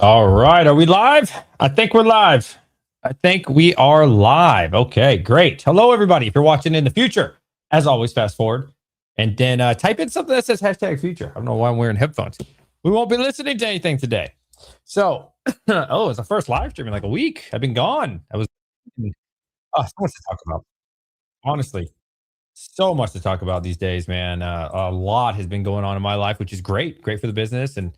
All right. Are we live? I think we're live. I think we are live. Okay, great. Hello, everybody. If you're watching in the future, as always, fast forward and then type in something that says hashtag future. I don't know why I'm wearing headphones. We won't be listening to anything today. So, it's the first live stream in like a week. I've been gone. So much to talk about. Honestly, so much to talk about these days, man. A lot has been going on in my life, which is great. Great for the business. And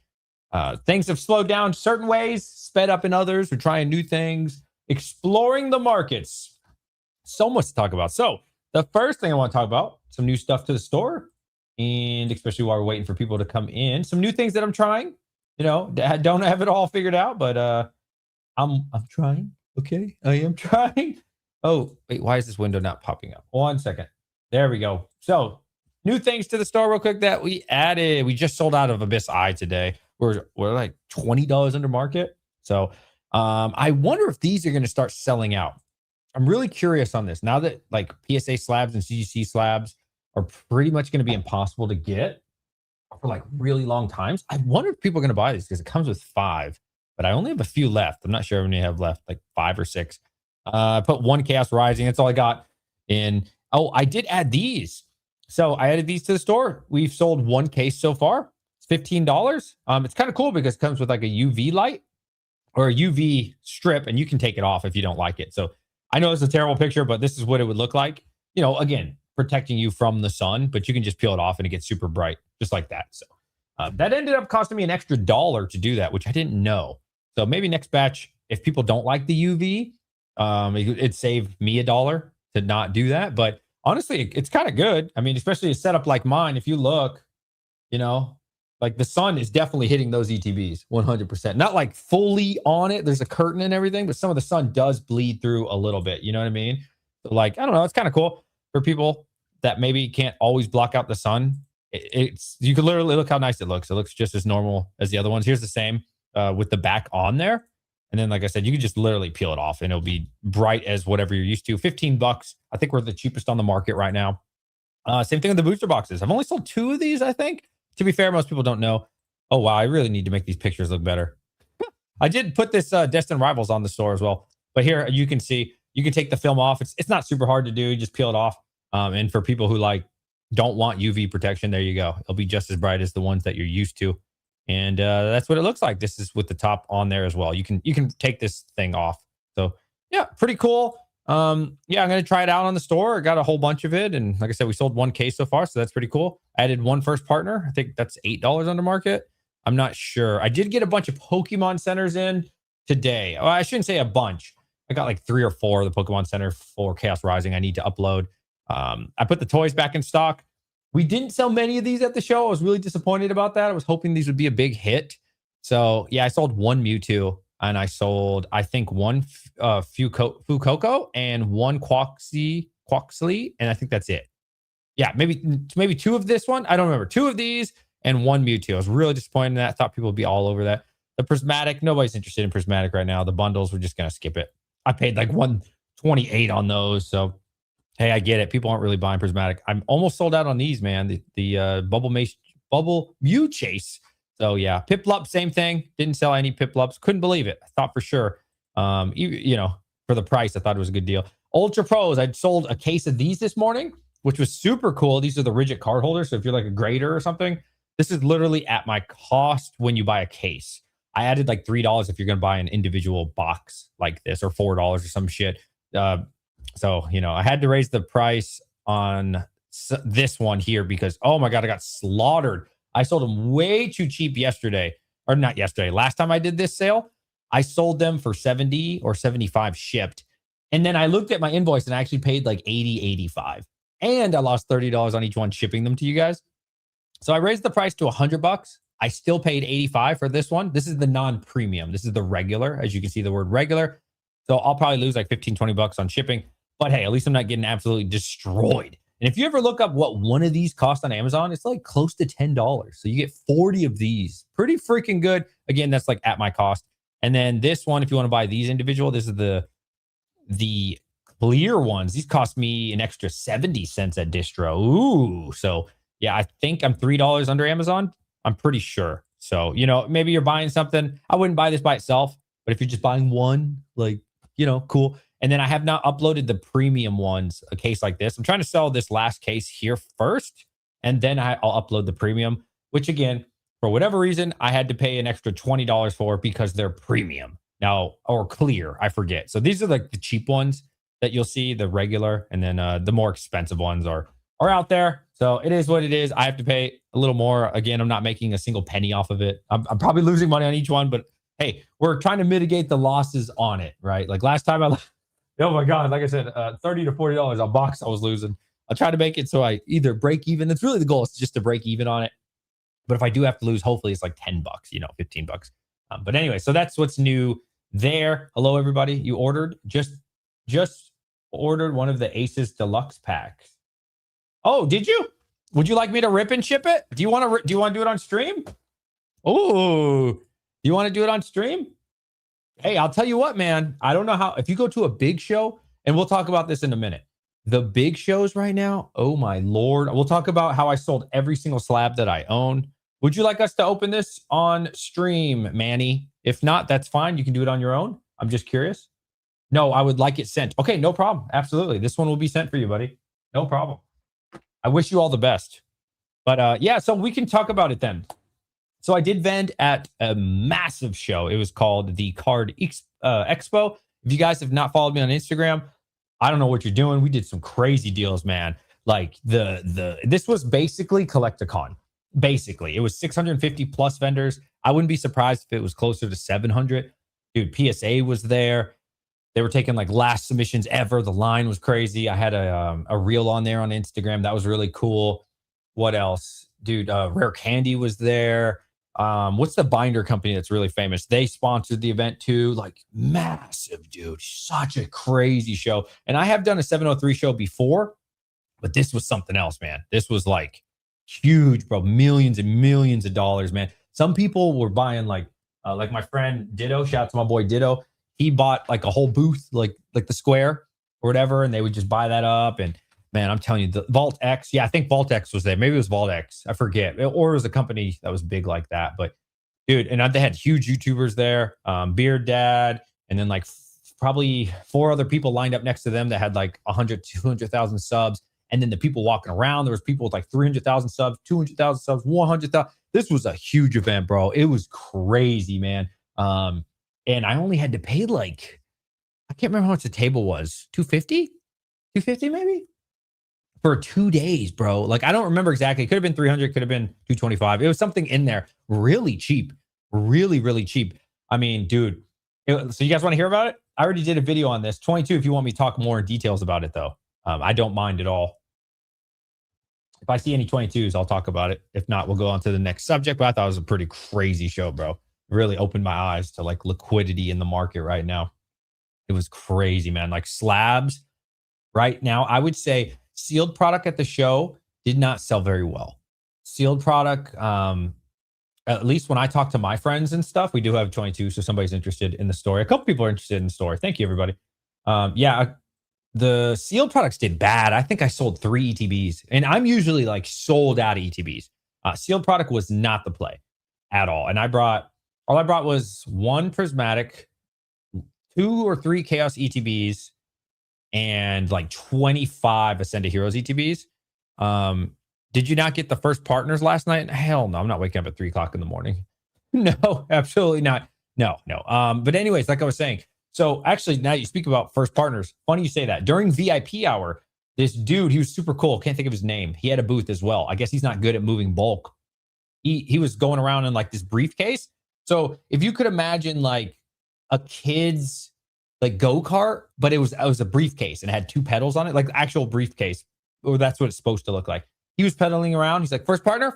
things have slowed down certain ways, sped up in others. We're trying new things, exploring the markets. So much to talk about. So, the first thing I want to talk about, some new stuff to the store, and especially while we're waiting for people to come in, some new things that I'm trying. Don't have it all figured out, but I'm trying. Okay, I am trying. Oh, wait, why is this window not popping up? 1 second. There we go. So, new things to the store real quick that we added. We just sold out of Abyss Eye today. We're like $20 under market. So, I wonder if these are going to start selling out. I'm really curious on this. Now that like PSA slabs and CGC slabs are pretty much going to be impossible to get for like really long times. I wonder if people are going to buy these because it comes with 5, but I only have a few left. I'm not sure how many I have left, like 5 or 6. I put one Chaos Rising. That's all I got in. Oh, I did add these. So I added these to the store. We've sold one case so far. It's $15. It's kind of cool because it comes with like a UV light or a UV strip, and you can take it off if you don't like it. So I know it's a terrible picture, but this is what it would look like. Again, protecting you from the sun, but you can just peel it off and it gets super bright, just like that. So that ended up costing me an extra $1 to do that, which I didn't know. So maybe next batch, if people don't like the UV, it'd save me $1 to not do that. But honestly, it's kind of good. I mean, especially a setup like mine, if you look, like the sun is definitely hitting those ETBs 100%. Not like fully on it. There's a curtain and everything, but some of the sun does bleed through a little bit. You know what I mean? So like, I don't know. It's kind of cool for people that maybe can't always block out the sun. You can literally look how nice it looks. It looks just as normal as the other ones. Here's the same with the back on there. And then, like I said, you can just literally peel it off and it'll be bright as whatever you're used to. $15. I think we're the cheapest on the market right now. Same thing with the booster boxes. I've only sold 2 of these, I think. To be fair, most people don't know. Oh, wow. I really need to make these pictures look better. I did put this Destined Rivals on the store as well. But here you can see, you can take the film off. It's not super hard to do. You just peel it off. And for people who don't want UV protection, there you go. It'll be just as bright as the ones that you're used to. And that's what it looks like. This is with the top on there as well. You can take this thing off. So yeah, pretty cool. I'm gonna try it out on the store. I got a whole bunch of it, and like I said, we sold one case so far, so that's pretty cool. I added one first partner. I think that's $8 under market. I'm not sure. I did get a bunch of Pokemon centers in today. Well, I shouldn't say a bunch. I got like 3 or 4 of the Pokemon Center for Chaos Rising I need to upload. I put the toys back in stock. We didn't sell many of these at the show. I was really disappointed about that. I was hoping these would be a big hit. So yeah, I sold one Mewtwo, and I sold, I think, one Fuecoco and one Quaxley, and I think that's it. Yeah, maybe 2 of this one. I don't remember. 2 of these and one Mewtwo. I was really disappointed in that. I thought people would be all over that. The Prismatic, nobody's interested in Prismatic right now. The bundles, we're just gonna skip it. I paid like 128 on those, so hey, I get it. People aren't really buying Prismatic. I'm almost sold out on these, man. The Bubble Mew Chase. So yeah, Piplup, same thing. Didn't sell any Piplups. Couldn't believe it. I thought for sure, for the price, I thought it was a good deal. Ultra Pros, I sold a case of these this morning, which was super cool. These are the rigid card holders. So if you're like a grader or something, this is literally at my cost when you buy a case. I added like $3 if you're going to buy an individual box like this, or $4 or some shit. So, I had to raise the price on this one here because, oh my God, I got slaughtered. I sold them way too cheap yesterday, or not yesterday. Last time I did this sale, I sold them for 70 or 75 shipped. And then I looked at my invoice and I actually paid like 80, 85. And I lost $30 on each one shipping them to you guys. So I raised the price to $100. I still paid 85 for this one. This is the non-premium. This is the regular. As you can see, the word regular. So I'll probably lose like 15, 20 bucks on shipping. But hey, at least I'm not getting absolutely destroyed. And if you ever look up what one of these costs on Amazon, it's like close to $10. So you get 40 of these. Pretty freaking good. Again, that's like at my cost. And then this one, if you want to buy these individual, this is the clear ones. These cost me an extra 70 cents at distro. Ooh. So yeah, I think I'm $3 under Amazon. I'm pretty sure. So, you know, maybe you're buying something. I wouldn't buy this by itself, but if you're just buying one, like, you know, cool. And then I have not uploaded the premium ones, a case like this. I'm trying to sell this last case here first, and then I'll upload the premium, which again, for whatever reason, I had to pay an extra $20 for because they're premium now, or clear. I forget. So these are like the cheap ones that you'll see, the regular, and then the more expensive ones are out there. So it is what it is. I have to pay a little more. Again, I'm not making a single penny off of it. I'm probably losing money on each one, but hey, we're trying to mitigate the losses on it, right? Like last time oh my God, like I said, $30 to $40 a box I was losing. I'll try to make it so I either break even. That's really the goal, is just to break even on it. But if I do have to lose, hopefully it's like $10, you know, $15. But anyway, so that's what's new there. Hello, everybody. You ordered, just ordered one of the Aces Deluxe packs. Oh, did you? Would you like me to rip and ship it? Do you want to do it on stream? Oh, you want to do it on stream? Hey, I'll tell you what, man. I don't know how, if you go to a big show, and we'll talk about this in a minute. The big shows right now, oh my Lord. We'll talk about how I sold every single slab that I own. Would you like us to open this on stream, Manny? If not, that's fine. You can do it on your own. I'm just curious. No, I would like it sent. Okay, no problem. Absolutely. This one will be sent for you, buddy. No problem. I wish you all the best. But yeah, so we can talk about it then. So I did vend at a massive show. It was called the Card Expo. If you guys have not followed me on Instagram, I don't know what you're doing. We did some crazy deals, man. Like this was basically Collecticon. Basically, it was 650 plus vendors. I wouldn't be surprised if it was closer to 700. Dude, PSA was there. They were taking like last submissions ever. The line was crazy. I had a reel on there on Instagram. That was really cool. What else? Dude, Rare Candy was there. What's the binder company that's really famous? They sponsored the event too. Like massive, dude. Such a crazy show. And I have done a 703 show before, but this was something else, man. This was like huge, bro. Millions and millions of dollars, man. Some people were buying like my friend Ditto. Shout out to my boy Ditto. He bought like a whole booth, like the square or whatever, and they would just buy that up. And man, I'm telling you, the Vault X. Yeah, I think Vault X was there. Maybe it was Vault X. I forget. Or it was a company that was big like that. But dude, and they had huge YouTubers there, Beard Dad, and then like probably 4 other people lined up next to them that had like 100, 200,000 subs. And then the people walking around, there was people with like 300,000 subs, 200,000 subs, 100,000. This was a huge event, bro. It was crazy, man. And I only had to pay like, I can't remember how much the table was. 250? 250 maybe? For 2 days, bro. Like, I don't remember exactly. It could have been 300, could have been 225. It was something in there. Really cheap. Really, really cheap. I mean, dude. So you guys want to hear about it? I already did a video on this. 22 if you want me to talk more in details about it, though. I don't mind at all. If I see any 22s, I'll talk about it. If not, we'll go on to the next subject. But I thought it was a pretty crazy show, bro. Really opened my eyes to like liquidity in the market right now. It was crazy, man. Like slabs right now, I would say sealed product at the show did not sell very well. Sealed product, at least when I talk to my friends and stuff, we do have 22. So somebody's interested in the story. A couple people are interested in the story. Thank you, everybody. Yeah, the sealed products did bad. I think I sold 3 ETBs, and I'm usually like sold out of ETBs. Sealed product was not the play at all. And all I brought was 1 prismatic, 2 or 3 chaos ETBs, and like 25 Ascended Heroes ETBs. Did you not get the first partners last night? Hell no, I'm not waking up at 3 o'clock in the morning. No, absolutely not. No. But anyways, like I was saying, so actually now you speak about first partners. Funny you say that. During VIP hour, this dude, he was super cool. Can't think of his name. He had a booth as well. I guess he's not good at moving bulk. He was going around in like this briefcase. So if you could imagine like a kid's like go-kart, but it was a briefcase and it had 2 pedals on it, like actual briefcase, or that's what it's supposed to look like. He was pedaling around. He's like, first partner.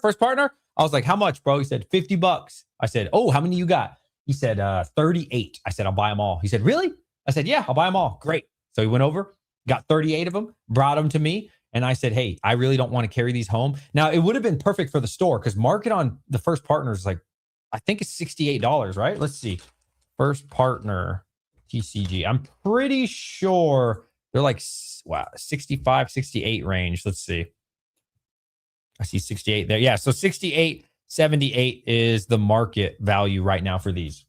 I was like, how much, bro? He said, $50. I said, oh, how many you got? He said, 38. I said, I'll buy them all. He said, really? I said, yeah, I'll buy them all. Great. So he went over, got 38 of them, brought them to me. And I said, hey, I really don't want to carry these home. Now, it would have been perfect for the store because market on the first partner is like, I think it's $68, right? Let's see. First partner TCG. I'm pretty sure they're like, wow, 65, 68 range. Let's see. I see 68 there. Yeah, so 68 78 is the market value right now for these.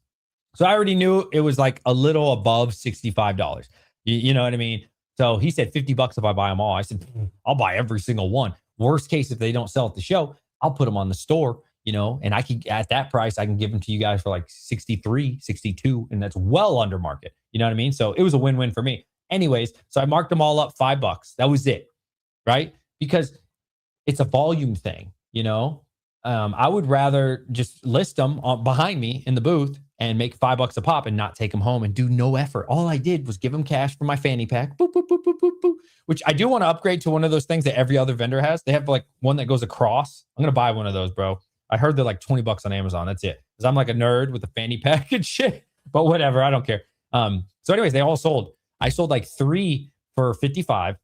So I already knew it was like a little above $65. You know what I mean? So he said 50 bucks if I buy them all. I said, I'll buy every single one. Worst case, if they don't sell at the show, I'll put them on the store, and I can, at that price, I can give them to you guys for like 63, 62, and that's well under market. You know what I mean? So it was a win-win for me. Anyways, so I marked them all up $5. That was it, right? Because it's a volume thing, I would rather just list them behind me in the booth and make $5 a pop and not take them home and do no effort. All I did was give them cash for my fanny pack, boop, boop, boop, boop, boop, boop, which I do want to upgrade to one of those things that every other vendor has. They have like one that goes across. I'm going to buy one of those, bro. I heard they're like 20 bucks on Amazon. That's it. Because I'm like a nerd with a fanny pack and shit, but whatever. I don't care. So anyways, they all sold. I sold like 3 for 55.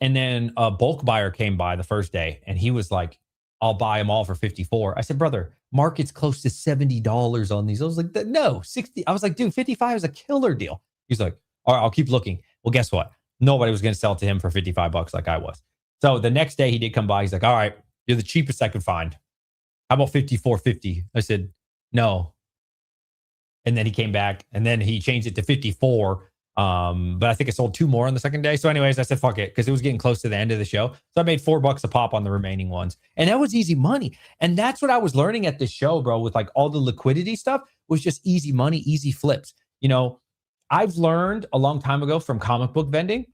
And then a bulk buyer came by the first day and he was like, I'll buy them all for 54. I said, brother, market's close to $70 on these. I was like, no, 60. I was like, dude, 55 is a killer deal. He's like, all right, I'll keep looking. Well, guess what? Nobody was going to sell it to him for 55 bucks like I was. So the next day he did come by. He's like, all right, you're the cheapest I could find. How about 54.50? I said, no. And then he came back and then he changed it to 54. But I think I sold 2 more on the second day. So anyways, I said, fuck it. Cause it was getting close to the end of the show. So I made $4 a pop on the remaining ones. And that was easy money. And that's what I was learning at this show, bro, with like all the liquidity stuff was just easy money, easy flips. I've learned a long time ago from comic book vending,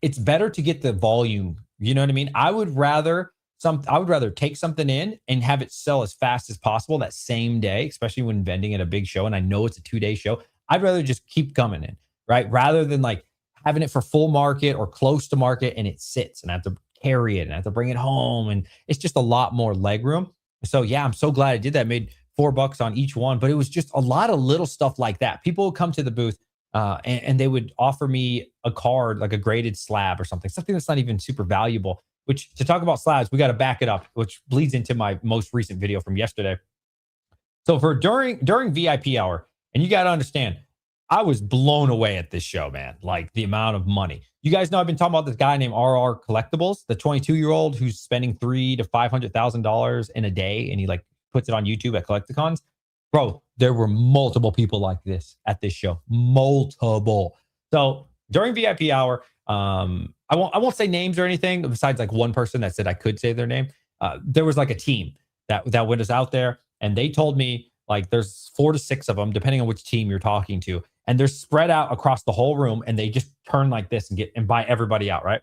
it's better to get the volume. You know what I mean? I would rather take something in and have it sell as fast as possible that same day, especially when vending at a big show. And I know it's a 2-day show. I'd rather just keep coming in. Right? Rather than like having it for full market or close to market and it sits and I have to carry it and I have to bring it home. And it's just a lot more leg room. So yeah, I'm so glad I did that. I made $4 on each one, but it was just a lot of little stuff like that. People would come to the booth and they would offer me a card, like a graded slab or something that's not even super valuable, which to talk about slabs, we got to back it up, which bleeds into my most recent video from yesterday. So for during VIP hour, and you got to understand, I was blown away at this show, man. Like the amount of money. You guys know I've been talking about this guy named RR Collectibles, the 22-year-old who's spending $300,000 to $500,000 in a day, and he like puts it on YouTube at Collecticons. Bro, there were multiple people like this at this show, multiple. So during VIP hour, I won't say names or anything besides like one person that said I could say their name. There was like a team that went us out there, and they told me like there's 4 to 6 of them, depending on which team you're talking to. And they're spread out across the whole room and they just turn like this and buy everybody out, right?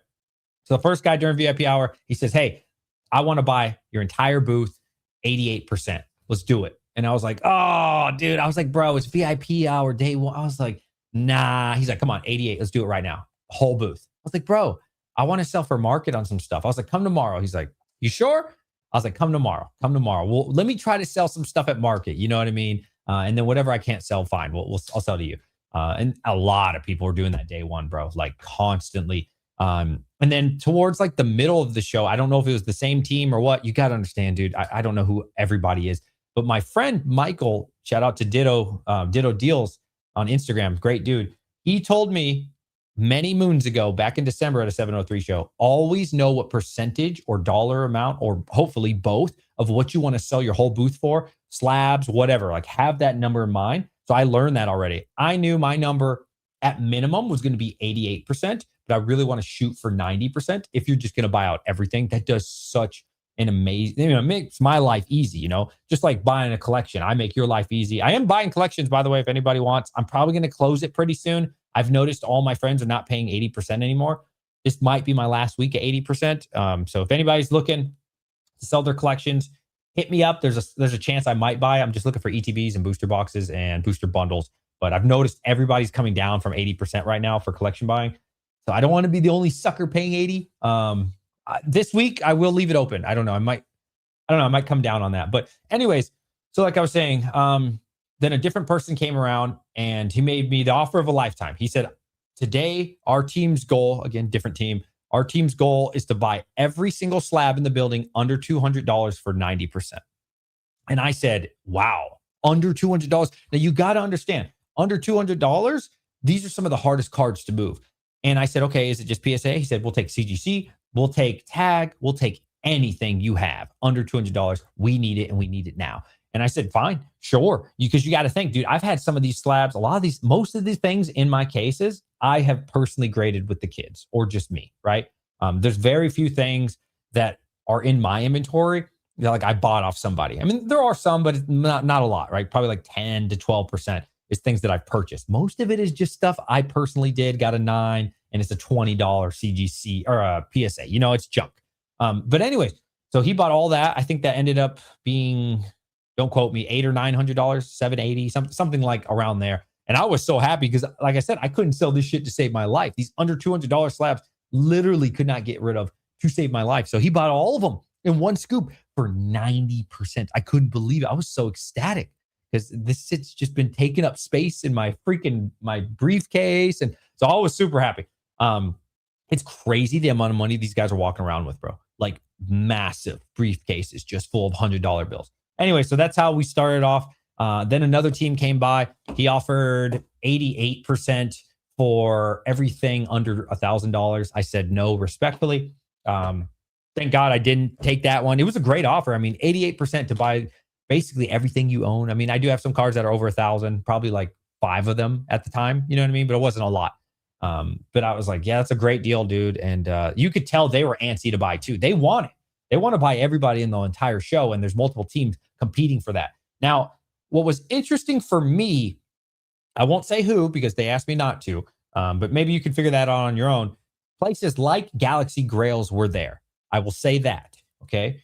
So the first guy during VIP hour, he says, hey, I want to buy your entire booth, 88%. Let's do it. And I was like, oh, dude. I was like, bro, it's VIP hour day 1. I was like, nah. He's like, come on, 88. Let's do it right now. Whole booth. I was like, bro, I want to sell for market on some stuff. I was like, come tomorrow. He's like, you sure? I was like, come tomorrow. Well, let me try to sell some stuff at market. You know what I mean? And then whatever I can't sell, fine. I'll sell to you. And a lot of people were doing that day 1, bro, like constantly. And then towards like the middle of the show, I don't know if it was the same team or what. You got to understand, dude. I don't know who everybody is, but my friend Michael, shout out to Ditto Deals on Instagram, great dude. He told me many moons ago, back in December at a 703 show, always know what percentage or dollar amount, or hopefully both, of what you want to sell your whole booth for, slabs, whatever, like have that number in mind. So I learned that already. I knew my number at minimum was going to be 88%, but I really want to shoot for 90% if you're just going to buy out everything. That does such an amazing, it makes my life easy, just like buying a collection. I make your life easy. I am buying collections, by the way, if anybody wants. I'm probably going to close it pretty soon. I've noticed all my friends are not paying 80% anymore. This might be my last week at 80%. So if anybody's looking to sell their collections, hit me up. There's a chance I might buy. I'm just looking for ETBs and booster boxes and booster bundles. But I've noticed everybody's coming down from 80% right now for collection buying. So I don't want to be the only sucker paying 80. This week I will leave it open. I don't know. I might come down on that. But anyways, so like I was saying, then a different person came around and he made me the offer of a lifetime. He said, today our team's goal, again, different team, our team's goal is to buy every single slab in the building under $200 for 90%. And I said, wow, under $200. Now you got to understand, under $200, these are some of the hardest cards to move. And I said, okay, is it just PSA? He said, we'll take CGC, we'll take tag, we'll take anything you have under $200. We need it and we need it now. And I said, fine, sure. Because you got to think, dude, I've had some of these slabs, most of these things in my cases, I have personally graded with the kids or just me, right? There's very few things that are in my inventory that like I bought off somebody. I mean, there are some, but not a lot, right? Probably like 10 to 12% is things that I've purchased. Most of it is just stuff I personally did, got a 9, and it's a $20 CGC or a PSA. It's junk. But anyways, so he bought all that. I think that ended up being, don't quote me, $800 or $900, $780, something like around there. And I was so happy because, like I said, I couldn't sell this shit to save my life. These under $200 slabs literally could not get rid of to save my life. So he bought all of them in one scoop for 90%. I couldn't believe it. I was so ecstatic because this shit's just been taking up space in my briefcase. And so I was super happy. It's crazy the amount of money these guys are walking around with, bro. Like massive briefcases just full of $100 bills. Anyway, so that's how we started off. Then another team came by. He offered 88% for everything under $1,000. I said no respectfully. Thank God I didn't take that one. It was a great offer. I mean, 88% to buy basically everything you own. I mean, I do have some cards that are over 1,000, probably like 5 of them at the time. You know what I mean? But it wasn't a lot. But I was like, yeah, that's a great deal, dude. And you could tell they were antsy to buy too. They want it. They want to buy everybody in the entire show, and there's multiple teams competing for that. Now, what was interesting for me, I won't say who because they asked me not to, but maybe you can figure that out on your own. Places like Galaxy Grails were there. I will say that, okay?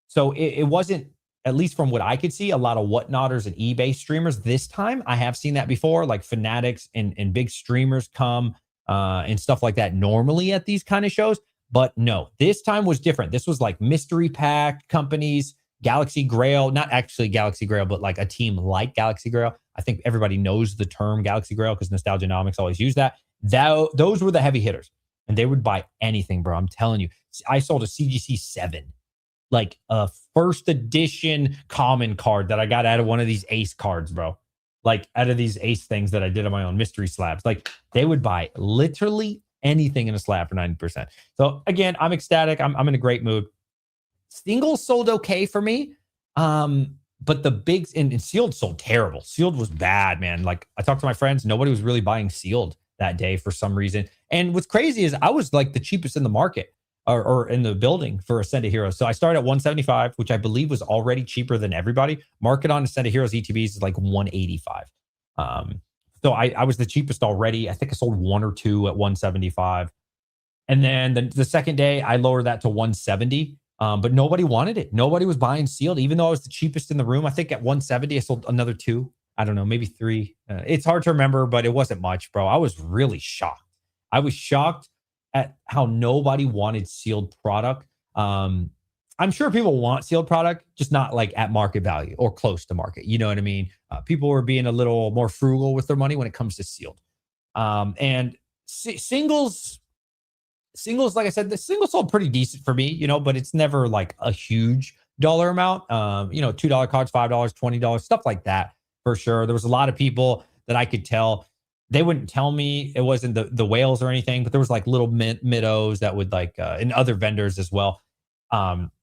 So it wasn't, at least from what I could see, a lot of whatnotters and eBay streamers. This time, I have seen that before, like fanatics and big streamers come and stuff like that normally at these kind of shows. But no, this time was different. This was like mystery pack companies, Galaxy Grail, not actually Galaxy Grail, but like a team like Galaxy Grail. I think everybody knows the term Galaxy Grail because Nostalgianomics always use that. Those were the heavy hitters, and they would buy anything, bro. I'm telling you. I sold a CGC 7, like a first edition common card that I got out of one of these ace cards, bro. Like out of these ace things that I did on my own mystery slabs. Like they would buy literally anything in a slab for 90%. So again, I'm ecstatic. I'm in a great mood. Singles sold okay for me. But the bigs and sealed sold terrible. Sealed was bad, man. Like I talked to my friends, nobody was really buying sealed that day for some reason. And what's crazy is I was like the cheapest in the market or in the building for Ascended Heroes. So I started at 175, which I believe was already cheaper than everybody. Market on Ascended Heroes ETBs is like 185. So I was the cheapest already. I think I sold 1 or 2 at 175. And then the second day I lowered that to 170. But nobody wanted it. Nobody was buying sealed, even though I was the cheapest in the room. I think at 170, I sold another 2. I don't know, maybe 3. It's hard to remember, but it wasn't much, bro. I was really shocked. I was shocked at how nobody wanted sealed product. I'm sure people want sealed product, just not like at market value or close to market. You know what I mean? People were being a little more frugal with their money when it comes to sealed. And singles, like I said, the singles sold pretty decent for me, but it's never like a huge dollar amount. $2 cards, $5, $20, stuff like that for sure. There was a lot of people that I could tell. They wouldn't tell me it wasn't the whales or anything, but there was like little minnows that would like, and other vendors as well.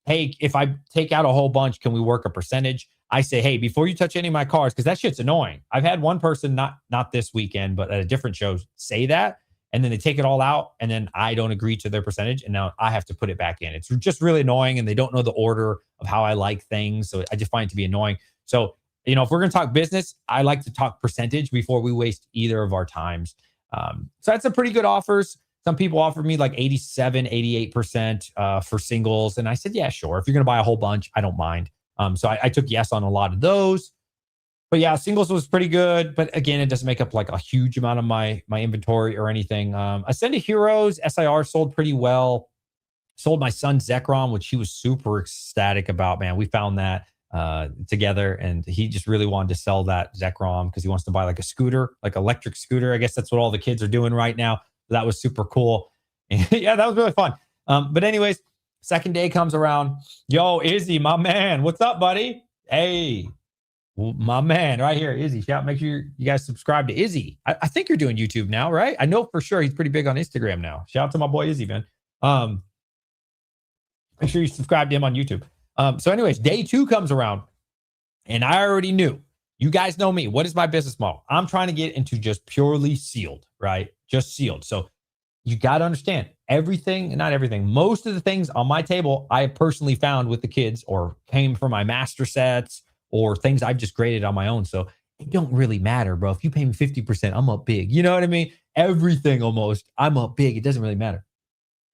Hey, if I take out a whole bunch, can we work a percentage? I say, hey, before you touch any of my cards, because that shit's annoying. I've had one person, not this weekend, but at a different show, say that. And then they take it all out, and then I don't agree to their percentage, and now I have to put it back in. It's just really annoying, and they don't know the order of how I like things, so I just find it to be annoying. So, if we're going to talk business, I like to talk percentage before we waste either of our times. So that's some pretty good offers. Some people offered me like 87, 88% for singles, and I said, yeah, sure. If you're going to buy a whole bunch, I don't mind. So I took yes on a lot of those. But yeah, singles was pretty good. But again, it doesn't make up like a huge amount of my inventory or anything. Ascended Heroes, SIR sold pretty well. Sold my son Zekrom, which he was super ecstatic about, man. We found that together, and he just really wanted to sell that Zekrom because he wants to buy like a scooter, like electric scooter. I guess that's what all the kids are doing right now. That was super cool. And yeah, that was really fun. But anyways, second day comes around. Yo, Izzy, my man. What's up, buddy? Hey. My man right here, Izzy. Make sure you guys subscribe to Izzy. I think you're doing YouTube now, right? I know for sure he's pretty big on Instagram now. Shout out to my boy Izzy, man. Make sure you subscribe to him on YouTube. So anyways, day 2 comes around and I already knew. You guys know me. What is my business model? I'm trying to get into just purely sealed, right? Just sealed. So you got to understand everything, not everything, most of the things on my table I personally found with the kids or came from my master sets or things I've just graded on my own. So it don't really matter, bro. If you pay me 50%, I'm up big. You know what I mean? Everything almost, I'm up big. It doesn't really matter.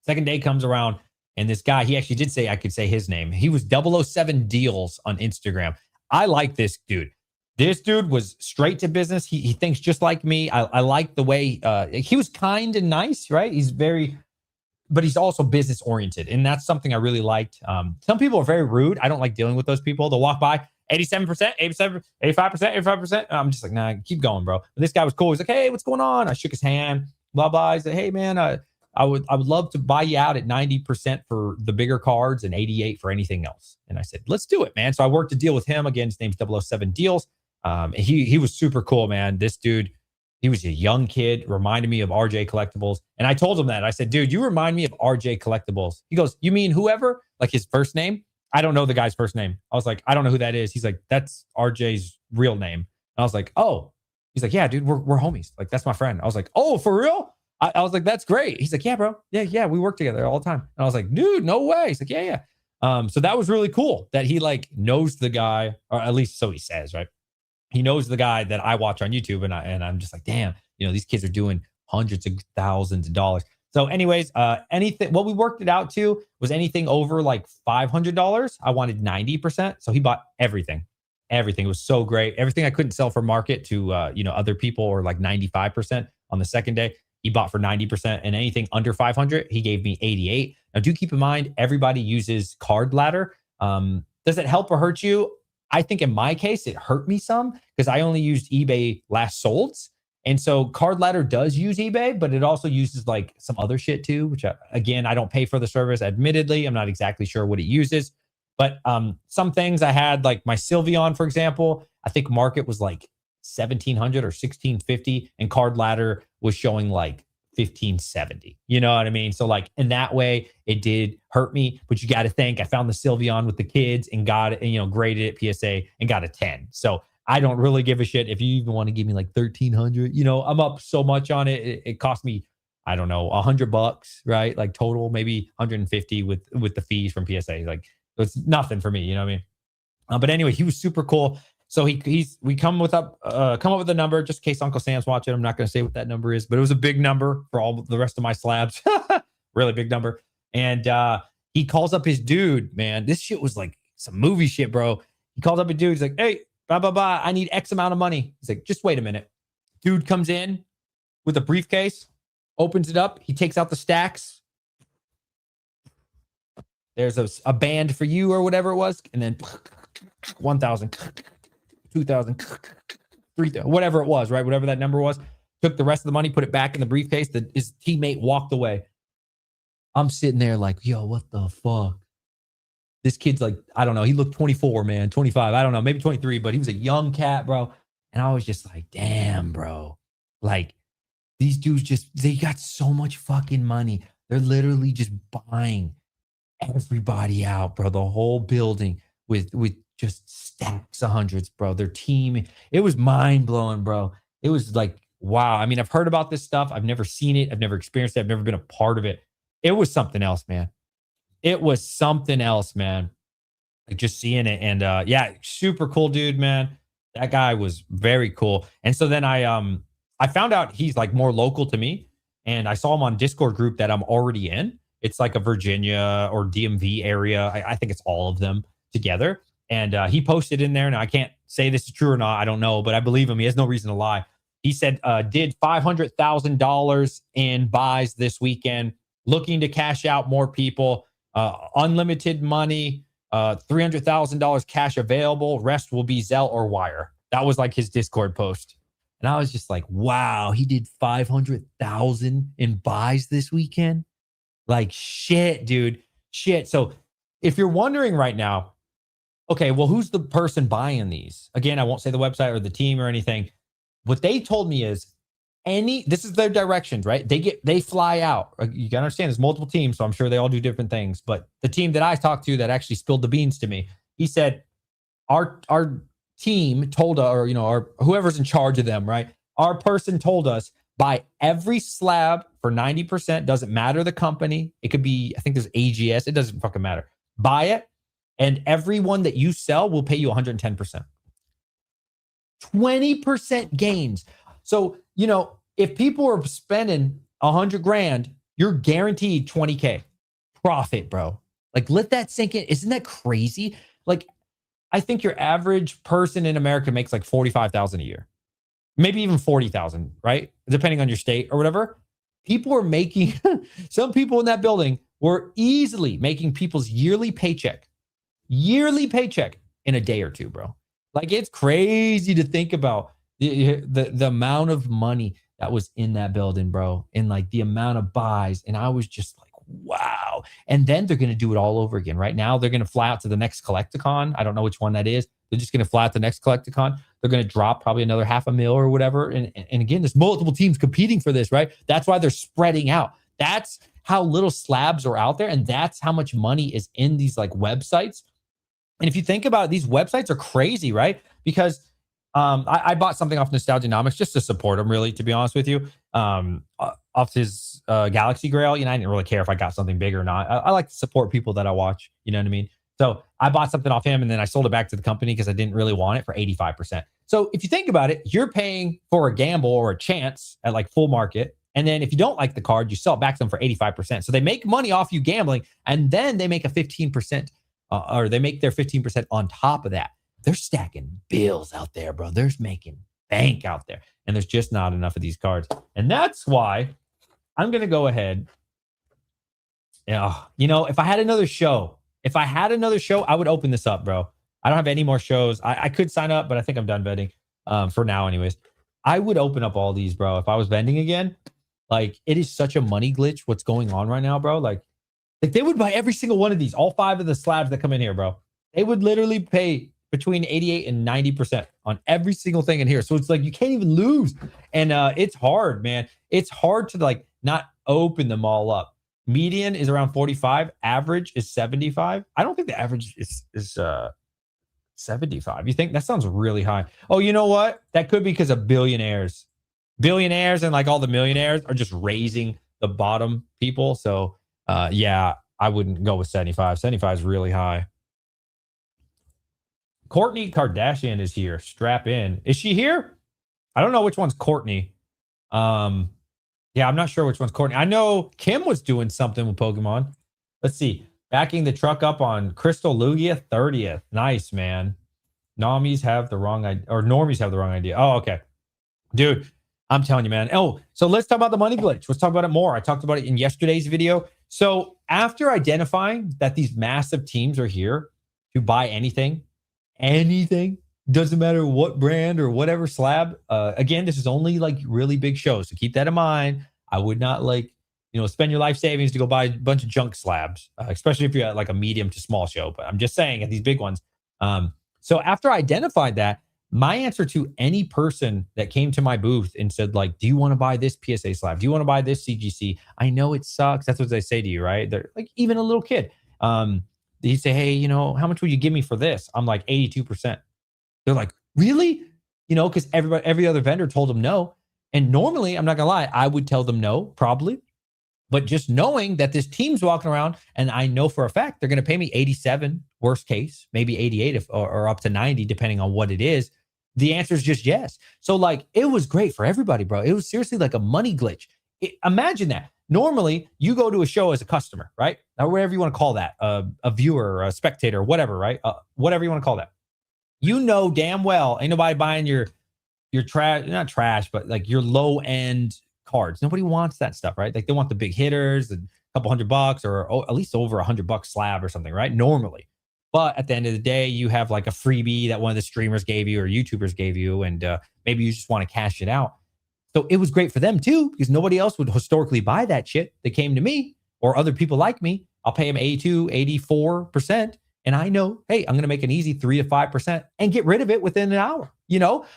Second day comes around and this guy, he actually did say I could say his name. He was 007 Deals on Instagram. I like this dude. This dude was straight to business. He thinks just like me. I like the way he was kind and nice, right? He's very, but he's also business oriented. And that's something I really liked. Some people are very rude. I don't like dealing with those people. They'll walk by 87%, 87, 85%, 85%. I'm just like, nah, keep going, bro. But this guy was cool. He's like, hey, what's going on? I shook his hand, blah, blah. He said, hey, man, I would love to buy you out at 90% for the bigger cards and 88 for anything else. And I said, let's do it, man. So I worked a deal with him. Again, his name's 007 Deals. He was super cool, man. This dude, he was a young kid, reminded me of RJ Collectibles. And I told him that. I said, dude, you remind me of RJ Collectibles. He goes, you mean whoever? Like his first name? I don't know the guy's first name. I was like, I don't know who that is. He's like, that's RJ's real name. And I was like, oh. He's like, yeah, dude, we're homies. Like, that's my friend. I was like, oh, for real? I was like, that's great. He's like, yeah, bro. Yeah, we work together all the time. And I was like, dude, no way. He's like, yeah. So that was really cool that he like knows the guy, or at least so he says, right? He knows the guy that I watch on YouTube, and I'm just like, damn, these kids are doing hundreds of thousands of dollars. So, anyways, anything what we worked it out to was anything over like $500. I wanted 90%, so he bought everything. Everything was so great. Everything I couldn't sell for market to other people, or like 95% on the second day, he bought for 90%, and anything under 500, he gave me 88. Now, do keep in mind, everybody uses card ladder. Does it help or hurt you? I think in my case, it hurt me some because I only used eBay last solds. And so Card Ladder does use eBay, but it also uses like some other shit too, which again, I don't pay for the service. Admittedly, I'm not exactly sure what it uses. But some things I had, like my Sylveon, for example, I think market was like 1,700 or 1,650, and Card Ladder was showing like 1,570. You know what I mean? So like in that way, it did hurt me. But you got to think, I found the Sylveon with the kids and got it, and graded it PSA and got a 10. So I don't really give a shit if you even want to give me like 1,300. I'm up so much on it. It cost me, I don't know, $100, right? Like total, maybe 150 with the fees from PSA. Like it's nothing for me. You know what I mean? But anyway, he was super cool. So we come up with a number just in case Uncle Sam's watching. I'm not going to say what that number is, but it was a big number for all the rest of my slabs. Really big number. And he calls up his dude, man. This shit was like some movie shit, bro. He calls up a dude. He's like, hey, blah, blah, blah. I need X amount of money. He's like, just wait a minute. Dude comes in with a briefcase, opens it up. He takes out the stacks. There's a band for you or whatever it was. And then 1,000. 2,000, 3,000, whatever it was, right? Whatever that number was, took the rest of the money, put it back in the briefcase. His teammate walked away. I'm sitting there like, yo, what the fuck? This kid's like, I don't know. He looked 24, man, 25. I don't know, maybe 23, but he was a young cat, bro. And I was just like, damn, bro. Like these dudes they got so much fucking money. They're literally just buying everybody out, bro. The whole building with just stacks of hundreds, bro. Their team, it was mind blowing, bro. It was like, wow. I mean, I've heard about this stuff. I've never seen it. I've never experienced it. I've never been a part of it. It was something else, man. It was something else, man. Like just seeing it. And yeah, super cool dude, man. That guy was very cool. And so then I found out he's like more local to me. And I saw him on Discord group that I'm already in. It's like a Virginia or DMV area. I think it's all of them together. And he posted in there. Now, I can't say this is true or not. I don't know, but I believe him. He has no reason to lie. He said, did $500,000 in buys this weekend, looking to cash out more people, unlimited money, $300,000 cash available. Rest will be Zelle or Wire. That was like his Discord post. And I was just like, wow, he did 500,000 in buys this weekend. Like shit, dude. Shit. So if you're wondering right now, okay, well, who's the person buying these? Again, I won't say the website or the team or anything. What they told me is This is their directions, right? They fly out. You gotta understand there's multiple teams, so I'm sure they all do different things. But the team that I talked to that actually spilled the beans to me, he said, our team told us, or our whoever's in charge of them, right? Our person told us buy every slab for 90%. Doesn't matter the company. It could be, I think there's AGS. It doesn't fucking matter. Buy it, and every one that you sell will pay you 110%. 20% gains. So, if people are spending 100 grand, you're guaranteed 20K profit, bro. Like, let that sink in. Isn't that crazy? Like, I think your average person in America makes like 45,000 a year, maybe even 40,000, right? Depending on your state or whatever. People are making, some people in that building were easily making people's yearly paycheck in a day or two, bro. Like, it's crazy to think about the amount of money that was in that building, bro, and like the amount of buys. And I was just like, wow. And then they're going to do it all over again. Right now, they're going to fly out to the next Collecticon. I don't know which one that is. They're just going to fly out the next Collecticon. They're going to drop probably another $500,000 or whatever. And again, there's multiple teams competing for this, right? That's why they're spreading out. That's how little slabs are out there. And that's how much money is in these like websites. And if you think about it, these websites are crazy, right? Because I bought something off Nostalgianomics just to support him, really, to be honest with you. Off his Galaxy Grail, I didn't really care if I got something big or not. I like to support people that I watch, you know what I mean? So I bought something off him, and then I sold it back to the company because I didn't really want it for 85%. So if you think about it, you're paying for a gamble or a chance at like full market. And then if you don't like the card, you sell it back to them for 85%. So they make money off you gambling, and then they make a 15%, or they make their 15% on top of that. They're stacking bills out there, bro. They're making bank out there. And there's just not enough of these cards. And that's why I'm going to go ahead. If I had another show, I would open this up, bro. I don't have any more shows. I could sign up, but I think I'm done betting for now anyways. I would open up all these, bro. If I was vending again, like, it is such a money glitch what's going on right now, bro. Like they would buy every single one of these, all 5 of the slabs that come in here, bro. They would literally pay between 88 and 90% on every single thing in here. So it's like, you can't even lose. And it's hard, man. It's hard to like not open them all up. Median is around 45. Average is 75. I don't think the average is 75. You think? That sounds really high. Oh, you know what? That could be because of billionaires. Billionaires and like all the millionaires are just raising the bottom people. So yeah, I wouldn't go with 75. 75 is really high. Kourtney Kardashian is here. Strap in. Is she here? I don't know which one's Kourtney. Yeah, I'm not sure which one's Kourtney. I know Kim was doing something with Pokemon. Let's see. Backing the truck up on Crystal Lugia 30th. Nice, man. Normies have the wrong idea. Oh, okay. Dude, I'm telling you, man. Oh, so let's talk about the money glitch. Let's talk about it more. I talked about it in yesterday's video. So after identifying that these massive teams are here to buy anything, doesn't matter what brand or whatever slab. Again, this is only like really big shows, so keep that in mind. I would not spend your life savings to go buy a bunch of junk slabs, especially if you're at like a medium to small show. But I'm just saying, at these big ones. So after I identified that, my answer to any person that came to my booth and said, like, do you want to buy this PSA slab? Do you want to buy this CGC? I know it sucks. That's what they say to you, right? They're like, even a little kid. He'd say, hey, how much would you give me for this? I'm like 82%. They're like, really? Because every other vendor told them no. And normally, I'm not gonna lie, I would tell them no, probably. But just knowing that this team's walking around, and I know for a fact they're gonna pay me 87, worst case, maybe 88 or up to 90, depending on what it is. The answer is just yes. So like, it was great for everybody, bro. It was seriously like a money glitch. Imagine that. Normally, you go to a show as a customer, right? Or whatever you want to call that, a viewer, or a spectator, whatever, right? Whatever you want to call that. Damn well, ain't nobody buying your trash, not trash, but like your low end cards. Nobody wants that stuff, right? Like they want the big hitters, a couple $100 or at least over $100 slab or something, right? Normally. But at the end of the day, you have like a freebie that one of the streamers gave you or YouTubers gave you, and maybe you just want to cash it out. So it was great for them too, because nobody else would historically buy that shit. They came to me or other people like me. I'll pay them 82, 84%. And I know, hey, I'm going to make an easy 3 to 5% and get rid of it within an hour,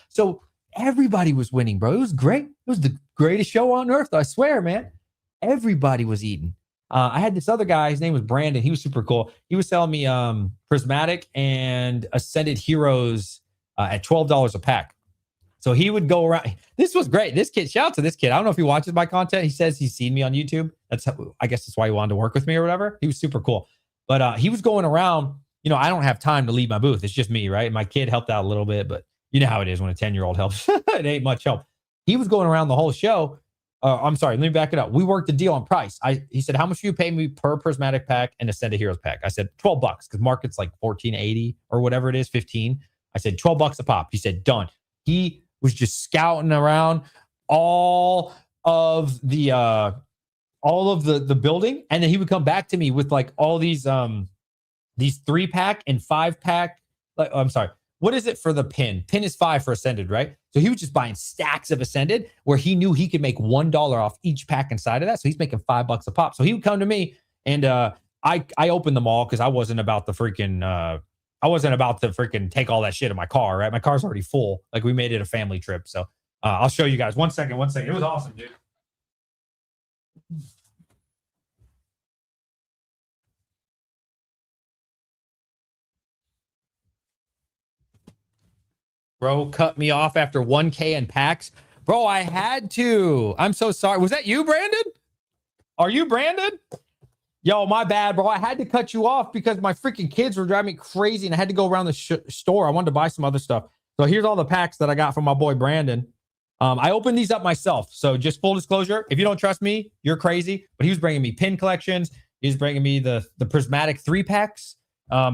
So Everybody was winning, bro. It was great. It was the greatest show on earth. I swear, man. Everybody was eating. I had this other guy. His name was Brandon. He was super cool. He was selling me Prismatic and Ascended Heroes at $12 a pack. So he would go around. This was great. This kid, shout out to this kid. I don't know if he watches my content. He says he's seen me on YouTube. I guess that's why he wanted to work with me or whatever. He was super cool. But he was going around. You know, I don't have time to leave my booth. It's just me, right? My kid helped out a little bit, but you know how it is when a 10-year-old helps. It ain't much help. He was going around the whole show. I'm sorry, let me back it up. We worked a deal on price. He said, how much do you pay me per Prismatic pack and Ascended Heroes pack? I said, $12 because market's like $14.80 or whatever it is, 15. I said, $12 a pop. He said, done. He was just scouting around all of the building, and then he would come back to me with like all these 3-pack and 5-pack. Like, I'm sorry, what is it for the pin? Pin is 5 for Ascended, right? So he was just buying stacks of Ascended where he knew he could make $1 off each pack inside of that. So he's making $5 a pop. So he would come to me, and I opened them all because I wasn't about to freaking take all that shit in my car, right? My car's already full. Like, we made it a family trip. So I'll show you guys. One second. It was awesome, dude. Bro cut me off after 1K in packs. Bro, I had to. I'm so sorry. Was that you, Brandon? Are you Brandon? Yo, my bad, bro. I had to cut you off because my freaking kids were driving me crazy, and I had to go around the store. I wanted to buy some other stuff. So here's all the packs that I got from my boy Brandon. I opened these up myself. So just full disclosure, if you don't trust me, you're crazy. But he was bringing me pin collections. He was bringing me the Prismatic 3-packs.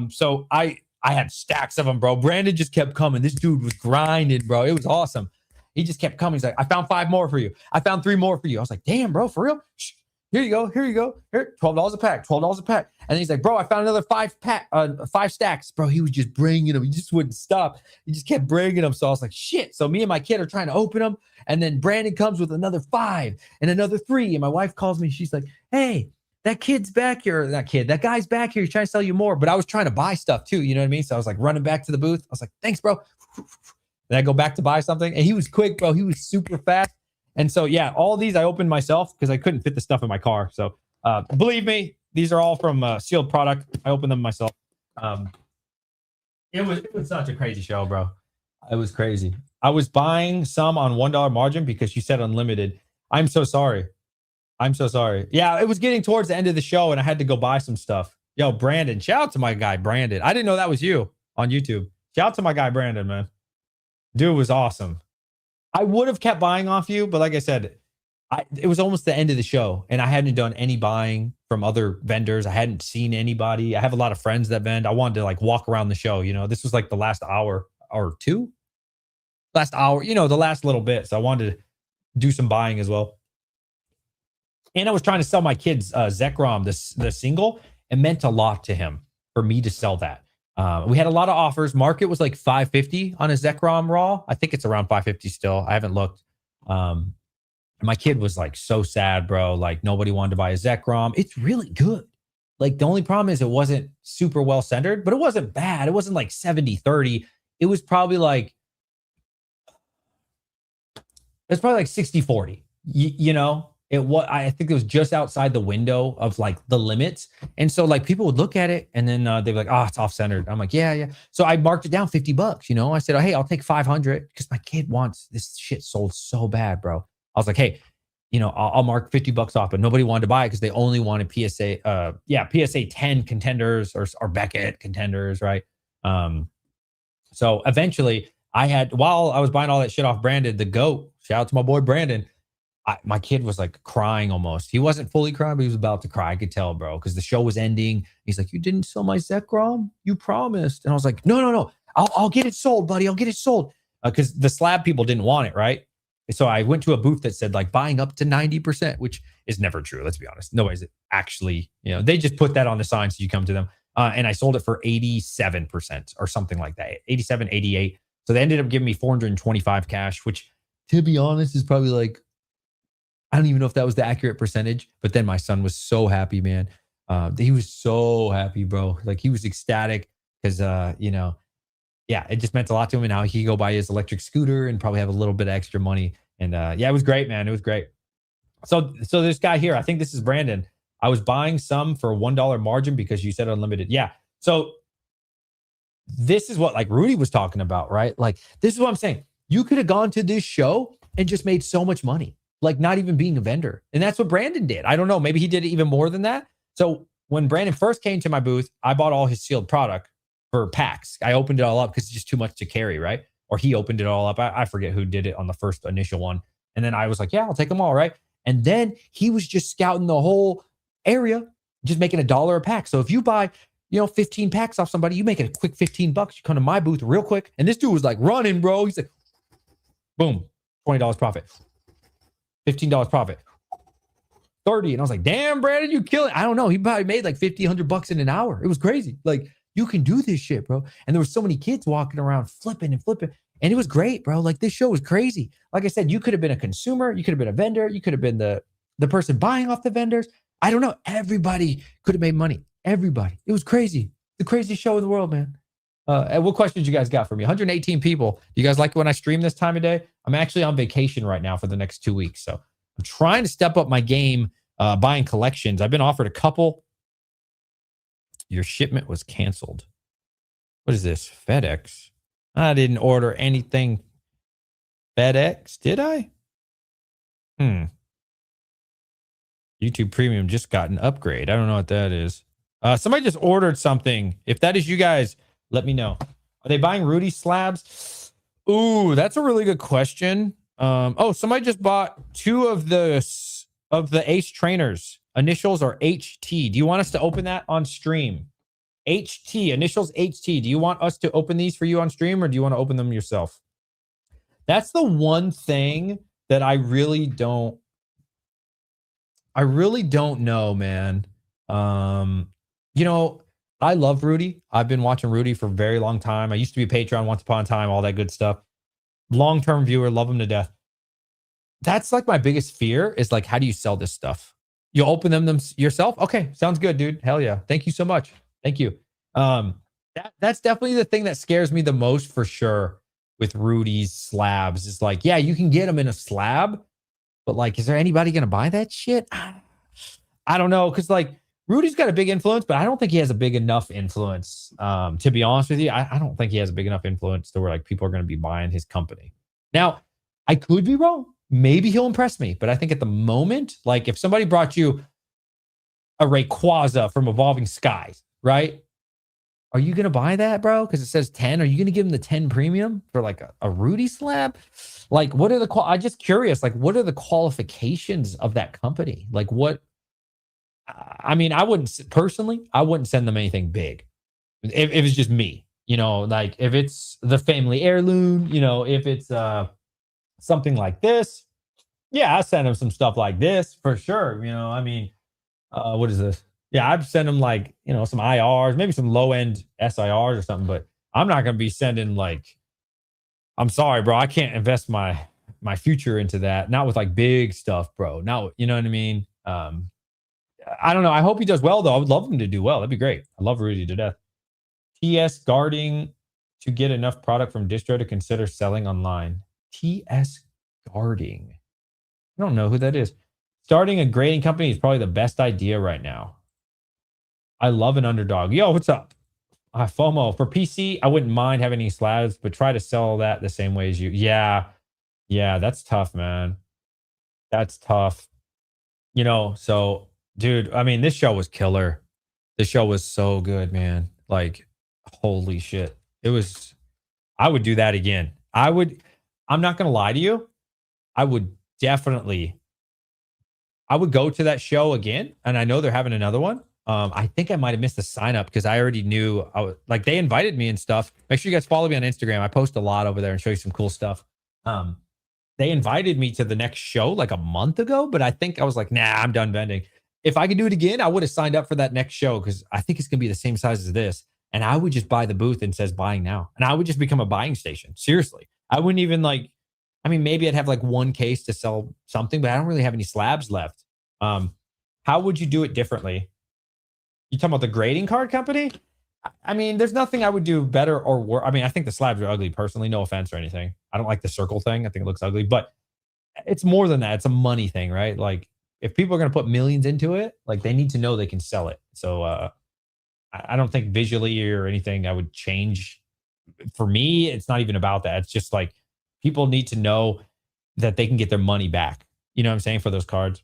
So I had stacks of them, bro. Brandon just kept coming. This dude was grinding, bro. It was awesome. He just kept coming. He's like, I found 5 more for you. I found 3 more for you. I was like, damn, bro, for real? Shh. Here you go. Here, $12 a pack, $12 a pack. And then he's like, bro, I found another 5 stacks. Bro, he was just bringing them. He just wouldn't stop. He just kept bringing them. So I was like, shit. So me and my kid are trying to open them. And then Brandon comes with another 5 and another 3. And my wife calls me. She's like, hey, that kid's back here. That guy's back here. He's trying to sell you more. But I was trying to buy stuff too. You know what I mean? So I was like running back to the booth. I was like, thanks, bro. Then I go back to buy something. And he was quick, bro. He was super fast. And so, yeah, all these I opened myself because I couldn't fit the stuff in my car. So believe me, these are all from sealed product. I opened them myself. It was such a crazy show, bro. It was crazy. I was buying some on $1 margin because you said unlimited. I'm so sorry. Yeah, it was getting towards the end of the show, and I had to go buy some stuff. Yo, Brandon, shout out to my guy, Brandon. I didn't know that was you on YouTube. Shout out to my guy, Brandon, man. Dude was awesome. I would have kept buying off you, but like I said, it was almost the end of the show, and I hadn't done any buying from other vendors. I hadn't seen anybody. I have a lot of friends that vend. I wanted to like walk around the show. You know, this was like the last hour or two. Last hour, you know, the last little bit. So I wanted to do some buying as well. And I was trying to sell my kids Zekrom, the single. It meant a lot to him for me to sell that. We had a lot of offers. Market was like $550 on a Zekrom raw. I think it's around $550 still. I haven't looked. My kid was like so sad, bro. Like nobody wanted to buy a Zekrom. It's really good. Like the only problem is it wasn't super well centered, but it wasn't bad. It wasn't like 70-30. It was probably like 60-40. You know, I think it was just outside the window of like the limits. And so like people would look at it and then they'd be like, oh, it's off centered. I'm like, yeah. So I marked it down $50, you know, I said, oh, hey, I'll take 500 because my kid wants this shit sold so bad, bro. I was like, hey, you know, I'll mark $50 off, but nobody wanted to buy it because they only wanted PSA 10 contenders or Beckett contenders. Right. So eventually while I was buying all that shit off Brandon, the GOAT, shout out to my boy, Brandon, my kid was like crying almost. He wasn't fully crying, but he was about to cry. I could tell, bro, because the show was ending. He's like, you didn't sell my Zekrom? You promised. And I was like, no. I'll get it sold, buddy. I'll get it sold. Because the slab people didn't want it, right? So I went to a booth that said like buying up to 90%, which is never true. Let's be honest. Nobody's actually, you know, they just put that on the sign so you come to them. And I sold it for 87% or something like that. 87, 88. So they ended up giving me 425 cash, which to be honest is probably like, I don't even know if that was the accurate percentage, but then my son was so happy, man. He was so happy, bro. Like he was ecstatic because, you know, yeah, it just meant a lot to him. And now he could go buy his electric scooter and probably have a little bit of extra money. And yeah, it was great, man. It was great. So this guy here, I think this is Brandon. I was buying some for $1 margin because you said unlimited. Yeah. So this is what like Rudy was talking about, right? Like this is what I'm saying. You could have gone to this show and just made so much money, like not even being a vendor. And that's what Brandon did. I don't know. Maybe he did it even more than that. So when Brandon first came to my booth, I bought all his sealed product for packs. I opened it all up because it's just too much to carry, right? Or he opened it all up. I forget who did it on the first initial one. And then I was like, yeah, I'll take them all, right? And then he was just scouting the whole area, just making $1 a pack. So if you buy, 15 packs off somebody, you make it a quick $15. You come to my booth real quick. And this dude was like running, bro. He's like, boom, $20 profit, $15 profit, 30. And I was like, damn, Brandon, you kill it. I don't know. He probably made like 50, $100 in an hour. It was crazy. Like, you can do this shit, bro. And there were so many kids walking around flipping and flipping. And it was great, bro. Like, this show was crazy. Like I said, you could have been a consumer. You could have been a vendor. You could have been the person buying off the vendors. I don't know. Everybody could have made money. Everybody. It was crazy. The craziest show in the world, man. And what questions you guys got for me? 118 people. You guys like when I stream this time of day? I'm actually on vacation right now for the next 2 weeks. So I'm trying to step up my game buying collections. I've been offered a couple. Your shipment was canceled. What is this? FedEx. I didn't order anything FedEx, did I? YouTube Premium just got an upgrade. I don't know what that is. Somebody just ordered something. If that is you guys, let me know. Are they buying Rudy slabs? Ooh, that's a really good question. Somebody just bought 2 of the Ace trainers. Initials are HT. Do you want us to open that on stream? HT, initials HT. Do you want us to open these for you on stream, or do you want to open them yourself? That's the one thing that I really don't know, man. I love Rudy. I've been watching Rudy for a very long time. I used to be a Patreon once upon a time, all that good stuff. Long-term viewer, love him to death. That's like my biggest fear is like, how do you sell this stuff? You open them yourself? Okay, sounds good, dude. Hell yeah. Thank you so much. Thank you. That's definitely the thing that scares me the most for sure with Rudy's slabs. It's like, yeah, you can get them in a slab, but like, is there anybody going to buy that shit? I don't know. Cause like Rudy's got a big influence, but I don't think he has a big enough influence. To be honest with you, I don't think he has a big enough influence to where like people are going to be buying his company. Now, I could be wrong. Maybe he'll impress me, but I think at the moment, like if somebody brought you a Rayquaza from Evolving Skies, right? Are you going to buy that, bro? Because it says 10. Are you going to give him the 10 premium for like a Rudy slab? Like, what are I'm just curious. Like, what are the qualifications of that company? Like, what? I mean, I wouldn't send them anything big. If it's just me, like if it's the family heirloom, if it's something like this, yeah, I send them some stuff like this for sure. I mean, what is this? Yeah, I'd send them like, some IRs, maybe some low end SIRs or something, but I'm not going to be sending like, I'm sorry, bro. I can't invest my future into that. Not with like big stuff, bro. Now, you know what I mean? I don't know. I hope he does well, though. I would love him to do well. That'd be great. I love Rudy to death. TS guarding to get enough product from distro to consider selling online. TS guarding. I don't know who that is. Starting a grading company is probably the best idea right now. I love an underdog. Yo, what's up? FOMO. For PC, I wouldn't mind having any slabs, but try to sell that the same way as you. Yeah, that's tough, man. That's tough. So, dude, I mean, this show was killer. This show was so good, man. Like, holy shit. I would do that again. I'm not going to lie to you. I would go to that show again. And I know they're having another one. I think I might have missed the sign up because I already knew they invited me and stuff. Make sure you guys follow me on Instagram. I post a lot over there and show you some cool stuff. They invited me to the next show like a month ago, but I think I was like, nah, I'm done vending. If I could do it again, I would have signed up for that next show because I think it's going to be the same size as this. And I would just buy the booth and says buying now. And I would just become a buying station. Seriously. I wouldn't even maybe I'd have like one case to sell something, but I don't really have any slabs left. How would you do it differently? You talking about the grading card company? I mean, there's nothing I would do better or worse. I mean, I think the slabs are ugly personally. No offense or anything. I don't like the circle thing. I think it looks ugly, but it's more than that. It's a money thing, right? Like if people are going to put millions into it, like they need to know they can sell it. So I don't think visually or anything I would change. For me, it's not even about that. It's just like people need to know that they can get their money back. You know what I'm saying for those cards.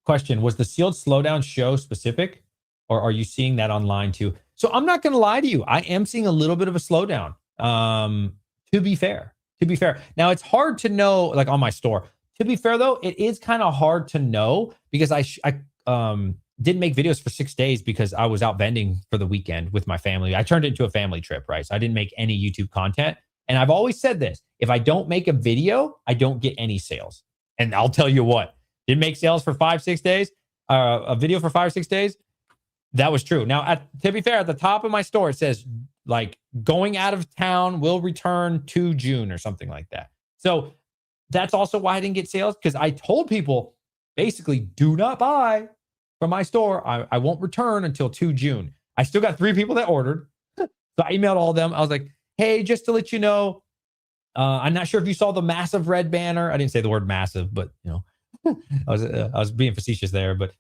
Question: was the sealed slowdown show specific, or are you seeing that online too? So I'm not going to lie to you. I am seeing a little bit of a slowdown. To be fair, now it's hard to know, like on my store. To be fair though, it is kind of hard to know because I didn't make videos for 6 days because I was out vending for the weekend with my family. I turned it into a family trip, right? So I didn't make any YouTube content. And I've always said this: if I don't make a video, I don't get any sales. And I'll tell you what, didn't make sales for 5-6 days, a video for 5-6 days. That was true. Now, to be fair, at the top of my store, it says like going out of town will return to June or something like that. So that's also why I didn't get sales, because I told people basically do not buy from my store. I won't return until 2 June. I still got 3 people that ordered. So I emailed all of them. I was like, hey, just to let you know, I'm not sure if you saw the massive red banner. I didn't say the word massive, but you know, I was being facetious there, but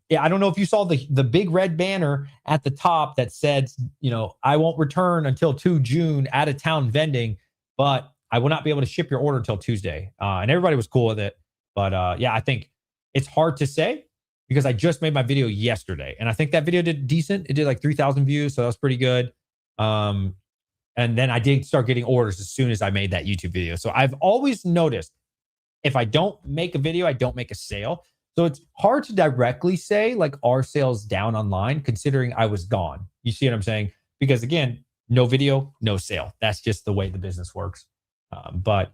yeah, I don't know if you saw the big red banner at the top that said, you know, I won't return until 2 June out of town vending, but I will not be able to ship your order until Tuesday. And everybody was cool with it. But yeah, I think it's hard to say because I just made my video yesterday, and I think that video did decent. It did like 3,000 views, so that was pretty good. And then I did start getting orders as soon as I made that YouTube video. So I've always noticed if I don't make a video, I don't make a sale. So it's hard to directly say like are sales down online considering I was gone. You see what I'm saying? Because again, no video, no sale. That's just the way the business works. But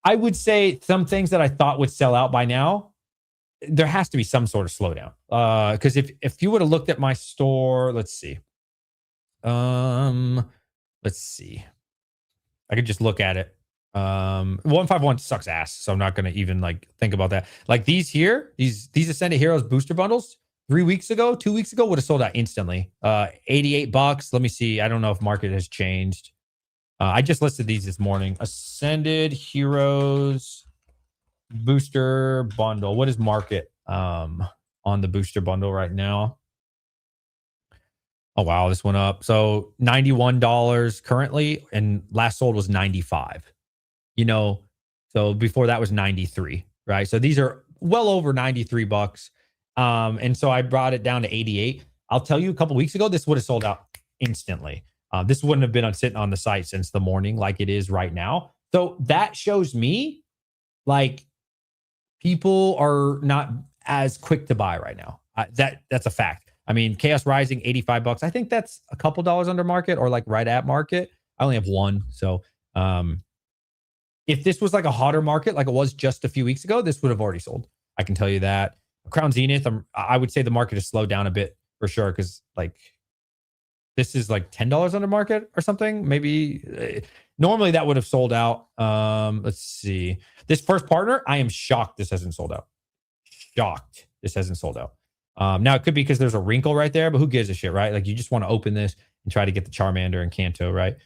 I would say some things that I thought would sell out by now, there has to be some sort of slowdown. Because if you would have looked at my store, let's see. Let's see. I could just look at it. 151 sucks ass, so I'm not gonna even like think about that. Like these here, these Ascended Heroes booster bundles 2 weeks ago would have sold out instantly. $88. Let me see. I don't know if market has changed. I just listed these this morning. Ascended Heroes booster bundle. What is market on the booster bundle right now? Oh wow, this went up. So $91 currently, and last sold was 95. You know, so before that was 93, right? So these are well over 93 bucks. And so I brought it down to 88. I'll tell you, a couple weeks ago, this would have sold out instantly. This wouldn't have been sitting on the site since the morning like it is right now. So that shows me like people are not as quick to buy right now. That's a fact. I mean, Chaos Rising, 85 bucks. I think that's a couple dollars under market or like right at market. I only have one. So, if this was like a hotter market, like it was just a few weeks ago, this would have already sold. I can tell you that. Crown Zenith, I would say the market has slowed down a bit for sure, because like this is like $10 under market or something. Maybe normally that would have sold out. Let's see. This first partner, I am shocked this hasn't sold out. Shocked this hasn't sold out. Now it could be because there's a wrinkle right there, but who gives a shit, right? Like you just want to open this and try to get the Charmander and Kanto, right?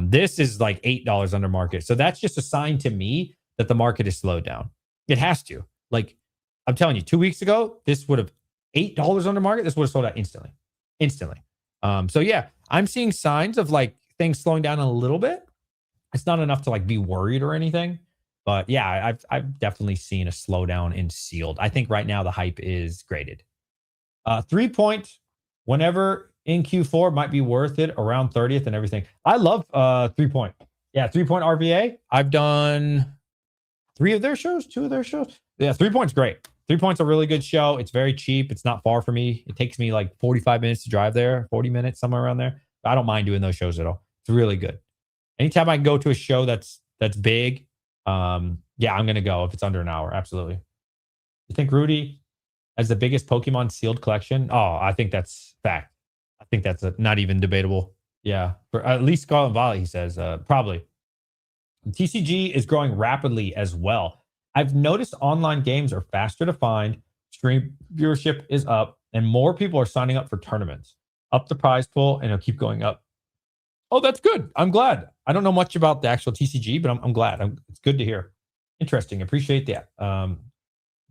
This is like $8 under market. So that's just a sign to me that the market is slowed down. It has to. Like, I'm telling you, 2 weeks ago, this would have $8 under market. This would have sold out instantly. So yeah, I'm seeing signs of like things slowing down a little bit. It's not enough to like be worried or anything. But yeah, I've definitely seen a slowdown in sealed. I think right now the hype is graded. 3 point, whenever in Q4 might be worth it around 30th and everything. I love 3 point. Yeah, 3 point RVA. I've done 3 of their shows, 2 of their shows. Yeah, 3 point's great. 3 point's a really good show. It's very cheap. It's not far for me. It takes me like 45 minutes to drive there, 40 minutes, somewhere around there. I don't mind doing those shows at all. It's really good. Anytime I can go to a show that's big, yeah, I'm gonna go if it's under an hour. Absolutely. You think Rudy has the biggest Pokemon sealed collection? Oh, I think that's fact. I think that's not even debatable. Yeah, for at least Scarlet and Violet, he says. Probably. TCG is growing rapidly as well. I've noticed online games are faster to find, stream viewership is up, and more people are signing up for tournaments. up the prize pool, and it'll keep going up. Oh, that's good. I'm glad. I don't know much about the actual TCG, but I'm glad. It's good to hear. Interesting. Appreciate that.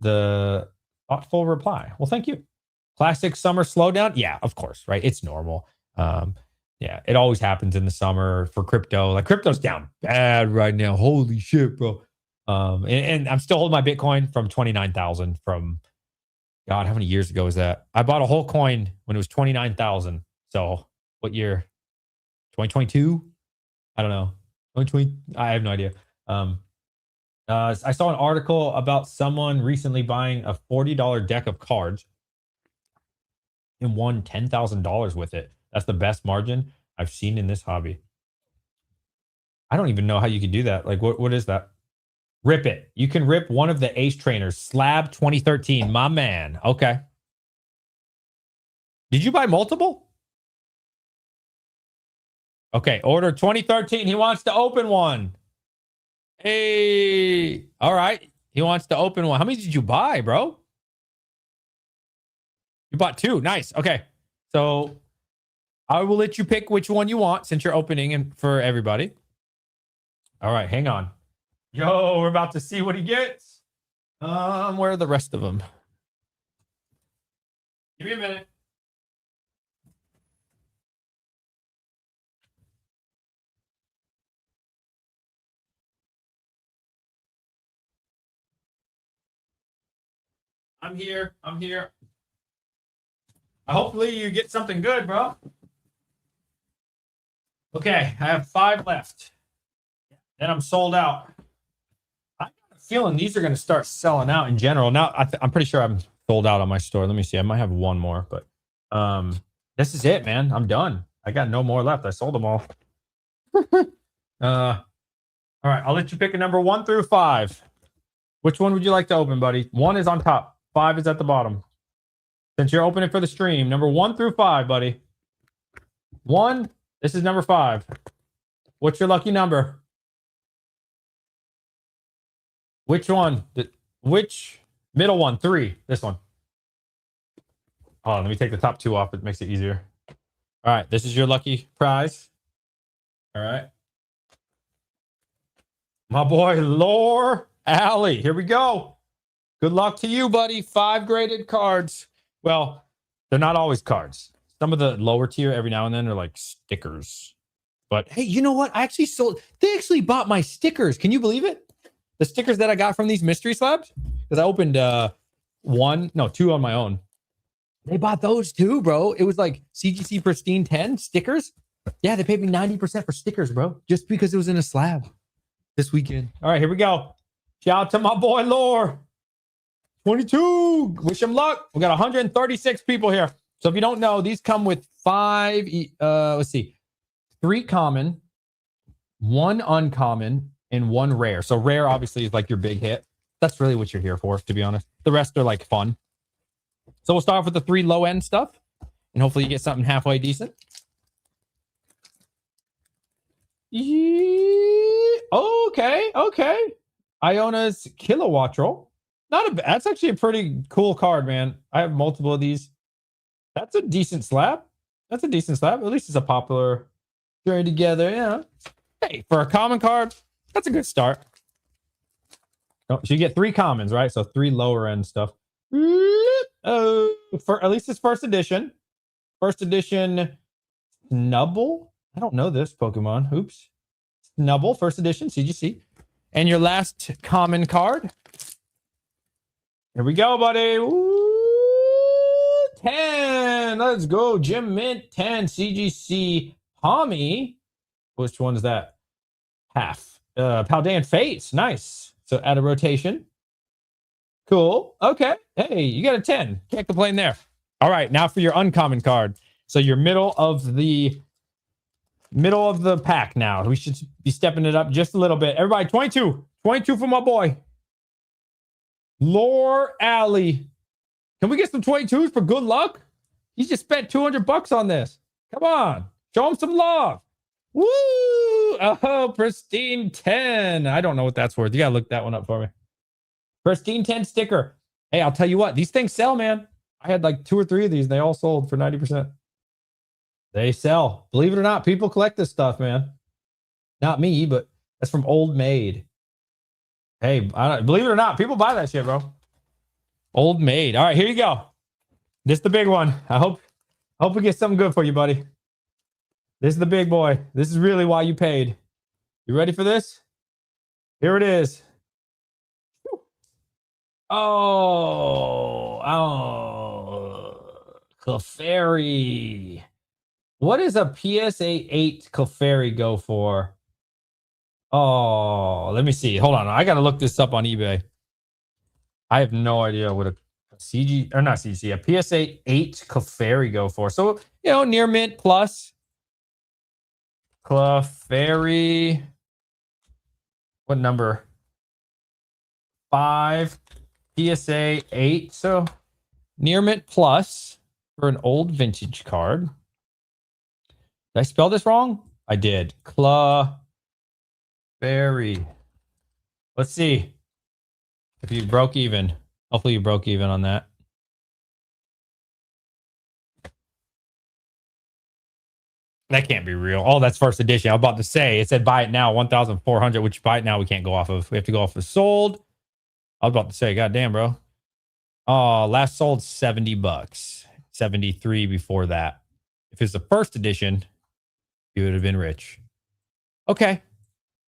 The thoughtful reply. Well, thank you. Classic summer slowdown. Yeah, of course, right? It's normal. Yeah, it always happens in the summer for crypto. Like crypto's down bad right now. Holy shit, bro. And I'm still holding my Bitcoin from 29,000 from God, how many years ago was that? I bought a whole coin when it was 29,000. So what year? 2022? I don't know. 2020? I have no idea. I saw an article about someone recently buying a $40 deck of cards and won $10,000 with it. That's the best margin I've seen in this hobby. I don't even know how you could do that. Like, what is that? Rip it. You can rip one of the Ace Trainers. Slab 2013. My man. Okay. Did you buy multiple? Okay. Order 2013. He wants to open one. Hey. All right. He wants to open one. How many did you buy, bro? You bought two. Nice. Okay. So I will let you pick which one you want since you're opening and for everybody. All right. Hang on. Yo, we're about to see what he gets. Where are the rest of them? Give me a minute. I'm here. I'm here. Hopefully you get something good, bro. Okay, I have 5 left. Then I'm sold out. I got a feeling these are going to start selling out in general. Now, I'm pretty sure I'm sold out on my store. Let me see. I might have one more, but this is it, man. I'm done. I got no more left. I sold them all. All right, I'll let you pick a number 1 through 5. Which one would you like to open, buddy? 1 is on top. 5 is at the bottom. Since you're opening for the stream, number 1 through 5, buddy. 1. This is number 5. What's your lucky number? Which one? Which middle one? 3. This one. Oh, let me take the top 2 off. It makes it easier. All right, this is your lucky prize. All right. My boy, Lore Alley. Here we go. Good luck to you, buddy. 5 graded cards. Well, they're not always cards. Some of the lower tier every now and then are like stickers. But hey, you know what? They actually bought my stickers. Can you believe it? The stickers that I got from these mystery slabs. Because I opened 2 on my own. They bought those too, bro. It was like CGC Pristine 10 stickers. Yeah, they paid me 90% for stickers, bro. Just because it was in a slab this weekend. All right, here we go. Shout out to my boy Lore. 22. Wish him luck. We got 136 people here. So if you don't know, these come with 5, let's see, 3 common, 1 uncommon, and 1 rare. So rare obviously is like your big hit. That's really what you're here for, to be honest. The rest are like fun. So we'll start off with the 3 low end stuff, and hopefully you get something halfway decent. Okay. Iona's Kilowattrel. That's actually a pretty cool card, man. I have multiple of these. That's a decent slab. At least it's a popular journey together. Yeah. Hey, for a common card, that's a good start. Oh, so you get 3 commons, right? So 3 lower end stuff. For at least it's first edition. First edition Snubble. I don't know this Pokemon. Oops. Snubble, first edition, CGC. And your last common card. Here we go, buddy. Ooh, 10. Let's go. Jim Mint, 10. CGC Pommy. Which one's that? Half. Paldean Face. Nice. So add a rotation. Cool. Okay. Hey, you got a 10. Can't complain there. All right. Now for your uncommon card. So you're middle of the pack now. We should be stepping it up just a little bit. Everybody, 22. 22 for my boy. Lore Alley. Can we get some 22s for good luck? He just spent $200 on this. Come on. Show him some love. Woo! Oh, Pristine 10. I don't know what that's worth. You got to look that one up for me. Pristine 10 sticker. Hey, I'll tell you what. These things sell, man. I had like 2 or 3 of these. And they all sold for 90%. They sell. Believe it or not, people collect this stuff, man. Not me, but that's from Old Maid. Hey, believe it or not, people buy that shit, bro. Old Maid. All right, here you go. This is the big one. I hope we get something good for you, buddy. This is the big boy. This is really why you paid. You ready for this? Here it is. Clefairy. What does a PSA 8 Clefairy go for? Oh, let me see. Hold on. I got to look this up on eBay. I have no idea what a CG, or not CG, a PSA 8 Clefairy go for. So, near mint plus. Clefairy. What number? 5. PSA 8. So, near mint plus for an old vintage card. Did I spell this wrong? I did. Clefairy. Let's see if you broke even. Hopefully you broke even on that. That can't be real. Oh, that's first edition. I was about to say, it said buy it now, 1,400, which buy it now we can't go off of. We have to go off of sold. I was about to say, God damn, bro. Oh, last sold $70. 73 before that. If it's the first edition, you would have been rich. Okay.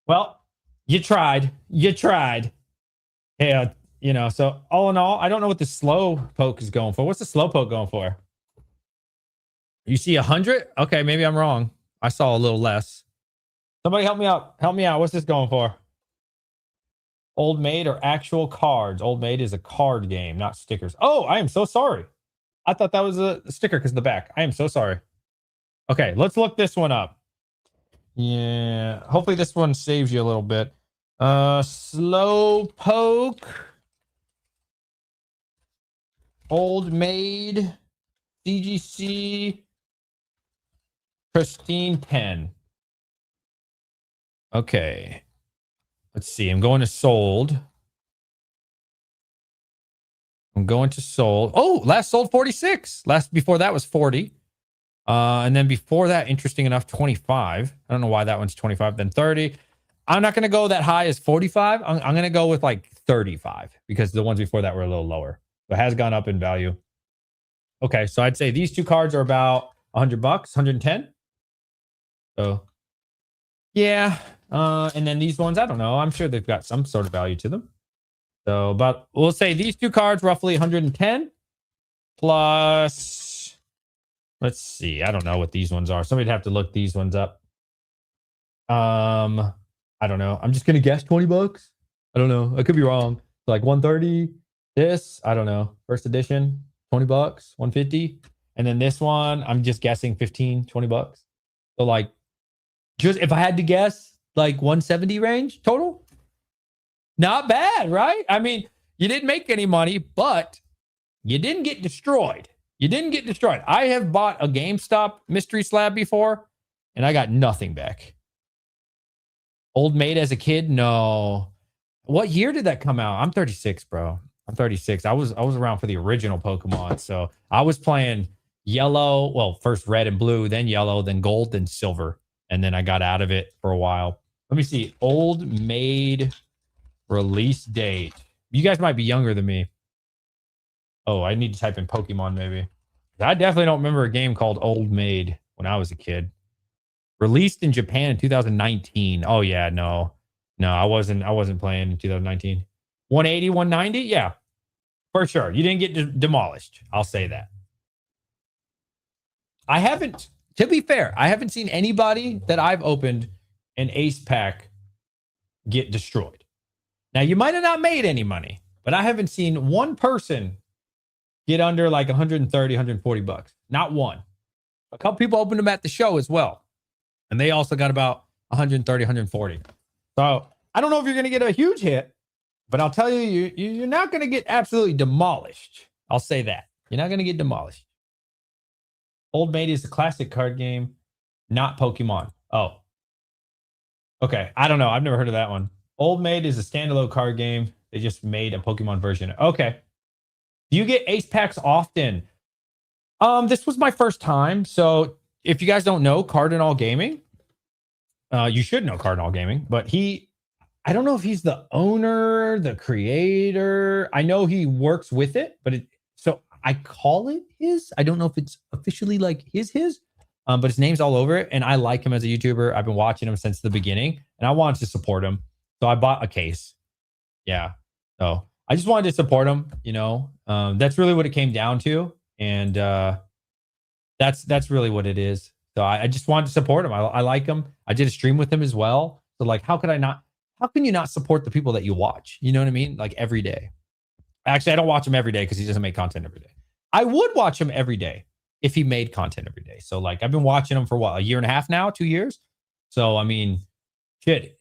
Well, you tried. Hey, so all in all, I don't know what the slow poke is going for. What's the slow poke going for? You see 100? Okay, maybe I'm wrong. I saw a little less. Somebody help me out. What's this going for? Old Maid or actual cards? Old Maid is a card game, not stickers. Oh, I am so sorry. I thought that was a sticker because of the back. I am so sorry. Okay, let's look this one up. Yeah, hopefully this one saves you a little bit. Slow poke. Old Maid. CGC. Pristine 10. Okay. Let's see. I'm going to sold. Oh, last sold 46. Before that was 40. And then before that, interesting enough, 25. I don't know why that one's 25, then 30. I'm not going to go that high as 45. I'm going to go with like 35 because the ones before that were a little lower. So it has gone up in value. Okay, so I'd say these two cards are about $100, 110. So, yeah. And then these ones, I don't know. I'm sure they've got some sort of value to them. So, but we'll say these two cards roughly 110 plus. Let's see. I don't know what these ones are. Somebody'd have to look these ones up. I don't know. I'm just gonna guess $20. I don't know. I could be wrong. Like 130. This, I don't know. First edition, $20, 150. And then this one, I'm just guessing 15, $20. So like, just if I had to guess, like 170 range total. Not bad, right? I mean, you didn't make any money, but you didn't get destroyed. I have bought a GameStop mystery slab before, and I got nothing back. Old Maid as a kid? No. What year did that come out? I'm 36, bro. I'm 36. I was around for the original Pokemon. So I was playing yellow. Well, first red and blue, then yellow, then gold, then silver. And then I got out of it for a while. Let me see. Old Maid release date. You guys might be younger than me. Oh, I need to type in Pokemon maybe. I definitely don't remember a game called Old Maid when I was a kid. Released in Japan in 2019. Oh yeah, no, I wasn't playing in 2019. 180, 190, yeah, for sure. You didn't get demolished. I'll say that. I haven't. To be fair, I haven't seen anybody that I've opened an ace pack get destroyed. Now you might have not made any money, but I haven't seen one person get under like 130, 140 bucks. Not one. A couple people opened them at the show as well. And they also got about 130, 140. So I don't know if you're going to get a huge hit, but I'll tell you, you're not going to get absolutely demolished. I'll say that. You're not going to get demolished. Old Maid is a classic card game, not Pokemon. Oh. Okay. I don't know. I've never heard of that one. Old Maid is a standalone card game. They just made a Pokemon version. Okay. Do you get ace packs often? This was my first time. So if you guys don't know Cardinal Gaming, you should know Cardinal Gaming, but I don't know if he's the owner, the creator. I know he works with it, but so I call it his. I don't know if it's officially like his, but his name's all over it. And I like him as a YouTuber. I've been watching him since the beginning and I wanted to support him. So I bought a case. Yeah. So I just wanted to support him, that's really what it came down to. And that's really what it is. So I just wanted to support him. I like him. I did a stream with him as well. So like, how can you not support the people that you watch? You know what I mean? Like every day. Actually, I don't watch him every day because he doesn't make content every day. I would watch him every day if he made content every day. So like I've been watching him for what, a year and a half now, 2 years. So I mean, shit,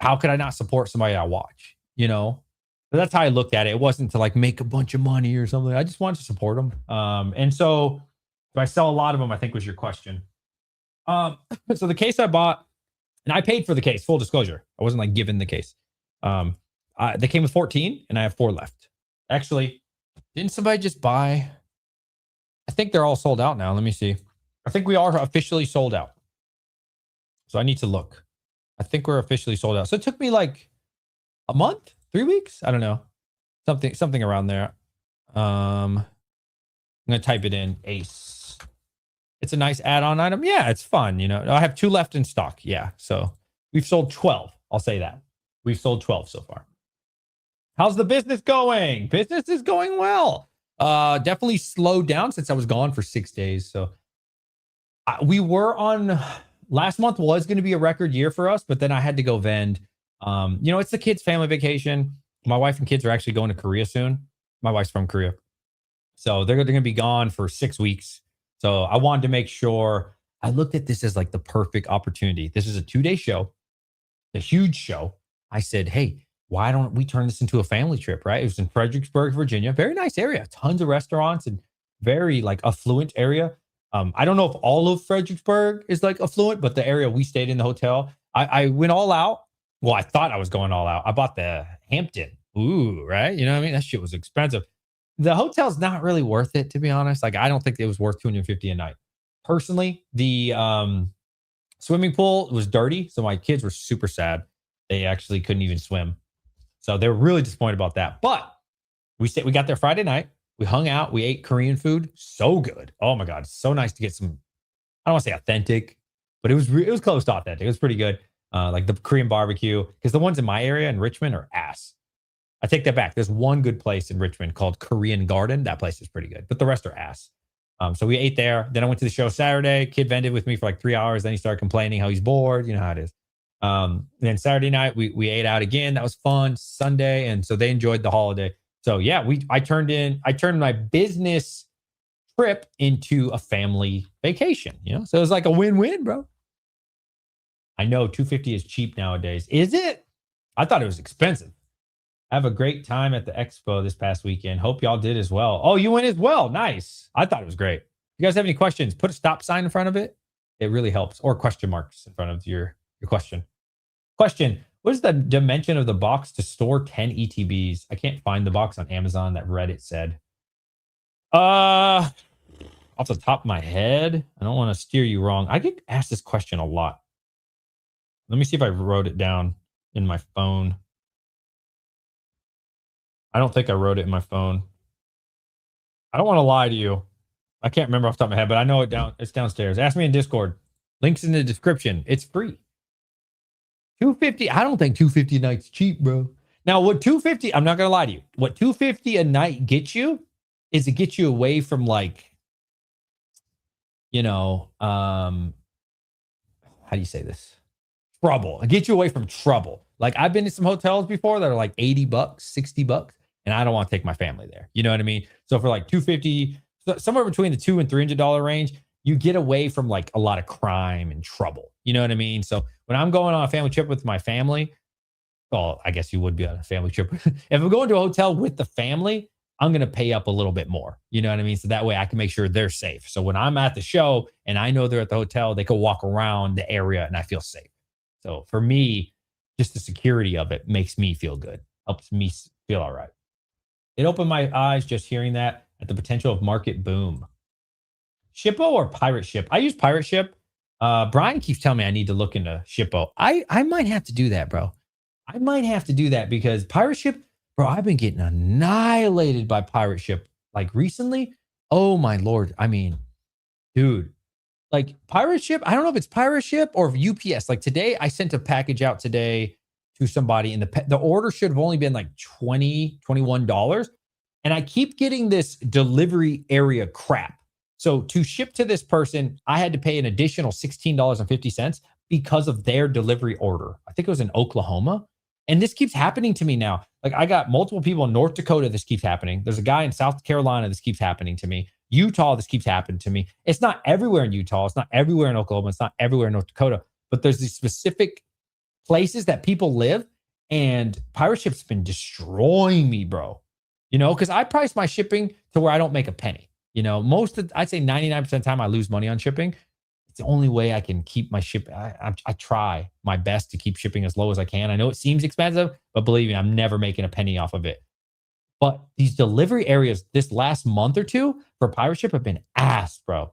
how could I not support somebody I watch? But that's how I looked at it. It wasn't to like make a bunch of money or something. I just wanted to support them. And so do I sell a lot of them? I think was your question. So the case I bought, and I paid for the case, full disclosure. I wasn't like given the case. They came with 14 and I have 4 left. Actually, didn't somebody just buy? I think they're all sold out now. Let me see. I think we are officially sold out. So I need to look. I think we're officially sold out. So it took me like a month, 3 weeks. I don't know. Something around there. I'm going to type it in. Ace. It's a nice add-on item. Yeah, it's fun. I have 2 left in stock. Yeah. So we've sold 12. I'll say that. We've sold 12 so far. How's the business going? Business is going well. Definitely slowed down since I was gone for 6 days. So we were on, last month was going to be a record year for us, but then I had to go vend. It's the kids' family vacation. My wife and kids are actually going to Korea soon. My wife's from Korea. So they're going to be gone for 6 weeks. So I wanted to make sure I looked at this as like the perfect opportunity. This is a 2-day show, a huge show. I said, hey, why don't we turn this into a family trip, right? It was in Fredericksburg, Virginia. Very nice area. Tons of restaurants and very like affluent area. I don't know if all of Fredericksburg is like affluent, but the area we stayed in, the hotel, I went all out. Well, I thought I was going all out. I bought the Hampton. Ooh, right? You know what I mean? That shit was expensive. The hotel's not really worth it, to be honest. Like, I don't think it was worth $250 a night. Personally, the swimming pool was dirty, so my kids were super sad. They actually couldn't even swim. So they were really disappointed about that. But we got there Friday night. We hung out. We ate Korean food. So good. Oh my God. So nice to get some, I don't want to say authentic, but it was close to authentic. It was pretty good. Like the Korean barbecue, because the ones in my area in Richmond are ass. I take that back. There's one good place in Richmond called Korean Garden. That place is pretty good, but the rest are ass. So we ate there. Then I went to the show Saturday. Kid vended with me for like 3 hours. Then he started complaining how he's bored. You know how it is. Then Saturday night we ate out again. That was fun. Sunday, and so they enjoyed the holiday. So yeah, I turned my business trip into a family vacation. So it was like a win-win, bro. I know $250 is cheap nowadays. Is it? I thought it was expensive. Have a great time at the expo this past weekend. Hope y'all did as well. Oh, you went as well. Nice. I thought it was great. If you guys have any questions, put a stop sign in front of it. It really helps. Or question marks in front of your question. Question. What is the dimension of the box to store 10 ETBs? I can't find the box on Amazon that Reddit said. Off the top of my head, I don't want to steer you wrong. I get asked this question a lot. Let me see if I wrote it down in my phone. I don't think I wrote it in my phone. I don't want to lie to you. I can't remember off the top of my head, but I know it's downstairs. Ask me in Discord. Links in the description. It's free. $250. I don't think $250 a night's cheap, bro. Now, what $250, I'm not gonna lie to you. What $250 a night gets you is it gets you away from like, how do you say this? Trouble. It gets you away from trouble. Like I've been to some hotels before that are like $80, $60, and I don't want to take my family there. You know what I mean? So for like $250, somewhere between the $200 and $300 range, you get away from like a lot of crime and trouble. You know what I mean? So when I'm going on a family trip with my family, well, I guess you would be on a family trip. If I'm going to a hotel with the family, I'm going to pay up a little bit more. You know what I mean? So that way I can make sure they're safe. So when I'm at the show and I know they're at the hotel, they can walk around the area and I feel safe. So for me, just the security of it makes me feel good, helps me feel all right. It opened my eyes just hearing that at the potential of market boom. Shippo or Pirate Ship? I use Pirate Ship. Brian keeps telling me I need to look into Shippo. I might have to do that, bro. I might have to do that because Pirate Ship, bro, I've been getting annihilated by Pirate Ship like recently. Oh my lord. I mean, dude, like Pirate Ship, I don't know if it's Pirate Ship or UPS. Like today, I sent a package out today to somebody, and the order should have only been like $21. And I keep getting this delivery area crap. So to ship to this person, I had to pay an additional $16.50 because of their delivery order. I think it was in Oklahoma. And this keeps happening to me now. Like I got multiple people in North Dakota, this keeps happening. There's a guy in South Carolina, this keeps happening to me. Utah, this keeps happening to me. It's not everywhere in Utah. It's not everywhere in Oklahoma. It's not everywhere in North Dakota. But there's these specific places that people live. And Pirate Ship's been destroying me, bro. You know, because I price my shipping to where I don't make a penny. You know, I'd say 99% of the time I lose money on shipping. It's the only way I can keep my ship. I try my best to keep shipping as low as I can. I know it seems expensive, but believe me, I'm never making a penny off of it. But these delivery areas this last month or two for Pirate Ship have been ass, bro.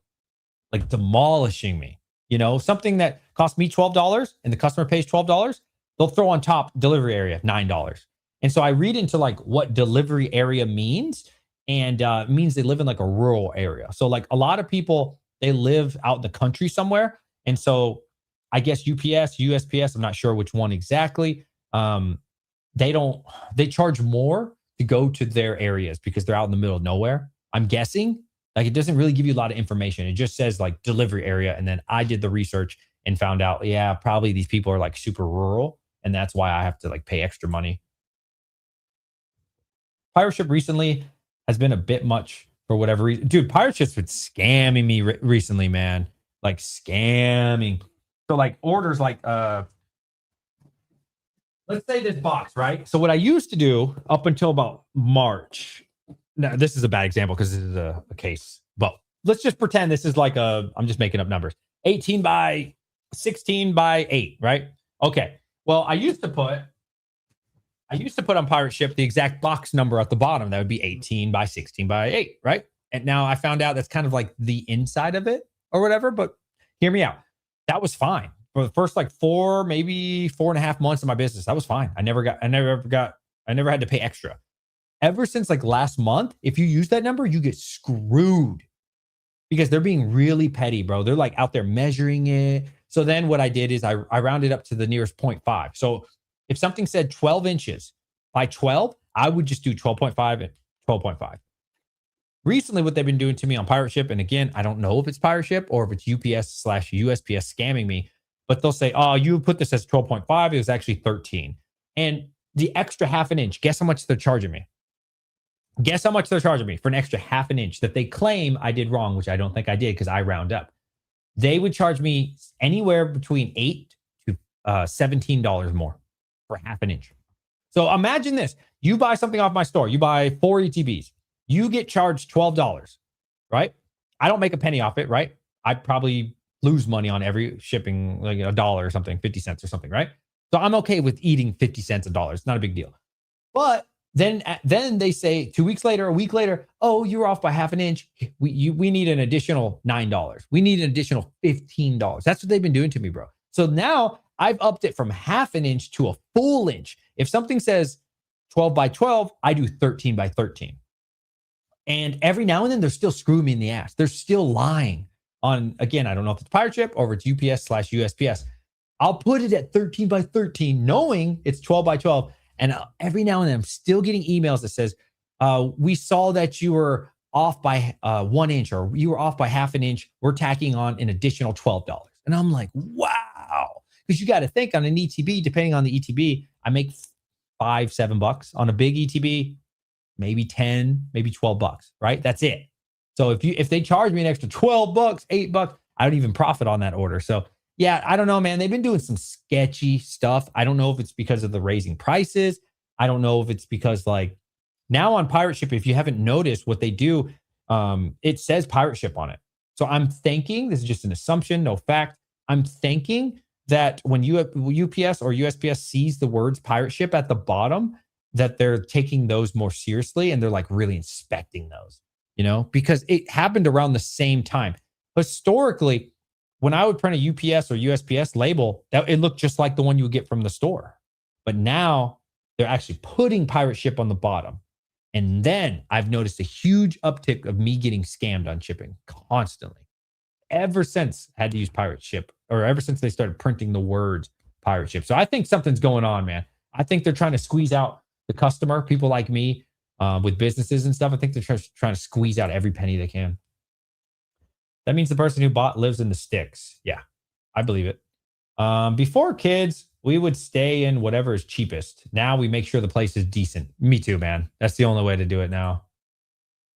Like demolishing me. You know, something that cost me $12 and the customer pays $12, they'll throw on top delivery area $9. And so I read into like what delivery area means, and it means they live in like a rural area. So like a lot of people, they live out in the country somewhere. And so I guess UPS, USPS, I'm not sure which one exactly. They charge more to go to their areas because they're out in the middle of nowhere. I'm guessing like it doesn't really give you a lot of information. It just says like delivery area. And then I did the research and found out, yeah, probably these people are like super rural. And that's why I have to like pay extra money. Pirate Ship recently has been a bit much for whatever reason. Dude, Pirate Ship's been scamming me recently, man. Like scamming. So like orders like, let's say this box, right? So what I used to do up until about March, now this is a bad example because this is a case, but let's just pretend this is like I'm just making up numbers, 18 by 16 by 8, right? Okay. Well, I used to put on Pirate Ship the exact box number at the bottom. That would be 18 by 16 by 8, right? And now I found out that's kind of like the inside of it or whatever, but hear me out. That was fine. For the first like 4.5 months of my business, that was fine. I never had to pay extra. Ever since like last month, if you use that number, you get screwed because they're being really petty, bro. They're like out there measuring it. So then what I did is I rounded up to the nearest 0.5. So if something said 12 inches by 12, I would just do 12.5 and 12.5. Recently, what they've been doing to me on Pirate Ship, and again, I don't know if it's Pirate Ship or if it's UPS/USPS scamming me, but they'll say, oh, you put this as 12.5. It was actually 13. And the extra half an inch, guess how much they're charging me? Guess how much they're charging me for an extra half an inch that they claim I did wrong, which I don't think I did because I round up. They would charge me anywhere between $8 to $17 more for half an inch. So imagine this. You buy something off my store. You buy 4 ETBs. You get charged $12, right? I don't make a penny off it, right? I probably lose money on every shipping, like $1 or something, 50 cents or something, right? So I'm okay with eating 50 cents $1. It's not a big deal. But then they say 2 weeks later, a week later, oh, you're off by half an inch. We need an additional $9. We need an additional $15. That's what they've been doing to me, bro. So now I've upped it from half an inch to a full inch. If something says 12 by 12, I do 13 by 13. And every now and then they're still screwing me in the ass. They're still lying on, again, I don't know if it's Pirate Ship or if it's UPS/USPS. I'll put it at 13 by 13, knowing it's 12 by 12. And every now and then I'm still getting emails that says, we saw that you were off by 1 inch or you were off by half an inch. We're tacking on an additional $12. And I'm like, wow. Because you got to think on an ETB, depending on the ETB, I make $5-7 on a big ETB, maybe 10, maybe $12, right? That's it. So if they charge me an extra $12, $8, I don't even profit on that order. So yeah, I don't know, man. They've been doing some sketchy stuff. I don't know if it's because of the raising prices. I don't know if it's because like now on Pirate Ship, if you haven't noticed what they do, it says Pirate Ship on it. So I'm thinking, this is just an assumption, no fact. I'm thinking that when UPS or USPS sees the words Pirate Ship at the bottom, that they're taking those more seriously and they're like really inspecting those, you know, because it happened around the same time. Historically, when I would print a UPS or USPS label, that it looked just like the one you would get from the store. But now they're actually putting pirate ship on the bottom. And then I've noticed a huge uptick of me getting scammed on shipping constantly. Ever since I had to use pirate ship, or ever since they started printing the words pirate ship. So I think something's going on, man. I think they're trying to squeeze out the customer, people like me with businesses and stuff. I think they're trying to squeeze out every penny they can. That means the person who bought lives in the sticks. Yeah, I believe it. Before kids, we would stay in whatever is cheapest. Now we make sure the place is decent. Me too, man. That's the only way to do it now.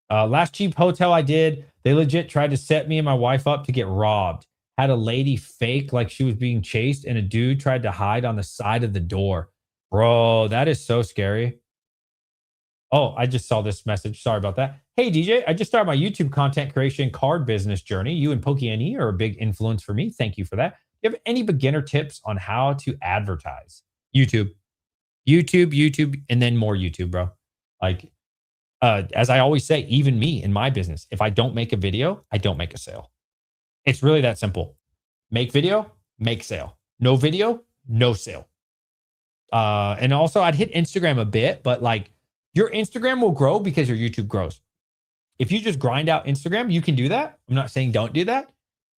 Last cheap hotel I did, they legit tried to set me and my wife up to get robbed. Had a lady fake like she was being chased, and a dude tried to hide on the side of the door. Bro, that is so scary. Oh, I just saw this message. Sorry about that. Hey, DJ, I just started my YouTube content creation card business journey. You and QnA are a big influence for me. Thank you for that. Do you have any beginner tips on how to advertise? YouTube, YouTube, and then more YouTube, bro. Like, as I always say, even me in my business, if I don't make a video, I don't make a sale. It's really that simple. Make video, make sale. No video, no sale. And also, I'd hit Instagram a bit, but like your Instagram will grow because your YouTube grows. If you just grind out Instagram, you can do that. I'm not saying don't do that.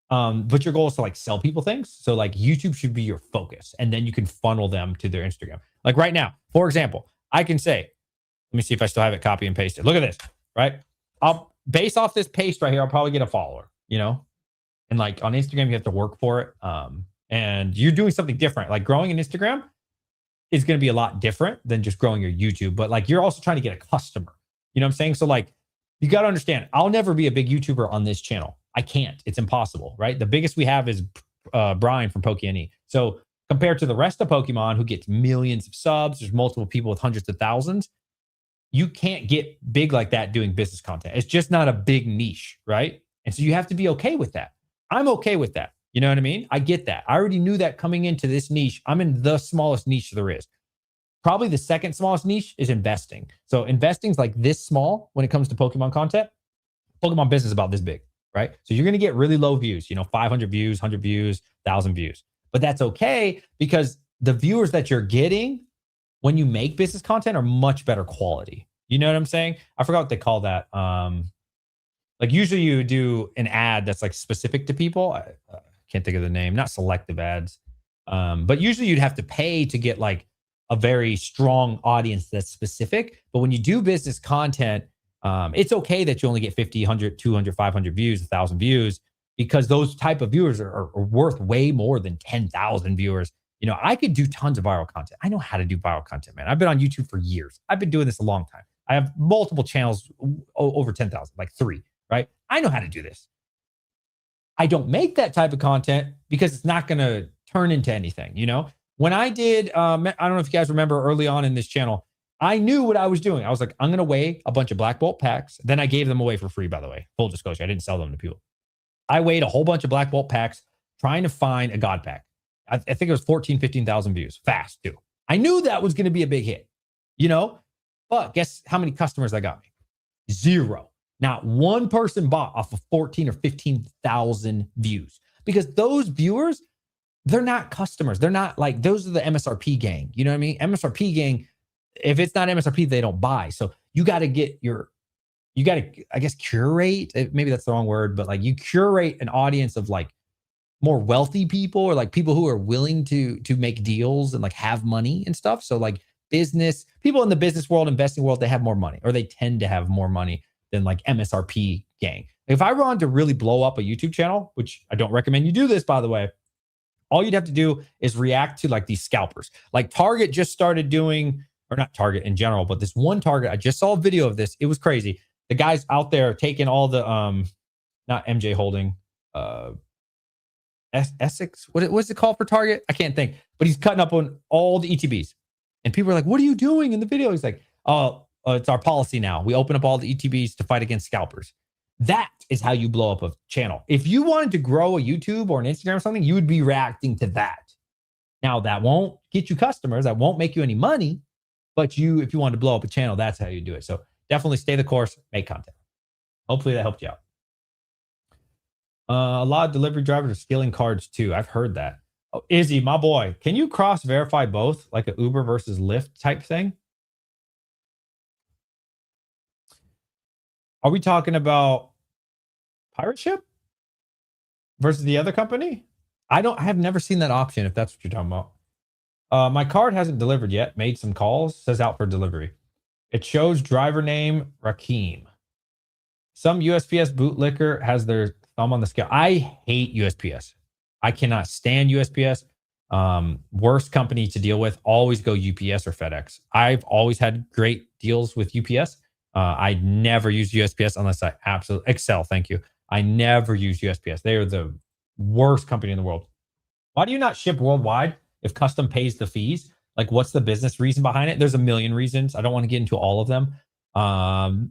But your goal is to like sell people things. So like YouTube should be your focus, and then you can funnel them to their Instagram. Like right now, for example, I can say, let me see if I still have it copy and pasted. Look at this, right? I'll base off this paste right here. I'll probably get a follower, you know? And like on Instagram, you have to work for it. And you're doing something different. Like growing an Instagram is going to be a lot different than just growing your YouTube. But like you're also trying to get a customer. You know what I'm saying? So like you got to understand, I'll never be a big YouTuber on this channel. I can't. It's impossible, right? The biggest we have is Brian from QnA. So compared to the rest of Pokemon who gets millions of subs, there's multiple people with hundreds of thousands. You can't get big like that doing business content. It's just not a big niche, right? And so you have to be okay with that. I'm okay with that. You know what I mean? I get that. I already knew that coming into this niche. I'm in the smallest niche there is. Probably the second smallest niche is investing. So investing is like this small when it comes to Pokemon content. Pokemon business is about this big, right? So you're going to get really low views, 500 views, 100 views, 1,000 views. But that's okay because the viewers that you're getting when you make business content are much better quality. You know what I'm saying? I forgot what they call that. Like usually you do an ad that's like specific to people. I can't think of the name, not selective ads. But usually you'd have to pay to get like a very strong audience that's specific. But when you do business content, it's okay that you only get 50, 100, 200, 500 views, 1,000 views, because those type of viewers are worth way more than 10,000 viewers. I could do tons of viral content. I know how to do viral content, man. I've been on YouTube for years. I've been doing this a long time. I have multiple channels over 10,000, like 3, right? I know how to do this. I don't make that type of content because it's not going to turn into anything, When I did, I don't know if you guys remember early on in this channel, I knew what I was doing. I was like, I'm going to weigh a bunch of Black Bolt packs. Then I gave them away for free, by the way. Full disclosure, I didn't sell them to people. I weighed a whole bunch of Black Bolt packs trying to find a God pack. I think it was 14, 15,000 views. Fast, too. I knew that was going to be a big hit, But guess how many customers that got me? 0. Not one person bought off of 14 or 15,000 views. Because those viewers, they're not customers. They're not like, those are the MSRP gang. You know what I mean? MSRP gang, if it's not MSRP, they don't buy. So you got to I guess, curate. Maybe that's the wrong word, but like you curate an audience of like more wealthy people or like people who are willing to make deals and like have money and stuff. So like people in the business world, investing world, they have more money, or they tend to have more money than like MSRP gang. If I wanted to really blow up a YouTube channel, which I don't recommend you do this, by the way, all you'd have to do is react to like these scalpers. Like Target just started doing, or not Target in general, but this one Target, I just saw a video of this. It was crazy. The guy's out there taking all the, not MJ Holding, Essex, what's it called for Target? I can't think, but he's cutting up on all the ETBs. And people are like, what are you doing in the video? He's like, it's our policy now. We open up all the ETBs to fight against scalpers. That is how you blow up a channel. If you wanted to grow a YouTube or an Instagram or something, you would be reacting to that. Now, that won't get you customers. That won't make you any money. But if you wanted to blow up a channel, that's how you do it. So definitely stay the course, make content. Hopefully that helped you out. A lot of delivery drivers are stealing cards too. I've heard that. Oh, Izzy, my boy, can you cross verify both, like a Uber versus Lyft type thing? Are we talking about pirate ship versus the other company? I have never seen that option if that's what you're talking about. My card hasn't delivered yet. Made some calls. Says out for delivery. It shows driver name Rakim. Some USPS bootlicker has their thumb on the scale. I hate USPS. I cannot stand USPS. Worst company to deal with. Always go UPS or FedEx. I've always had great deals with UPS. I never use USPS unless I absolutely Excel. Thank you. I never use USPS. They are the worst company in the world. Why do you not ship worldwide if custom pays the fees? Like, what's the business reason behind it? There's a million reasons. I don't want to get into all of them.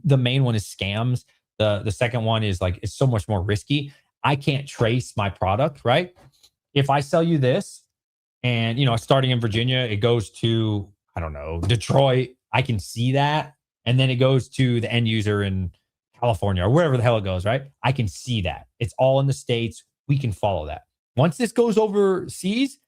The main one is scams. The second one is like it's so much more risky. I can't trace my product, right? If I sell you this, and starting in Virginia, it goes to I don't know Detroit. I can see that, and then it goes to the end user in California or wherever the hell it goes, right? I can see that. It's all in the States. We can follow that. Once this goes overseas,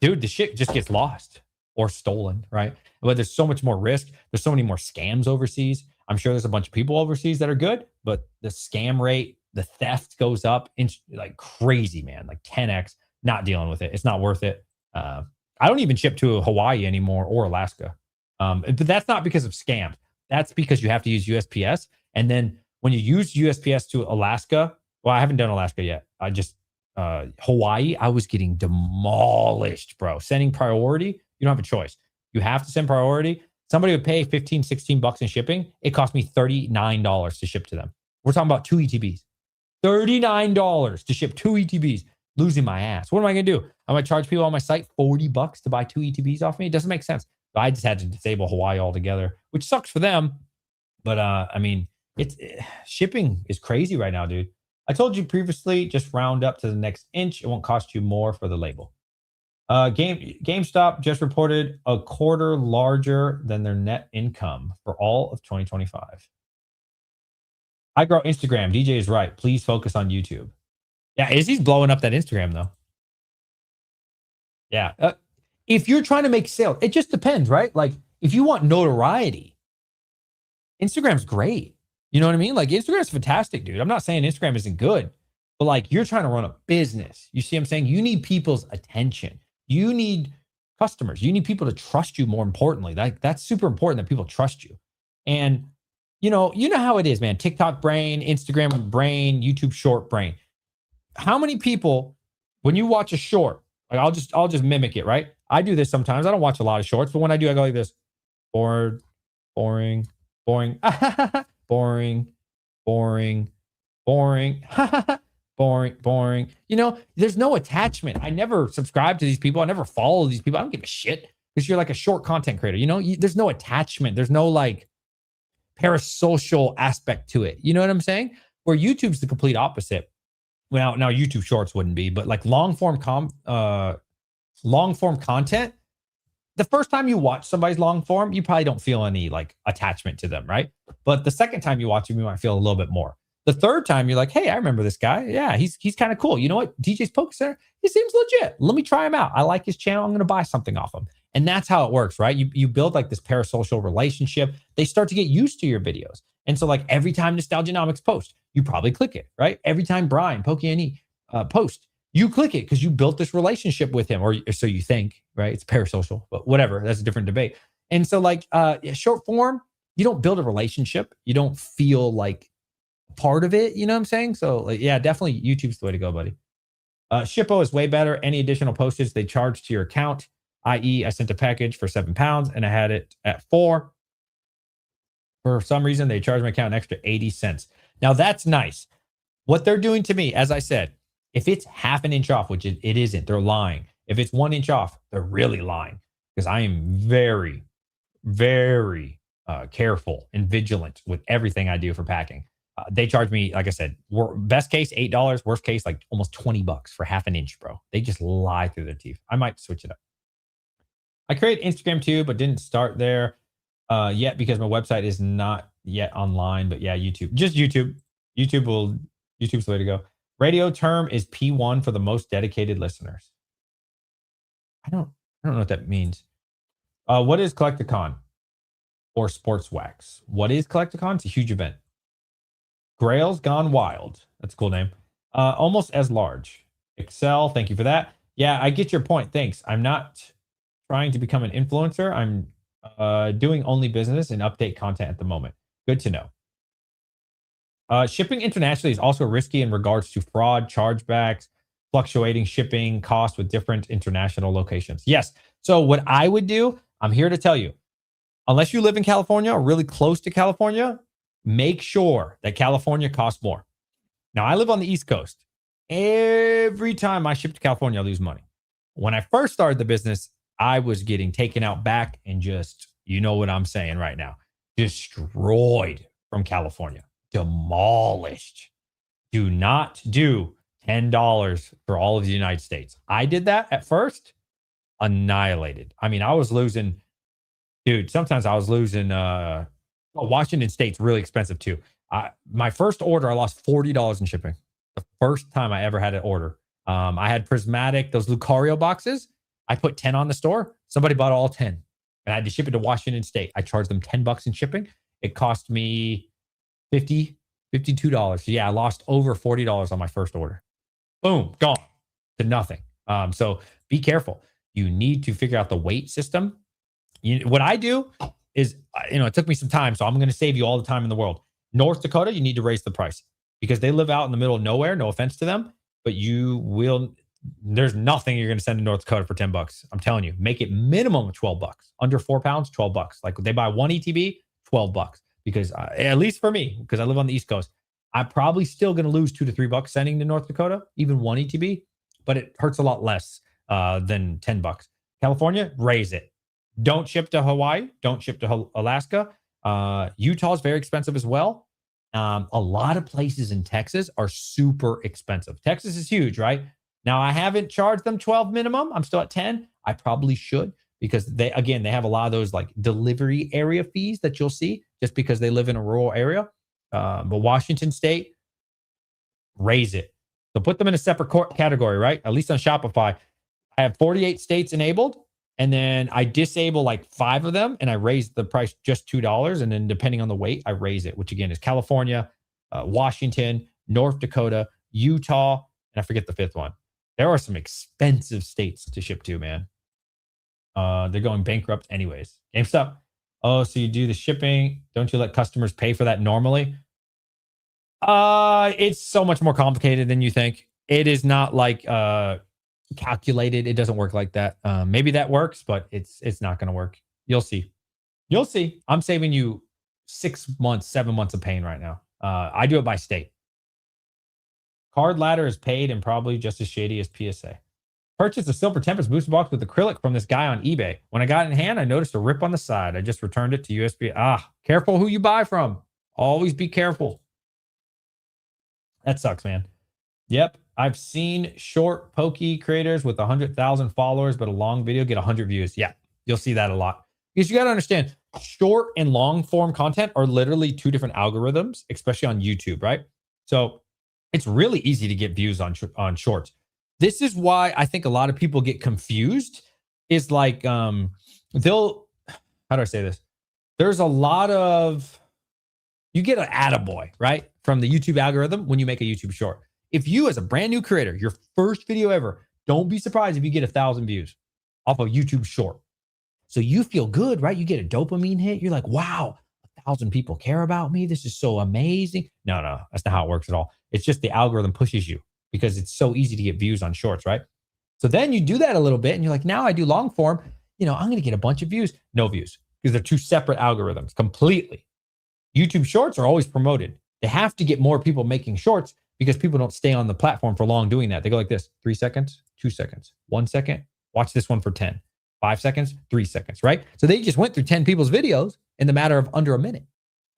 dude, the shit just gets lost or stolen, right? But there's so much more risk. There's so many more scams overseas. I'm sure there's a bunch of people overseas that are good, but the scam rate, the theft goes up like crazy, man, like 10x. Not dealing with it. It's not worth it. I don't even ship to Hawaii anymore or Alaska. But that's not because of scams. That's because you have to use USPS. And then when you use USPS to Alaska, well, I haven't done Alaska yet. I just Hawaii, I was getting demolished, bro. Sending priority, you don't have a choice. You have to send priority. Somebody would pay 15, 16 bucks in shipping. It cost me $39 to ship to them. We're talking about 2 ETBs. $39 to ship 2 ETBs. Losing my ass. What am I going to do? I'm going to charge people on my site 40 bucks to buy 2 ETBs off me? It doesn't make sense. So I just had to disable Hawaii altogether, which sucks for them. But I mean, shipping is crazy right now, dude. I told you previously, just round up to the next inch. It won't cost you more for the label. GameStop just reported a quarter larger than their net income for all of 2025. I grow Instagram. DJ is right. Please focus on YouTube. Yeah, Izzy's blowing up that Instagram though. Yeah. If you're trying to make sales, it just depends, right? Like if you want notoriety, Instagram's great. You know what I mean? Like Instagram's fantastic, dude. I'm not saying Instagram isn't good, but like you're trying to run a business. You see what I'm saying? You need people's attention. You need customers. You need people to trust you more importantly. That's super important that people trust you. And you know how it is, man. TikTok brain, Instagram brain, YouTube short brain. How many people, when you watch a short, like I'll just mimic it, right? I do this sometimes. I don't watch a lot of shorts, but when I do, I go like this. Bored, boring, boring, boring, boring, boring, boring, boring. There's no attachment. I never subscribe to these people. I never follow these people. I don't give a shit because you're like a short content creator. There's no attachment. There's no like parasocial aspect to it. You know what I'm saying? Where YouTube's the complete opposite. Well, now YouTube Shorts wouldn't be, but like long form content. The first time you watch somebody's long form, you probably don't feel any like attachment to them, right? But the second time you watch them, you might feel a little bit more. The third time, you're like, hey, I remember this guy. Yeah, he's kind of cool. You know what? DJ's Poke Center, he seems legit. Let me try him out. I like his channel. I'm going to buy something off him. And that's how it works, right? You build like this parasocial relationship. They start to get used to your videos. And so like every time Nostalgianomics post, you probably click it, right? Every time Brian, QnA, post, you click it because you built this relationship with him, or so you think, right? It's parasocial, but whatever. That's a different debate. And so like short form, you don't build a relationship. You don't feel like part of it. You know what I'm saying? So like, yeah, definitely YouTube's the way to go, buddy. Shippo is way better. Any additional postage they charge to your account, i.e. I sent a package for £7 and I had it at 4. For some reason, they charged my account an extra 80 cents. Now that's nice. What they're doing to me, as I said, if it's half an inch off, which it isn't, they're lying. If it's 1 inch off, they're really lying because I am very, very careful and vigilant with everything I do for packing. They charge me, like I said, best case $8, worst case like almost $20 for half an inch, bro. They just lie through their teeth. I might switch it up. I created Instagram too, but didn't start there yet because my website is not yet online. But yeah, YouTube, just YouTube. YouTube's the way to go. Radio term is P1 for the most dedicated listeners. I don't know what that means. What is Collecticon or Sports Wax? What is Collecticon? It's a huge event. Grail's Gone Wild. That's a cool name. Almost as large. Excel, thank you for that. Yeah, I get your point. Thanks. I'm not trying to become an influencer. I'm doing only business and update content at the moment. Good to know. Shipping internationally is also risky in regards to fraud, chargebacks, fluctuating shipping costs with different international locations. Yes. So what I would do, I'm here to tell you, unless you live in California or really close to California, make sure that California costs more. Now, I live on the East Coast. Every time I ship to California, I lose money. When I first started the business, I was getting taken out back and just, you know what I'm saying right now, destroyed from California, demolished. Do not do $10 for all of the United States. I did that at first, annihilated. I mean, I was losing, dude, sometimes I was losing, Washington State's really expensive too. My first order, I lost $40 in shipping. The first time I ever had an order. I had Prismatic, those Lucario boxes. I put 10 on the store. Somebody bought all 10. And I had to ship it to Washington State. I charged them $10 in shipping. It cost me $52. So yeah, I lost over $40 on my first order. Boom, gone to nothing. So be careful. You need to figure out the weight system. What I do is, it took me some time, so I'm going to save you all the time in the world. North Dakota, you need to raise the price because they live out in the middle of nowhere. No offense to them, but there's nothing you're going to send to North Dakota for $10. I'm telling you, make it minimum of $12. Under 4 pounds, $12. Like they buy one ETB, $12. Because at least for me, because I live on the East Coast, I'm probably still going to lose $2 to $3 sending to North Dakota, even one ETB, but it hurts a lot less than $10. California, raise it. Don't ship to Hawaii. Don't ship to Alaska. Utah is very expensive as well. A lot of places in Texas are super expensive. Texas is huge, right? Now, I haven't charged them 12 minimum. I'm still at 10. I probably should because they have a lot of those like delivery area fees that you'll see just because they live in a rural area. But Washington State, raise it. So put them in a separate category, right? At least on Shopify. I have 48 states enabled. And then I disable like 5 of them and I raise the price just $2. And then depending on the weight, I raise it, which again is California, Washington, North Dakota, Utah, and I forget the 5th one. There are some expensive states to ship to, man. They're going bankrupt anyways. GameStop. Oh, so you do the shipping. Don't you let customers pay for that normally? It's so much more complicated than you think. It is not like calculated. It doesn't work like that. Maybe that works, but it's not going to work. You'll see. You'll see. I'm saving you 6 months, 7 months of pain right now. I do it by state. Card ladder is paid and probably just as shady as PSA. Purchased a Silver Tempest booster box with acrylic from this guy on eBay. When I got it in hand, I noticed a rip on the side. I just returned it to USB. Careful who you buy from. Always be careful. That sucks, man. Yep. I've seen short pokey creators with 100,000 followers, but a long video get 100 views. Yeah, you'll see that a lot. Because you got to understand, short and long form content are literally 2 different algorithms, especially on YouTube, right? So it's really easy to get views on shorts. This is why I think a lot of people get confused. Is like, how do I say this? There's a lot of, you get an attaboy, right? From the YouTube algorithm when you make a YouTube short. If you, as a brand new creator, your first video ever, don't be surprised if you get 1,000 views off of YouTube short. So you feel good, right? You get a dopamine hit. You're like, wow, 1,000 people care about me. This is so amazing. No, that's not how it works at all. It's just the algorithm pushes you because it's so easy to get views on shorts, right? So then you do that a little bit and you're like, now I do long form, I'm going to get a bunch of views. No views because they're 2 separate algorithms completely. YouTube shorts are always promoted. They have to get more people making shorts because people don't stay on the platform for long doing that. They go like this, 3 seconds, 2 seconds, 1 second, watch this one for 10, 5 seconds, 3 seconds, right? So they just went through 10 people's videos in the matter of under a minute.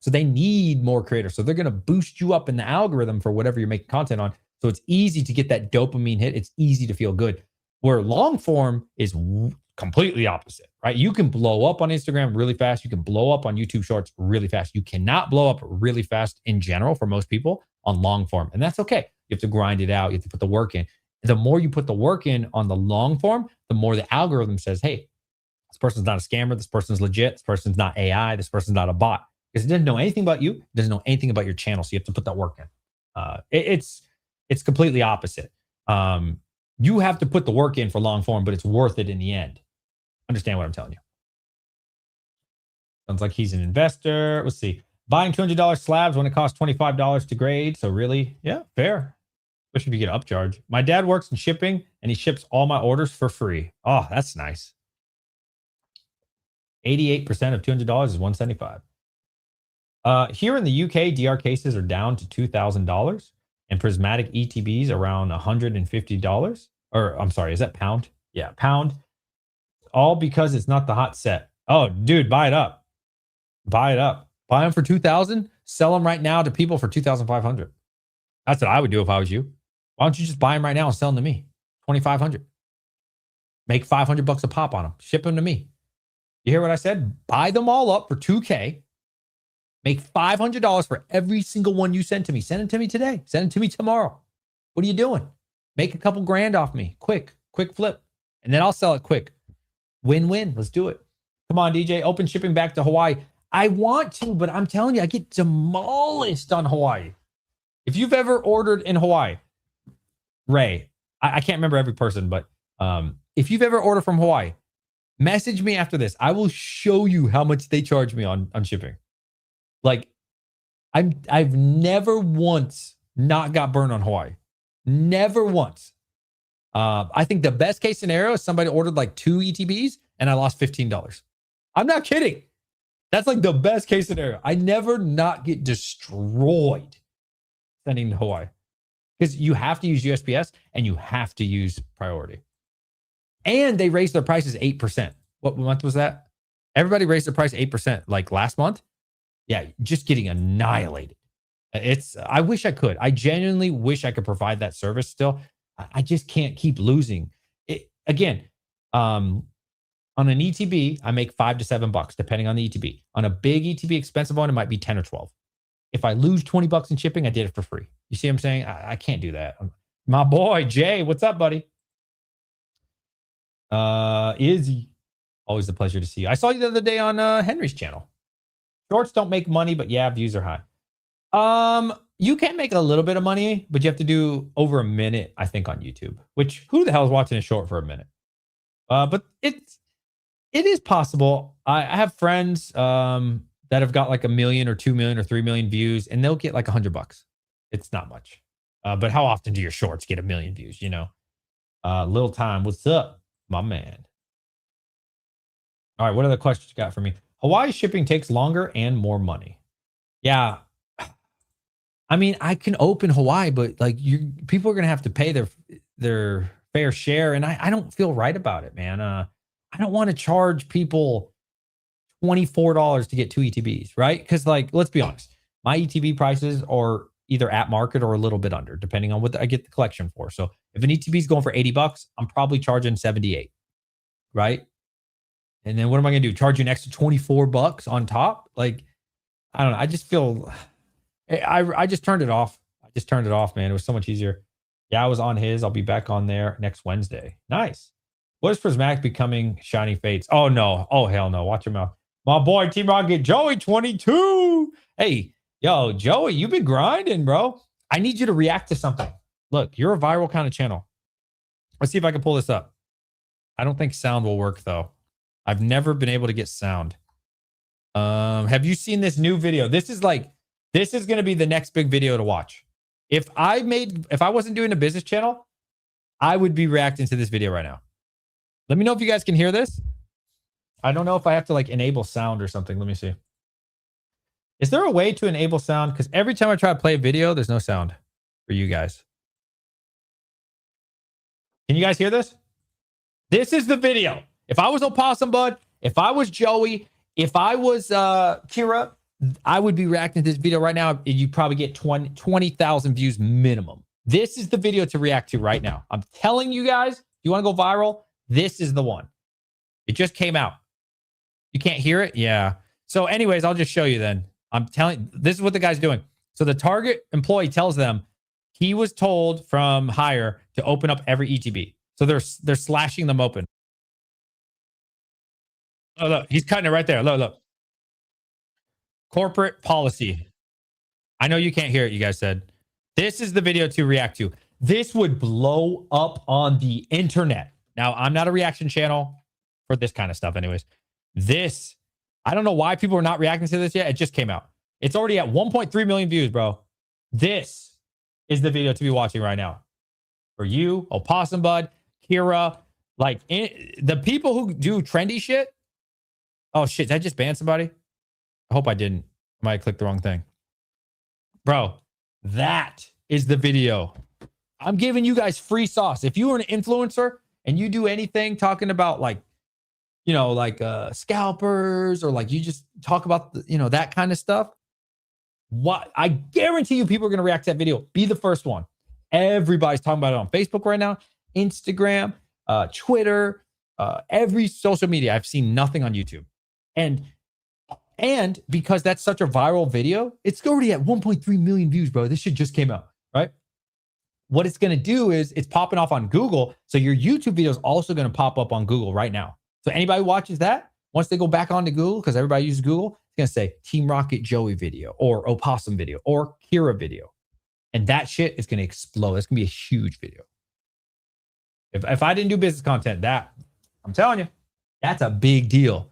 So they need more creators. So they're going to boost you up in the algorithm for whatever you're making content on. So it's easy to get that dopamine hit. It's easy to feel good. Where long form is completely opposite, right? You can blow up on Instagram really fast. You can blow up on YouTube shorts really fast. You cannot blow up really fast in general for most people on long form. And that's okay. You have to grind it out. You have to put the work in. The more you put the work in on the long form, the more the algorithm says, hey, this person's not a scammer. This person's legit. This person's not AI. This person's not a bot. Because it doesn't know anything about you. It doesn't know anything about your channel. So you have to put that work in. It's completely opposite. You have to put the work in for long form, but it's worth it in the end. Understand what I'm telling you. Sounds like he's an investor. Let's see. Buying $200 slabs when it costs $25 to grade. So really, yeah, fair. Especially if you get upcharge. My dad works in shipping and he ships all my orders for free. Oh, that's nice. 88% of $200 is $175. Here in the UK, DR cases are down to $2,000 and prismatic ETBs around $150. Or I'm sorry, is that pound? Yeah, pound. All because it's not the hot set. Oh, dude, buy it up. Buy it up. Buy them for $2,000. Sell them right now to people for $2,500. That's what I would do if I was you. Why don't you just buy them right now and sell them to me? $2,500. Make $500 a pop on them. Ship them to me. You hear what I said? Buy them all up for $2K. Make $500 for every single one you send to me. Send it to me today. Send it to me tomorrow. What are you doing? Make a couple grand off me. Quick flip. And then I'll sell it quick. Win-win. Let's do it. Come on, DJ. Open shipping back to Hawaii. I want to, but I'm telling you, I get demolished on Hawaii. If you've ever ordered in Hawaii, Ray, I can't remember every person, but if you've ever ordered from Hawaii, message me after this. I will show you how much they charge me on shipping. Like, I've never once not got burned on Hawaii. Never once. I think the best case scenario is somebody ordered like 2 ETBs and I lost $15. I'm not kidding. That's like the best case scenario. I never not get destroyed sending to Hawaii because you have to use USPS and you have to use priority. And they raised their prices 8%. What month was that? Everybody raised their price 8% like last month. Yeah, just getting annihilated. I wish I could. I genuinely wish I could provide that service still. I just can't keep losing. Again, on an ETB, I make $5 to $7 depending on the ETB. On a big ETB expensive one, it might be 10 or 12. If I lose $20 in shipping, I did it for free. You see what I'm saying? I can't do that. My boy, Jay, what's up, buddy? Izzy, always a pleasure to see you. I saw you the other day on Henry's channel. Shorts don't make money, but yeah, views are high. You can make a little bit of money, but you have to do over a minute, I think, on YouTube. Which who the hell is watching a short for a minute? But it is possible. I have friends that have got like 1 million or 2 million or 3 million views, and they'll get like $100. It's not much. But how often do your shorts get 1 million views? You know, Little Time, what's up, my man? All right, what other questions you got for me? Hawaii shipping takes longer and more money. Yeah. I mean, I can open Hawaii, but like people are gonna have to pay their fair share, and I don't feel right about it, man. I don't want to charge people $24 to get 2 ETBs, right? Because like, let's be honest, my ETB prices are either at market or a little bit under, depending on what I get the collection for. So if an ETB is going for $80, I'm probably charging 78, right? And then what am I gonna do? Charge you an extra $24 on top? Like, I don't know. I just feel I just turned it off. I just turned it off, man. It was so much easier. Yeah, I was on his. I'll be back on there next Wednesday. Nice. What is Prismatic becoming shiny fates? Oh, no. Oh, hell no. Watch your mouth. My boy, T-Rocket Joey, 22. Hey, yo, Joey, you've been grinding, bro. I need you to react to something. Look, you're a viral kind of channel. Let's see if I can pull this up. I don't think sound will work, though. I've never been able to get sound. Have you seen this new video? This is going to be the next big video to watch. If I wasn't doing a business channel, I would be reacting to this video right now. Let me know if you guys can hear this. I don't know if I have to like enable sound or something. Let me see. Is there a way to enable sound? Because every time I try to play a video, there's no sound for you guys. Can you guys hear this? This is the video. If I was Opossum Bud, if I was Joey, if I was Kira, I would be reacting to this video right now. You'd probably get 20,000 views minimum. This is the video to react to right now. I'm telling you guys, you want to go viral? This is the one. It just came out. You can't hear it? Yeah. So anyways, I'll just show you then. I'm telling you, this is what the guy's doing. So the target employee tells them he was told from hire to open up every ETB. So they're slashing them open. Oh, look, he's cutting it right there. Look. Corporate policy. I know you can't hear it, you guys said. This is the video to react to. This would blow up on the internet. Now, I'm not a reaction channel for this kind of stuff anyways. This, I don't know why people are not reacting to this yet. It just came out. It's already at 1.3 million views, bro. This is the video to be watching right now. For you, Opossum Bud, Kira, like the people who do trendy shit. Oh shit, did I just ban somebody? I hope I didn't. I might have clicked the wrong thing. Bro, that is the video. I'm giving you guys free sauce. If you are an influencer and you do anything talking about like, you know, like scalpers or like you just talk about, that kind of stuff. What I guarantee you people are going to react to that video. Be the first one. Everybody's talking about it on Facebook right now, Instagram, Twitter, every social media. I've seen nothing on YouTube. And because that's such a viral video, it's already at 1.3 million views, bro. This shit just came out, right? What it's going to do is it's popping off on Google. So your YouTube video is also going to pop up on Google right now. So anybody who watches that, once they go back onto Google, because everybody uses Google, it's going to say Team Rocket Joey video or Opossum video or Kira video. And that shit is going to explode. That's going to be a huge video. If I didn't do business content, I'm telling you, that's a big deal.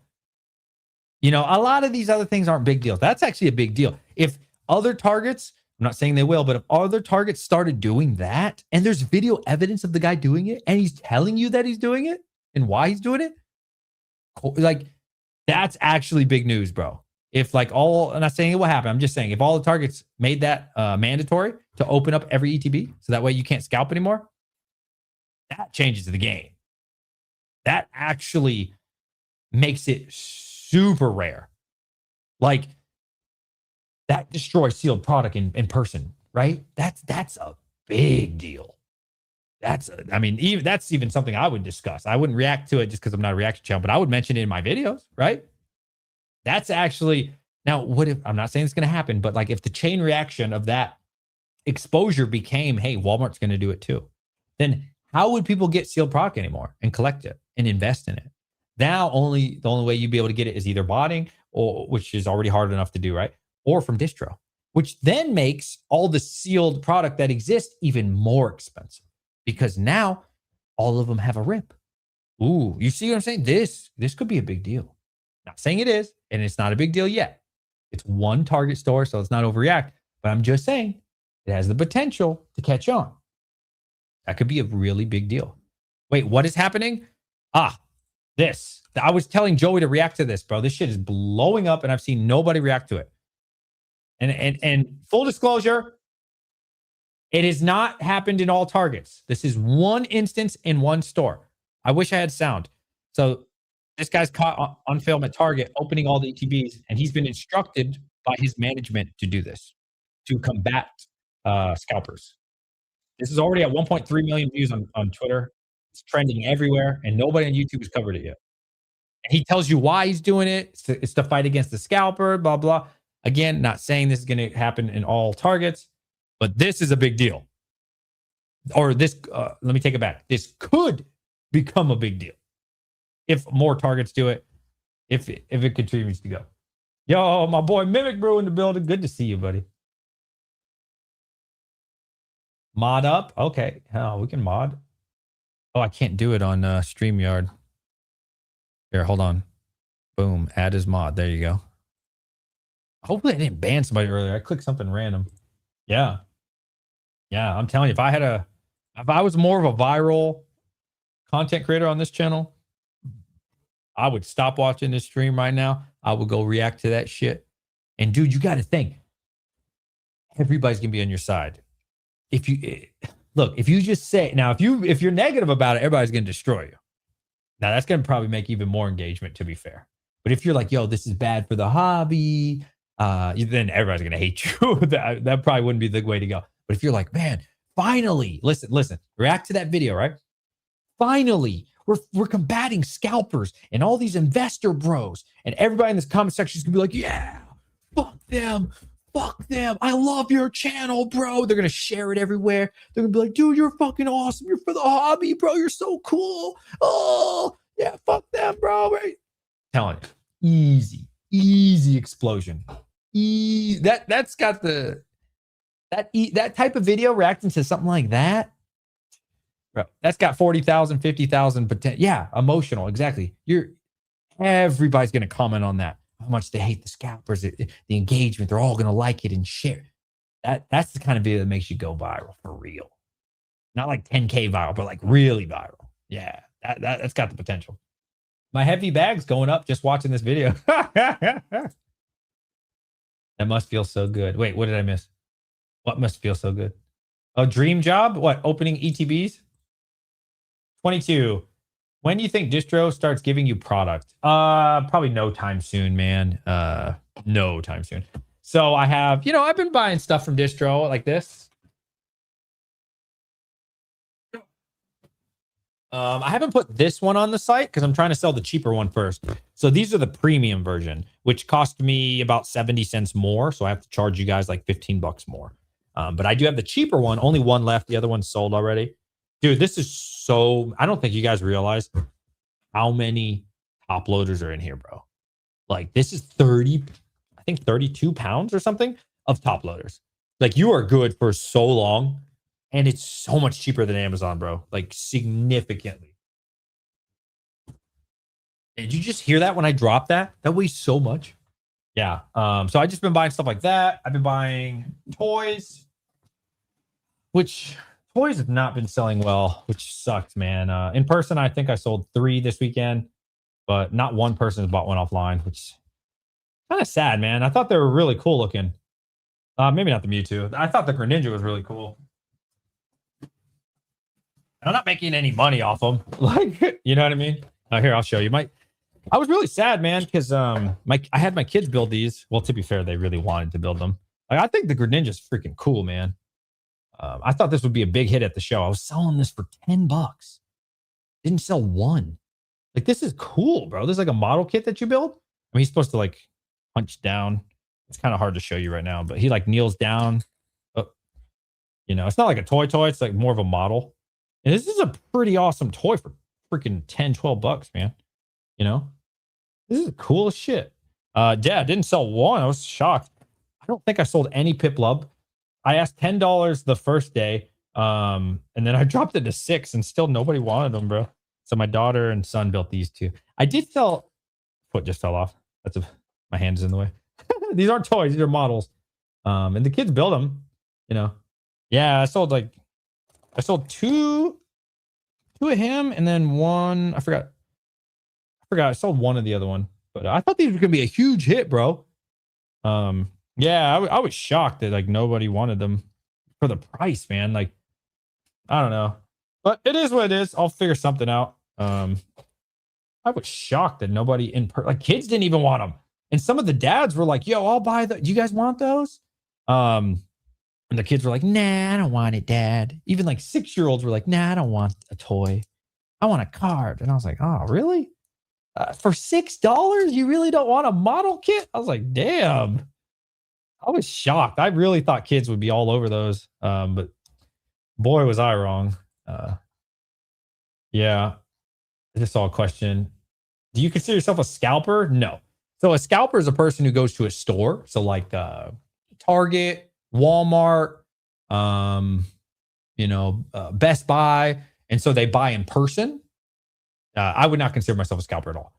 A lot of these other things aren't big deals. That's actually a big deal. If other targets, I'm not saying they will, but if other targets started doing that and there's video evidence of the guy doing it and he's telling you that he's doing it and why he's doing it, like that's actually big news, bro. If I'm not saying it will happen. I'm just saying if all the targets made that mandatory to open up every ETB so that way you can't scalp anymore, that changes the game. That actually makes it super rare. Like that destroys sealed product in person, right? That's a big deal. That's even something I would discuss. I wouldn't react to it just because I'm not a reaction channel, but I would mention it in my videos, right? That's actually now what if I'm not saying it's going to happen, but like if the chain reaction of that exposure became, hey, Walmart's going to do it too, then how would people get sealed product anymore and collect it and invest in it? Now, the only way you'd be able to get it is either botting, or which is already hard enough to do, right? Or from distro, which then makes all the sealed product that exists even more expensive because now all of them have a rip. Ooh, you see what I'm saying? This could be a big deal. Not saying it is, and it's not a big deal yet. It's one target store, so let's not overreact. But I'm just saying it has the potential to catch on. That could be a really big deal. Wait, what is happening? This. I was telling Joey to react to this, bro. This shit is blowing up, and I've seen nobody react to it. And full disclosure, it has not happened in all targets. This is one instance in one store. I wish I had sound. So this guy's caught on film at Target opening all the ETBs, and he's been instructed by his management to do this, to combat scalpers. This is already at 1.3 million views on Twitter. It's trending everywhere, and nobody on YouTube has covered it yet. And he tells you why he's doing it. It's to fight against the scalper, blah, blah. Again, not saying this is going to happen in all targets, but this is a big deal. Or this, let me take it back. This could become a big deal if more targets do it, if it continues to go. Yo, my boy Mimic Brew in the building. Good to see you, buddy. Mod up? Okay. Hell, we can mod. Oh, I can't do it on StreamYard. Here, hold on. Boom. Add as mod. There you go. Hopefully I didn't ban somebody earlier. I clicked something random. Yeah. Yeah, I'm telling you, if I was more of a viral content creator on this channel, I would stop watching this stream right now. I would go react to that shit. And dude, you got to think. Everybody's going to be on your side. If you just say, now, if you're negative about it, everybody's going to destroy you. Now, that's going to probably make even more engagement, to be fair. But if you're like, yo, this is bad for the hobby, then everybody's going to hate you. that probably wouldn't be the way to go. But if you're like, man, finally, listen, react to that video, right? Finally, we're combating scalpers and all these investor bros. And everybody in this comment section is going to be like, yeah, fuck them. fuck them. I love your channel, bro. They're going to share it everywhere. They're going to be like, dude, you're fucking awesome. You're for the hobby, bro. You're so cool. Oh, yeah, fuck them, bro. Right? Telling you, easy explosion. That's got that type of video reacting to something like that. Bro, that's got 40,000, 50,000 potential. Yeah, emotional. Exactly. Everybody's going to comment on that. How much they hate the scalpers, the engagement. They're all going to like it and share. That's the kind of video that makes you go viral for real. Not like 10K viral, but like really viral. Yeah, that's got the potential. My heavy bag's going up just watching this video. That must feel so good. Wait, what did I miss? What must feel so good? A dream job? What, opening ETBs? 22. When do you think distro starts giving you product? Probably no time soon, man. No time soon. So I have, I've been buying stuff from distro like this. I haven't put this one on the site because I'm trying to sell the cheaper one first. So these are the premium version, which cost me about 70 cents more. So I have to charge you guys like 15 bucks more. But I do have the cheaper one. Only one left. The other one's sold already. Dude, this is so... I don't think you guys realize how many top loaders are in here, bro. Like, this is 32 pounds or something of top loaders. Like, you are good for so long, and it's so much cheaper than Amazon, bro. Like, significantly. Did you just hear that when I dropped that? That weighs so much. Yeah. So I just been buying stuff like that. I've been buying toys, which... Toys have not been selling well, which sucks, man. In person, I think I sold 3 this weekend, but not one person has bought one offline, which is kind of sad, man. I thought they were really cool looking. Maybe not the Mewtwo. I thought the Greninja was really cool. I'm not making any money off them. Like, you know what I mean? Here, I'll show you. I was really sad, man, because I had my kids build these. Well, to be fair, they really wanted to build them. Like, I think the Greninja's freaking cool, man. I thought this would be a big hit at the show. I was selling this for 10 bucks. Didn't sell one. Like, this is cool, bro. This is like a model kit that you build. I mean, he's supposed to like punch down. It's kind of hard to show you right now, but he like kneels down. It's not like a toy. It's like more of a model. And this is a pretty awesome toy for freaking 10, 12 bucks, man. This is cool as shit. Yeah, didn't sell one. I was shocked. I don't think I sold any Piplup. I asked $10 the first day, and then I dropped it to $6, and still nobody wanted them, bro. So my daughter and son built these two. I did sell... Foot just fell off. My hand's in the way. These aren't toys. These are models. And the kids build them, Yeah, I sold two of him, and then one... I forgot. I sold one of the other one. But I thought these were going to be a huge hit, bro. Yeah, I was shocked that like nobody wanted them for the price, man. Like, I don't know, but it is what it is. I'll figure something out. I was shocked that nobody like kids didn't even want them, and some of the dads were like, "Yo, I'll buy the. Do you guys want those?" And the kids were like, "Nah, I don't want it, Dad." Even like 6-year-olds were like, "Nah, I don't want a toy. I want a card." And I was like, "Oh, really? For $6, you really don't want a model kit?" I was like, "Damn." I was shocked. I really thought kids would be all over those. But boy, was I wrong. Yeah. I just saw a question. Do you consider yourself a scalper? No. So a scalper is a person who goes to a store. So like Target, Walmart, Best Buy. And so they buy in person. I would not consider myself a scalper at all.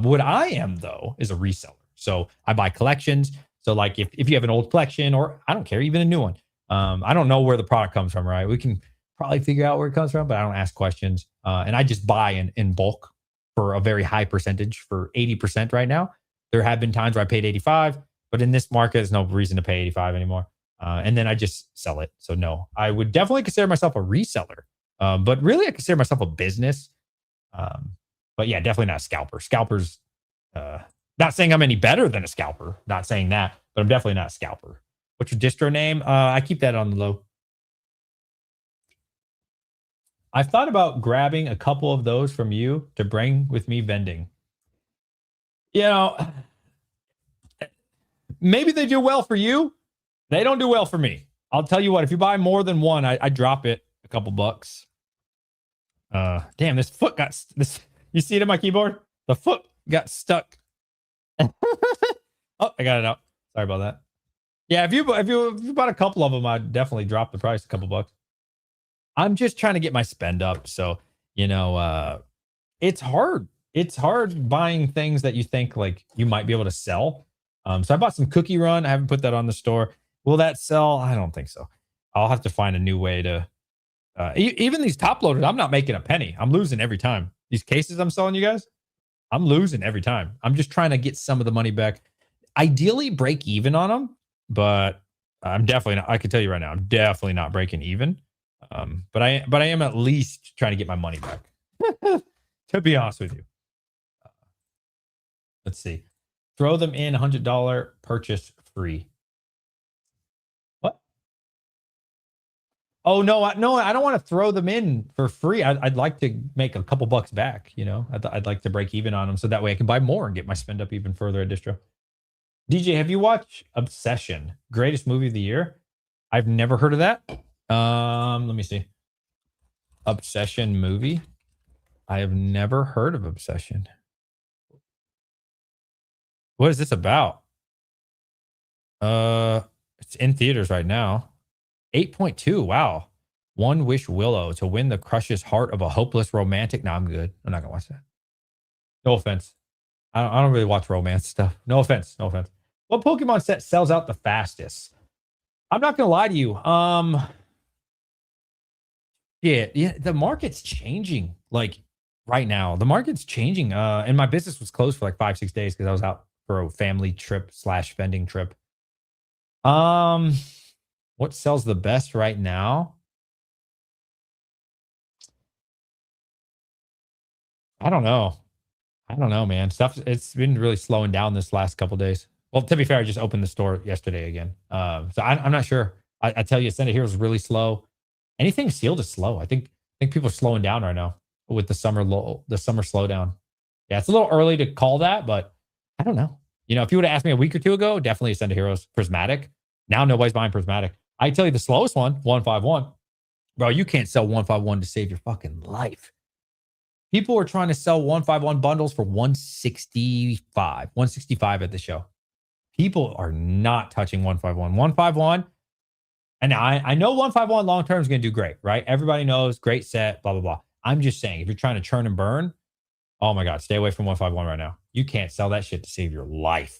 What I am, though, is a reseller. So I buy collections. So like if you have an old collection, or I don't care, even a new one, I don't know where the product comes from, right? We can probably figure out where it comes from, but I don't ask questions. And I just buy in bulk for a very high percentage, for 80% right now. There have been times where I paid 85, but in this market, there's no reason to pay 85 anymore. And then I just sell it. So no, I would definitely consider myself a reseller, but really I consider myself a business. But yeah, definitely not a scalper. Scalpers, not saying I'm any better than a scalper. Not saying that, but I'm definitely not a scalper. What's your distro name? I keep that on the low. I've thought about grabbing a couple of those from you to bring with me vending. Maybe they do well for you. They don't do well for me. I'll tell you what, if you buy more than one, I drop it a couple bucks. Damn, this foot got this. You see it in my keyboard? The foot got stuck. Oh, I got it out. Sorry about that. Yeah, if you bought a couple of them, I'd definitely drop the price a couple bucks. I'm just trying to get my spend up, so it's hard. It's hard buying things that you think like you might be able to sell. So I bought some Cookie Run. I haven't put that on the store. Will that sell? I don't think so. I'll have to find a new way to. Even these top loaders, I'm not making a penny. I'm losing every time. These cases I'm selling you guys, I'm losing every time. I'm just trying to get some of the money back. Ideally, break even on them, but I'm definitely not. I can tell you right now, I'm definitely not breaking even. But I am at least trying to get my money back. To be honest with you. Let's see. Throw them in $100 purchase free. What? Oh no, I don't want to throw them in for free. I'd like to make a couple bucks back. I'd like to break even on them so that way I can buy more and get my spend up even further at distro. DJ, have you watched Obsession? Greatest movie of the year? I've never heard of that. Let me see. Obsession movie. I have never heard of Obsession. What is this about? It's in theaters right now. 8.2. Wow. One Wish Willow to win the crush's heart of a hopeless romantic. No, I'm good. I'm not gonna watch that. No offense. I don't really watch romance stuff. No offense. No offense. What Pokemon set sells out the fastest? I'm not gonna lie to you. Yeah, the market's changing. Like right now, the market's changing. And my business was closed for like 5-6 days because I was out for a family trip / spending trip. What sells the best right now? I don't know. I don't know, man. It's been really slowing down this last couple days. Well, to be fair, I just opened the store yesterday again. So I'm not sure. I tell you, Ascended Heroes is really slow. Anything sealed is slow. I think people are slowing down right now with the summer slowdown. Yeah, it's a little early to call that, but I don't know. If you would have asked me a week or two ago, definitely Ascended Heroes Prismatic. Now nobody's buying Prismatic. I tell you the slowest one, 151. Bro, you can't sell 151 to save your fucking life. People were trying to sell 151 bundles for 165 at the show. People are not touching 151. 151, and I know 151 long term is going to do great, right? Everybody knows, great set, blah, blah, blah. I'm just saying, if you're trying to churn and burn, oh my God, stay away from 151 right now. You can't sell that shit to save your life.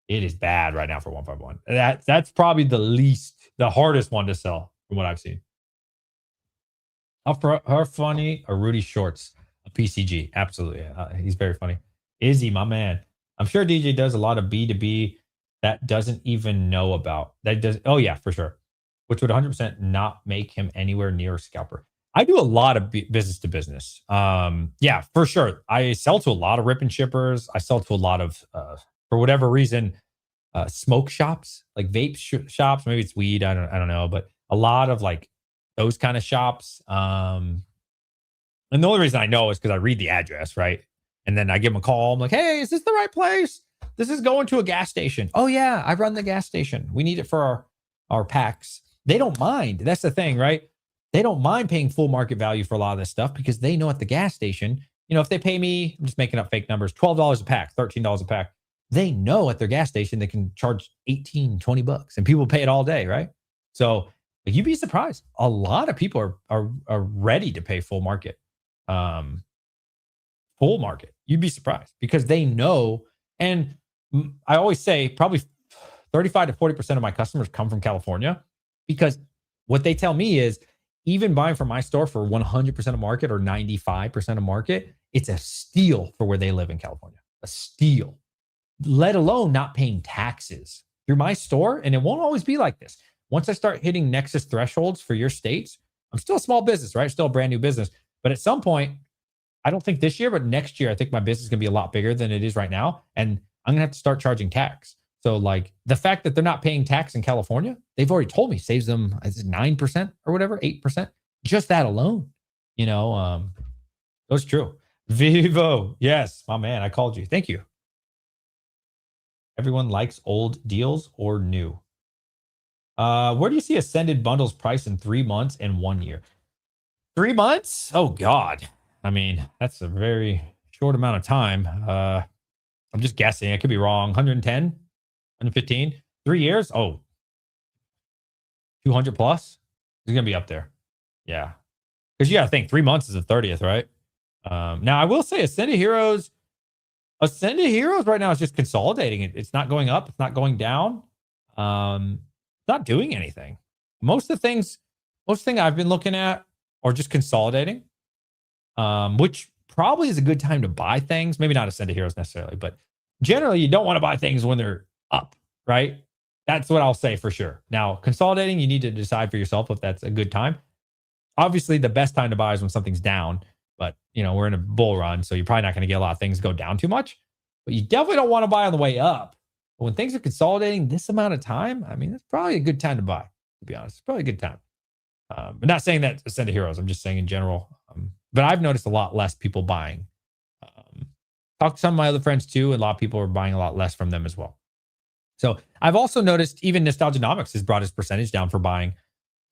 It is bad right now for 151. That's probably the hardest one to sell from what I've seen. Her funny, a Rudy Shorts, a PCG. Absolutely. He's very funny. Izzy, my man. I'm sure DJ does a lot of B2B that doesn't even know about. That does. Oh, yeah, for sure. Which would 100% not make him anywhere near a scalper. I do a lot of business to business. Yeah, for sure. I sell to a lot of rip and shippers. I sell to a lot of, for whatever reason, smoke shops, like vape shops. Maybe it's weed. I don't know. But a lot of like those kind of shops. And the only reason I know is because I read the address, right? And then I give them a call. I'm like, hey, is this the right place? This is going to a gas station. Oh, yeah, I run the gas station. We need it for our packs. They don't mind. That's the thing, right? They don't mind paying full market value for a lot of this stuff because they know at the gas station, if they pay me, I'm just making up fake numbers, $12 a pack, $13 a pack. They know at their gas station they can charge 18, 20 bucks and people pay it all day, right? So you'd be surprised. A lot of people are ready to pay full market. Full market. You'd be surprised because they know. And I always say probably 35 to 40% of my customers come from California because what they tell me is even buying from my store for 100% of market or 95% of market, it's a steal for where they live in California. A steal, let alone not paying taxes through my store. And it won't always be like this. Once I start hitting Nexus thresholds for your states, I'm still a small business, right? Still a brand new business. But at some point, I don't think this year, but next year, I think my business is going to be a lot bigger than it is right now. And I'm going to have to start charging tax. So like the fact that they're not paying tax in California, they've already told me saves them 9% or whatever, 8%. Just that alone, that's true. Vivo. Yes, my man. I called you. Thank you. Everyone likes old deals or new. Where do you see Ascended bundles price in 3 months and 1 year? 3 months? Oh God. I mean, that's a very short amount of time. I'm just guessing. I could be wrong. 110, 115, 3 years? Oh, 200 plus? It's gonna be up there. Yeah. Because you gotta think 3 months is the 30th, right? Now I will say Ascended Heroes right now is just consolidating. It's not going up, it's not going down. It's not doing anything. Most of the things, most thing I've been looking at are just consolidating. Which probably is a good time to buy things. Maybe not Ascended Heroes necessarily, but generally you don't want to buy things when they're up, right? That's what I'll say for sure. Now, consolidating, you need to decide for yourself if that's a good time. Obviously, the best time to buy is when something's down, but we're in a bull run, so you're probably not going to get a lot of things go down too much. But you definitely don't want to buy on the way up. But when things are consolidating this amount of time, I mean, it's probably a good time to buy, to be honest. It's probably a good time. I'm not saying that Ascended Heroes, I'm just saying in general. But I've noticed a lot less people buying. Talked to some of my other friends too, and a lot of people are buying a lot less from them as well. So I've also noticed even Nostalgianomics has brought his percentage down for buying.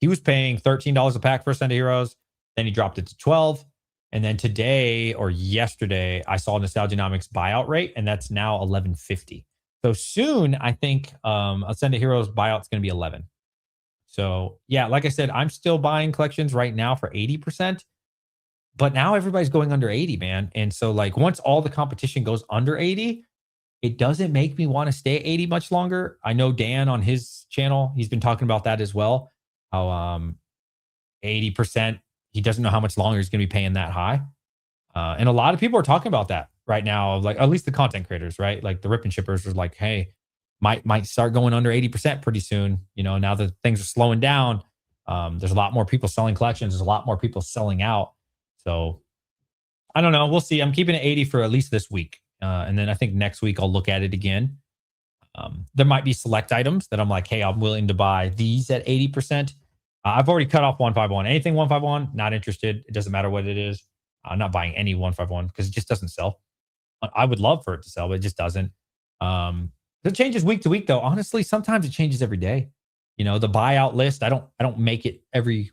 He was paying $13 a pack for Ascended Heroes. Then he dropped it to 12. And then today or yesterday, I saw Nostalgianomics buyout rate, and that's now 11.50. So soon, I think Ascended Heroes buyout is going to be 11. So yeah, like I said, I'm still buying collections right now for 80%. But now everybody's going under 80, man. And so like once all the competition goes under 80, it doesn't make me want to stay at 80 much longer. I know Dan on his channel, he's been talking about that as well. How 80%, he doesn't know how much longer he's going to be paying that high. And a lot of people are talking about that right now, like at least the content creators, right? Like the rip and shippers are like, hey, might start going under 80% pretty soon. Now that things are slowing down, there's a lot more people selling collections. There's a lot more people selling out. So I don't know. We'll see. I'm keeping it 80 for at least this week. And then I think next week I'll look at it again. There might be select items that I'm like, hey, I'm willing to buy these at 80%. I've already cut off 151. Anything 151, not interested. It doesn't matter what it is. I'm not buying any 151 because it just doesn't sell. I would love for it to sell, but it just doesn't. It changes week to week, though. Honestly, sometimes it changes every day. The buyout list. I don't make it every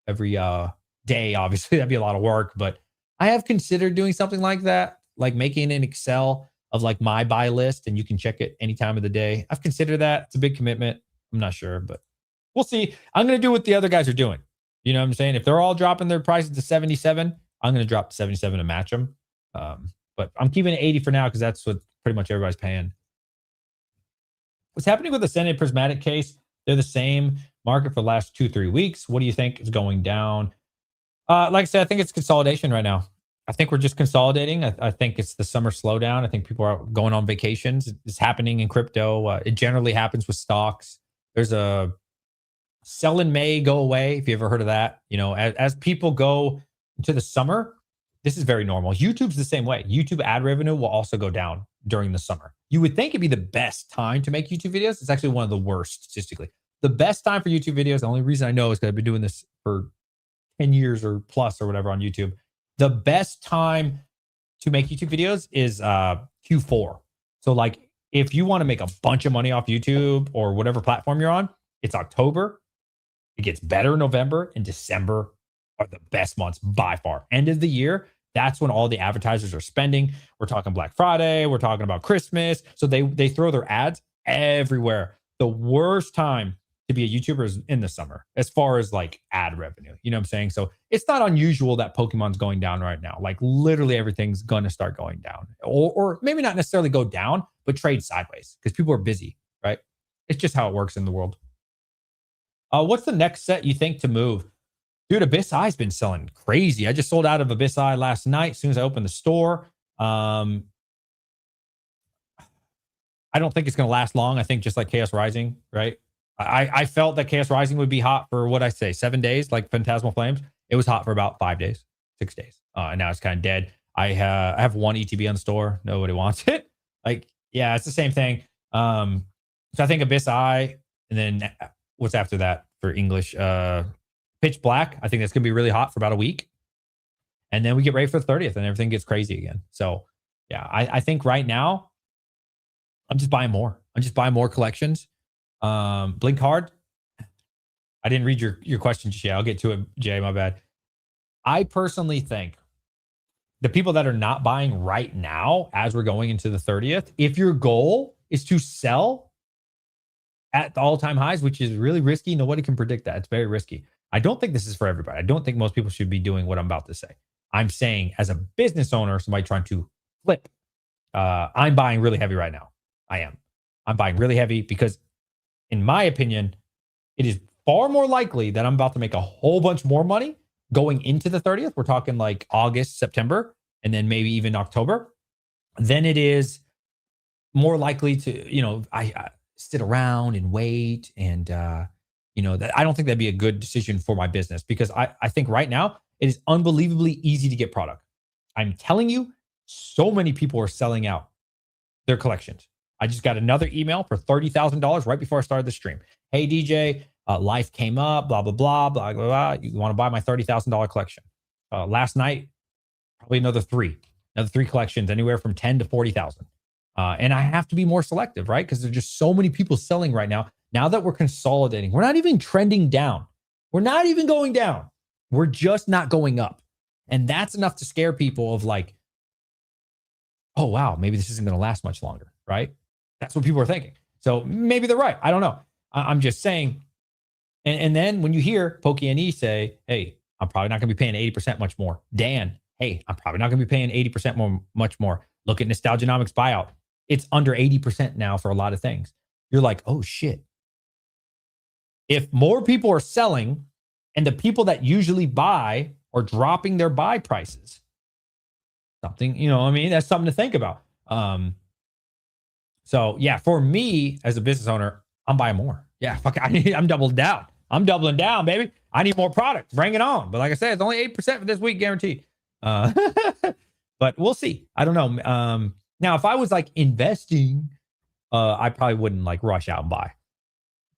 day. Obviously, that'd be a lot of work, but I have considered doing something like that, like making an Excel of like my buy list, and you can check it any time of the day. I've considered that. It's a big commitment. I'm not sure, but we'll see. I'm going to do what the other guys are doing. You know what I'm saying? If they're all dropping their prices to 77, I'm going to drop to 77 to match them. But I'm keeping it 80 for now because that's what pretty much everybody's paying. What's happening with the Ascended Prismatic case? They're the same market for the last 2-3 weeks. What do you think is going down? Like I said, I think it's consolidation right now. I think we're just consolidating. I think it's the summer slowdown. I think people are going on vacations. It's happening in crypto. It generally happens with stocks. There's a sell in May, go away. If you ever heard of that, as people go into the summer, this is very normal. YouTube's the same way. YouTube ad revenue will also go down during the summer. You would think it'd be the best time to make YouTube videos. It's actually one of the worst statistically. The best time for YouTube videos, the only reason I know is because I've been doing this for 10 years or plus or whatever on YouTube. The best time to make YouTube videos is Q4. So like if you want to make a bunch of money off YouTube or whatever platform you're on, it's October. It gets better in November, and December are the best months by far. End of the year, that's when all the advertisers are spending. We're talking Black Friday. We're talking about Christmas. So they throw their ads everywhere. The worst time to be a YouTuber is in the summer as far as like ad revenue. You know what I'm saying? So it's not unusual that Pokemon's going down right now. Like literally everything's going to start going down, or maybe not necessarily go down, but trade sideways because people are busy, right? It's just how it works in the world. What's the next set you think to move? Dude, Abyss Eye's been selling crazy. I just sold out of Abyss Eye last night as soon as I opened the store. I don't think it's going to last long. I think just like Chaos Rising, right? I felt that Chaos Rising would be hot for what I say, 7 days, like Phantasmal Flames. It was hot for about 5 days, 6 days. And now it's kind of dead. I have one ETB on the store. Nobody wants it. Like, yeah, it's the same thing. So I think Abyss Eye, and then what's after that for English? Pitch Black. I think that's going to be really hot for about a week. And then we get ready for the 30th and everything gets crazy again. So yeah, I think right now I'm just buying more. I'm just buying more collections. Blink hard. I didn't read your question just yet. I'll get to it, Jay. My bad. I personally think the people that are not buying right now, as we're going into the 30th, if your goal is to sell at the all-time highs, which is really risky, nobody can predict that. It's very risky. I don't think this is for everybody. I don't think most people should be doing what I'm about to say. I'm saying as a business owner, somebody trying to flip, I'm buying really heavy right now. I am. I'm buying really heavy because, in my opinion, it is far more likely that I'm about to make a whole bunch more money going into the 30th. We're talking like August, September, and then maybe even October. Then it is more likely to, I sit around and wait. And, that I don't think that'd be a good decision for my business because I think right now it is unbelievably easy to get product. I'm telling you, so many people are selling out their collections. I just got another email for $30,000 right before I started the stream. Hey, DJ, life came up, blah, blah, blah, blah, blah, blah. You want to buy my $30,000 collection? Last night, probably another three collections, anywhere from 10 to 40,000. And I have to be more selective, right? Because there's just so many people selling right now. Now that we're consolidating, we're not even trending down. We're not even going down. We're just not going up. And that's enough to scare people of like, oh, wow, maybe this isn't going to last much longer, right? That's what people are thinking. So maybe they're right. I don't know. I'm just saying. And then when you hear QnA say, hey, I'm probably not going to be paying 80% much more. Dan, hey, I'm probably not going to be paying 80% much more. Look at Nostalgianomics buyout. It's under 80% now for a lot of things. You're like, oh, shit. If more people are selling and the people that usually buy are dropping their buy prices, something, that's something to think about. So yeah, for me as a business owner, I'm buying more. Yeah, fuck, I'm doubling down. I'm doubling down, baby. I need more product. Bring it on. But like I said, it's only 8% for this week, guaranteed. But we'll see. I don't know. Now, if I was like investing, I probably wouldn't like rush out and buy.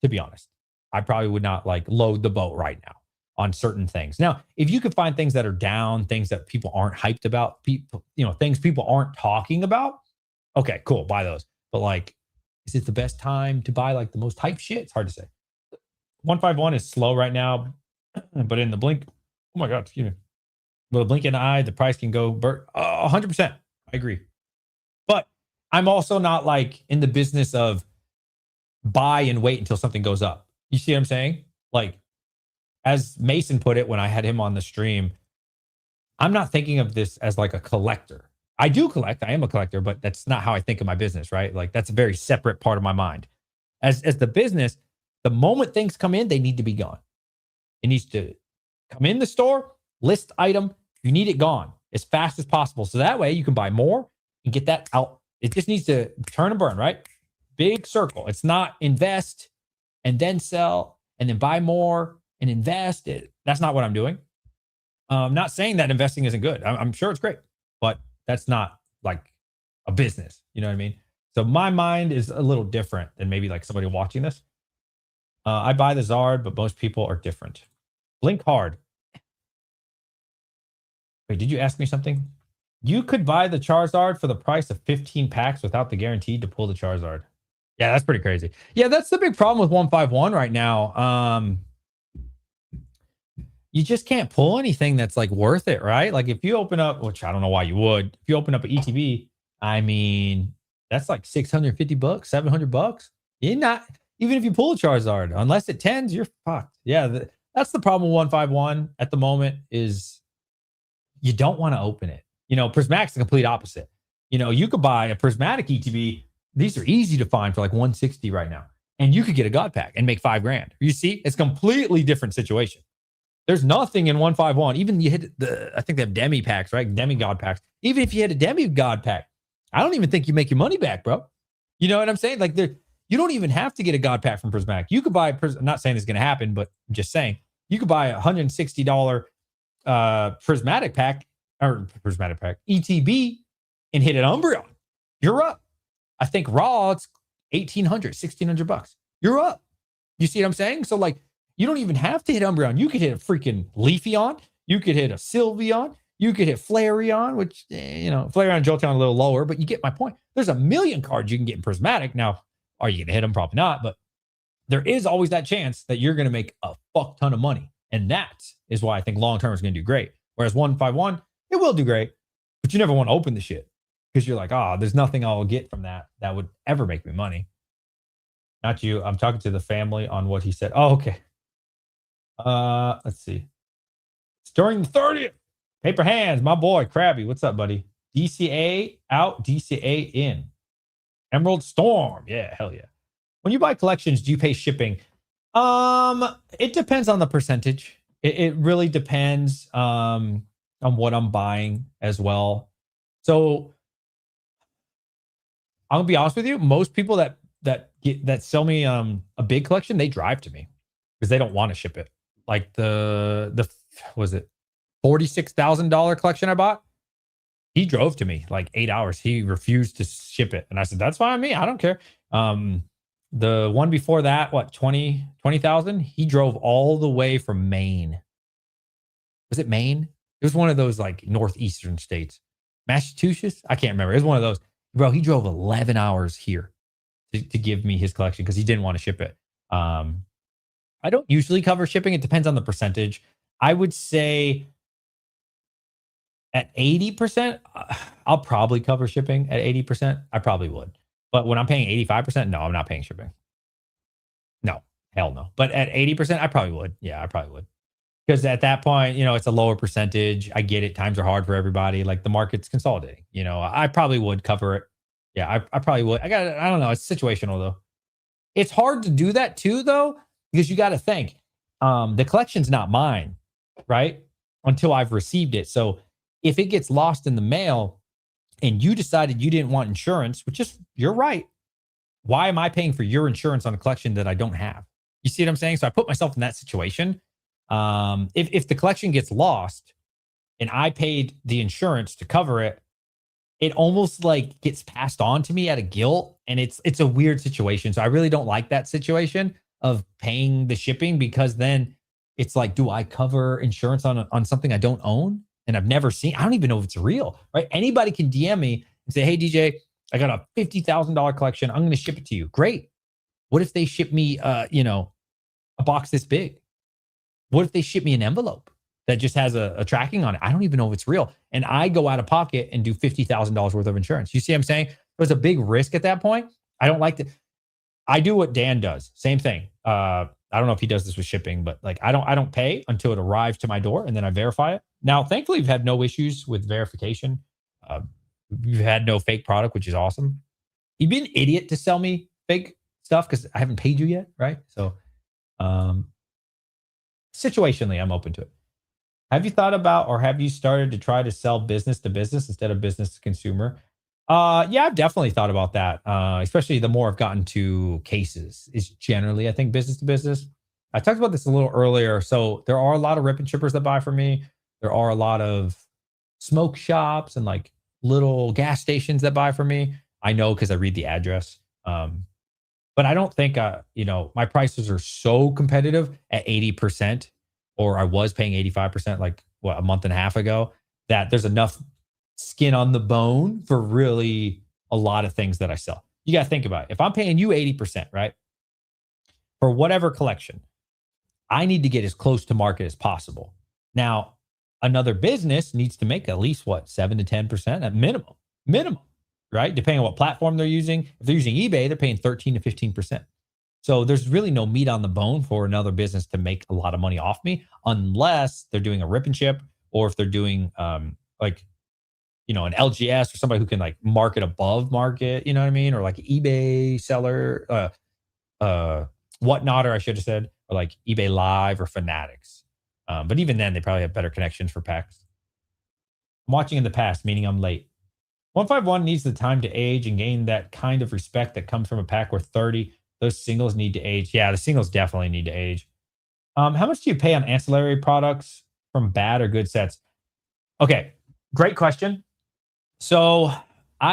To be honest, I probably would not like load the boat right now on certain things. Now, if you could find things that are down, things that people aren't hyped about, people, things people aren't talking about, okay, cool, buy those. But like, is it the best time to buy like the most hype shit? It's hard to say. 151 is slow right now, but in the blink, oh my God, excuse me. With a blink in the eye, the price can go 100%. I agree. But I'm also not like in the business of buy and wait until something goes up. You see what I'm saying? Like, as Mason put it when I had him on the stream, I'm not thinking of this as like a collector. I do collect. I am a collector, but that's not how I think of my business, right? Like, that's a very separate part of my mind. As the business, the moment things come in, they need to be gone. It needs to come in the store, list item. You need it gone as fast as possible. So that way you can buy more and get that out. It just needs to turn and burn, right? Big circle. It's not invest and then sell and then buy more and invest. That's not what I'm doing. I'm not saying that investing isn't good. I'm sure it's great, but that's not like a business. You know what I mean? So my mind is a little different than maybe like somebody watching this. I buy the Zard, but most people are different. Blink hard. Wait, did you ask me something? You could buy the Charizard for the price of 15 packs without the guarantee to pull the Charizard. Yeah, that's pretty crazy. Yeah, that's the big problem with 151 right now. You just can't pull anything that's like worth it, right? Like if you open up, which I don't know why you would, if you open up an ETB, I mean, that's like $650, $700. You're not, even if you pull a Charizard, unless it tens, you're fucked. Yeah, that's the problem with 151 at the moment is you don't want to open it. Prismatic's the complete opposite. You could buy a Prismatic ETB. These are easy to find for like 160 right now. And you could get a God pack and make $5,000. You see, it's completely different situation. There's nothing in 151. Even you hit I think they have demi packs, right? Demi God packs. Even if you had a demi God pack, I don't even think you make your money back, bro. You know what I'm saying? Like you don't even have to get a God pack from Prismatic. You could buy, I'm not saying it's going to happen, but I'm just saying you could buy a $160 Prismatic pack ETB and hit an Umbreon. You're up. I think raw, it's $1,800, $1,600. You're up. You see what I'm saying? So like, you don't even have to hit Umbreon. You could hit a freaking Leafeon. You could hit a Sylveon. You could hit Flareon, which, Flareon and Jolteon a little lower, but you get my point. There's a million cards you can get in Prismatic. Now, are you going to hit them? Probably not, but there is always that chance that you're going to make a fuck ton of money. And that is why I think long term is going to do great. Whereas 151, it will do great, but you never want to open the shit because you're like, oh, there's nothing I'll get from that would ever make me money. Not you. I'm talking to the family on what he said. Oh, okay. Let's see. It's during the 30th. Paper hands, my boy, Krabby. What's up, buddy? DCA out, DCA in. Emerald Storm. Yeah, hell yeah. When you buy collections, do you pay shipping? It depends on the percentage. It really depends on what I'm buying as well. So I'm gonna be honest with you. Most people that sell me a big collection, they drive to me because they don't want to ship it. Like the was it $46,000 collection I bought? He drove to me like 8 hours. He refused to ship it, and I said, "That's fine with me. I don't care." The one before that, what 20,000? He drove all the way from Maine. Was it Maine? It was one of those like northeastern states, Massachusetts. I can't remember. It was one of those. Bro, he drove 11 hours here to give me his collection because he didn't want to ship it. I don't usually cover shipping. It depends on the percentage. I would say at 80%, I'll probably cover shipping at 80%. I probably would. But when I'm paying 85%, no, I'm not paying shipping. No, hell no. But at 80%, I probably would. Yeah, I probably would. Because at that point, it's a lower percentage. I get it. Times are hard for everybody. Like the market's consolidating. I probably would cover it. Yeah, I probably would. I don't know. It's situational though. It's hard to do that too, though, because you got to think the collection's not mine, right? Until I've received it. So if it gets lost in the mail and you decided you didn't want insurance, which is, you're right. Why am I paying for your insurance on a collection that I don't have? You see what I'm saying? So I put myself in that situation. If the collection gets lost and I paid the insurance to cover it, it almost like gets passed on to me out of guilt. And it's a weird situation. So I really don't like that situation of paying the shipping, because then it's like, do I cover insurance on something I don't own and I've never seen? I don't even know if it's real, right? Anybody can DM me and say, hey, DJ, I got a $50,000 collection. I'm going to ship it to you. Great. What if they ship me, a box this big? What if they ship me an envelope that just has a tracking on it? I don't even know if it's real. And I go out of pocket and do $50,000 worth of insurance. You see what I'm saying? There's a big risk at that point. I don't like to. I do what Dan does. Same thing. I don't know if he does this with shipping, but like I don't pay until it arrives to my door and then I verify it. Now, thankfully, we've had no issues with verification. We've had no fake product, which is awesome. You'd be an idiot to sell me fake stuff because I haven't paid you yet, right? So, situationally, I'm open to it. Have you thought about, or have you started to try to sell business to business instead of business to consumer? Yeah, I've definitely thought about that. Especially the more I've gotten to cases is generally, I think, business to business. I talked about this a little earlier. So there are a lot of rip and chippers that buy from me. There are a lot of smoke shops and like little gas stations that buy from me. I know because I read the address. But I don't think, my prices are so competitive at 80%, or I was paying 85% like a month and a half ago, that there's enough skin on the bone for really a lot of things that I sell. You got to think about it. If I'm paying you 80%, right, for whatever collection, I need to get as close to market as possible. Now, another business needs to make at least 7 to 10% at minimum, right? Depending on what platform they're using. If they're using eBay, they're paying 13 to 15%. So there's really no meat on the bone for another business to make a lot of money off me, unless they're doing a rip and chip, or if they're doing an LGS, or somebody who can like market above market, you know what I mean? Or like eBay seller, whatnot, or I should have said, or like eBay Live or Fanatics. But even then, they probably have better connections for packs. I'm watching in the past, meaning I'm late. 151 needs the time to age and gain that kind of respect that comes from a pack where 30. Those singles need to age. Yeah, the singles definitely need to age. How much do you pay on ancillary products from bad or good sets? Okay, great question. So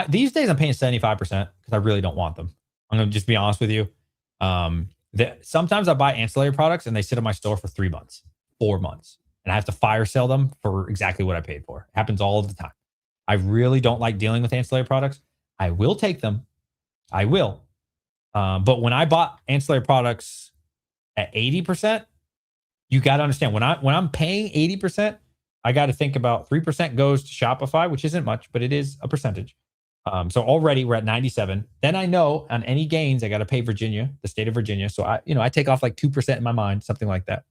these days I'm paying 75% because I really don't want them. I'm going to just be honest with you. Sometimes I buy ancillary products and they sit in my store for 3 months, 4 months, and I have to fire sell them for exactly what I paid for. It happens all the time. I really don't like dealing with ancillary products. I will take them. I will. But when I bought ancillary products at 80%, you got to understand when I'm paying 80%, I got to think about 3% goes to Shopify, which isn't much, but it is a percentage. So already we're at 97. Then I know on any gains, I got to pay Virginia, the state of Virginia. So I take off like 2% in my mind, something like that.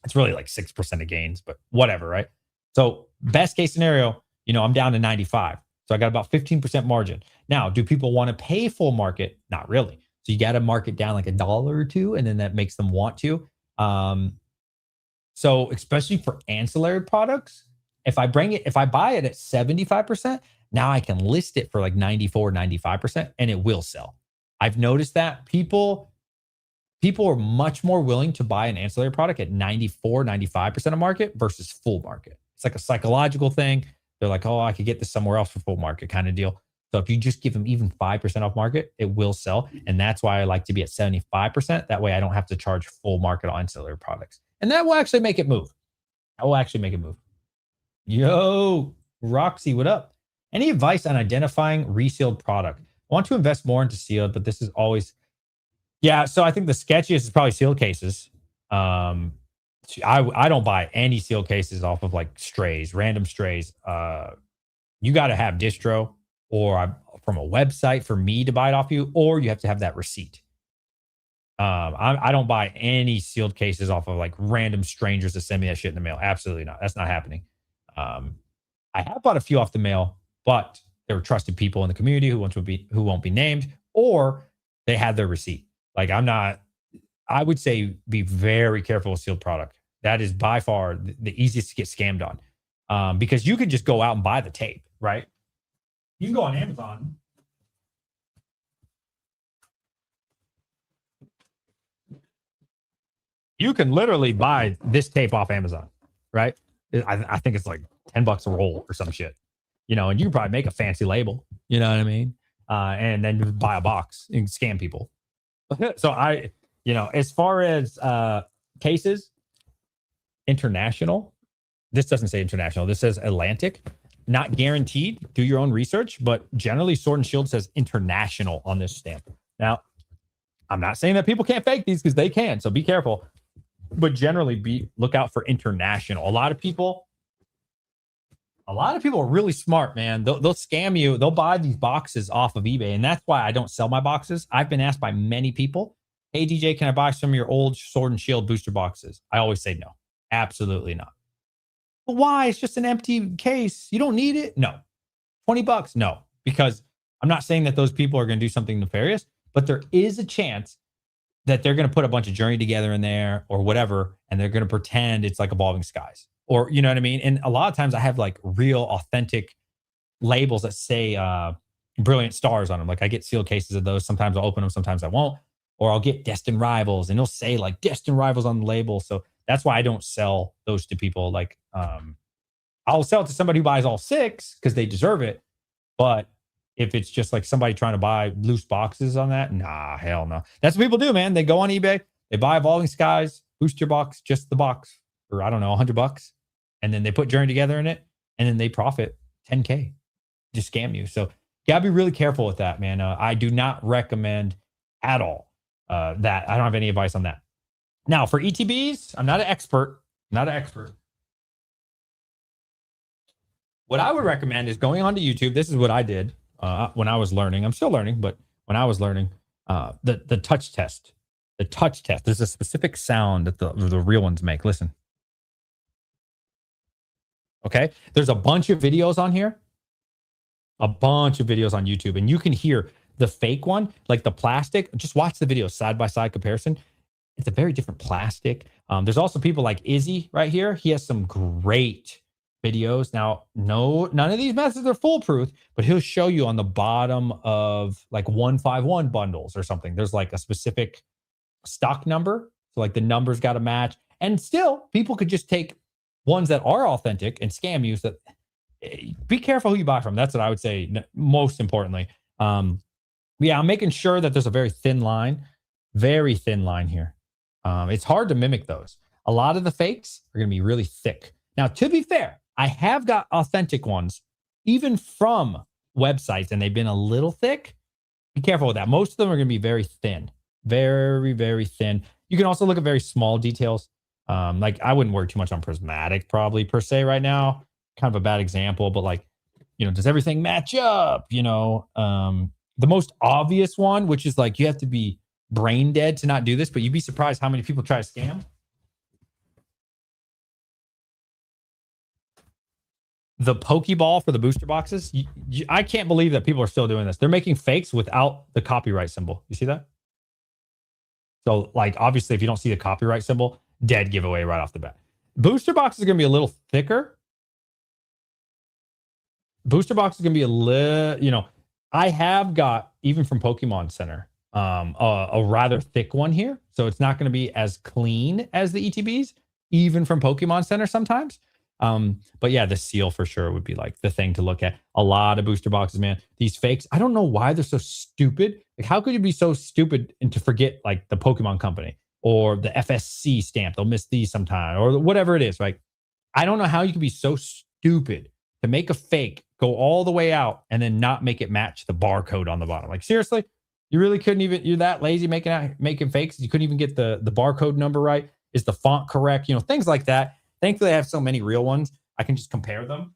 It's really like 6% of gains, but whatever, right? So best case scenario, I'm down to 95. So I got about 15% margin. Now, do people want to pay full market? Not really. So you got to mark it down like $1 or $2, and then that makes them want to. So especially for ancillary products, if I buy it at 75%, now I can list it for like 94, 95%, and it will sell. I've noticed that people are much more willing to buy an ancillary product at 94, 95% of market versus full market. It's like a psychological thing. They're like, oh, I could get this somewhere else for full market kind of deal. So if you just give them even 5% off market, it will sell. And that's why I like to be at 75%. That way I don't have to charge full market on ancillary products. And that will actually make it move. Yo, Roxy, what up? Any advice on identifying resealed product? I want to invest more into sealed, but this is always... Yeah, so I think the sketchiest is probably sealed cases. I don't buy any sealed cases off of like random strays. You got to have distro or from a website for me to buy it off you, or you have to have that receipt. I don't buy any sealed cases off of like random strangers that send me that shit in the mail. Absolutely not. That's not happening. I have bought a few off the mail, but they were trusted people in the community who won't be named, or they had their receipt. Like I would say be very careful with sealed product. That is by far the easiest to get scammed on, because you could just go out and buy the tape, right? You can go on Amazon. You can literally buy this tape off Amazon, right? I think it's like $10 a roll or some shit, and you can probably make a fancy label, you know what I mean? And then you buy a box and scam people. So as far as cases, international, this doesn't say international. This says Atlantic. Not guaranteed. Do your own research, but generally Sword and Shield says international on this stamp. Now, I'm not saying that people can't fake these because they can, so be careful. But generally look out for international. A lot of people are really smart, man. They'll scam you. They'll buy these boxes off of eBay. And that's why I don't sell my boxes. I've been asked by many people, hey, DJ, can I buy some of your old Sword and Shield booster boxes? I always say no. Absolutely not. But why? It's just an empty case. You don't need it? No. $20? No. Because I'm not saying that those people are going to do something nefarious, but there is a chance that they're going to put a bunch of Journey Together in there or whatever, and they're going to pretend it's like Evolving Skies. Or, you know what I mean? And a lot of times I have like real authentic labels that say Brilliant Stars on them. Like I get sealed cases of those. Sometimes I'll open them, sometimes I won't. Or I'll get Destined Rivals and it'll say like Destined Rivals on the label. So that's why I don't sell those to people. Like I'll sell it to somebody who buys all 6 because they deserve it. But if it's just like somebody trying to buy loose boxes on that, nah, hell no. That's what people do, man. They go on eBay, they buy Evolving Skies, booster box, just the box for, I don't know, $100. And then they put Journey Together in it, and then they profit $10K. Just scam you. So you gotta be really careful with that, man. I do not recommend at all that. I don't have any advice on that. Now for ETBs, I'm not an expert. What I would recommend is going onto YouTube. This is what I did when I was learning. I'm still learning, but when I was learning, the touch test. The touch test. There's a specific sound that the real ones make. Listen. Okay. There's a bunch of videos on here. A bunch of videos on YouTube. And you can hear the fake one, like the plastic. Just watch the video side by side comparison. It's a very different plastic. There's also people like Izzy right here. He has some great videos. Now, none of these methods are foolproof, but he'll show you on the bottom of like 151 bundles or something. There's like a specific stock number. So like the numbers got to match. And still, people could just take ones that are authentic and scam you. So be careful who you buy from. That's what I would say most importantly. Yeah, I'm making sure that there's a very thin line here. It's hard to mimic those. A lot of the fakes are going to be really thick. Now, to be fair, I have got authentic ones, even from websites, and they've been a little thick Be careful with that. Most of them are going to be very thin, very, very thin. You can also look at very small details. Like I wouldn't worry too much on prismatic, probably per se right now. Kind of a bad example, but like, does everything match up? The most obvious one, which is like you have to be brain dead to not do this, but you'd be surprised how many people try to scam. The Pokeball for the booster boxes. I can't believe that people are still doing this. They're making fakes without the copyright symbol. You see that? So, like, obviously, if you don't see the copyright symbol, dead giveaway right off the bat. Booster box is going to be a little thicker. Booster box is going to be a little, I have got, even from Pokemon Center, a rather thick one here. So it's not going to be as clean as the ETBs, even from Pokemon Center sometimes. But yeah, the seal for sure would be like the thing to look at. A lot of booster boxes, man. These fakes, I don't know why they're so stupid. Like, how could you be so stupid and to forget like the Pokemon Company or the FSC stamp? They'll miss these sometime or whatever it is. Like, I don't know how you can be so stupid to make a fake, go all the way out, and then not make it match the barcode on the bottom. Like, seriously, you really couldn't even, you're that lazy making fakes. You couldn't even get the barcode number right. Is the font correct? Things like that. Thankfully, I have so many real ones. I can just compare them.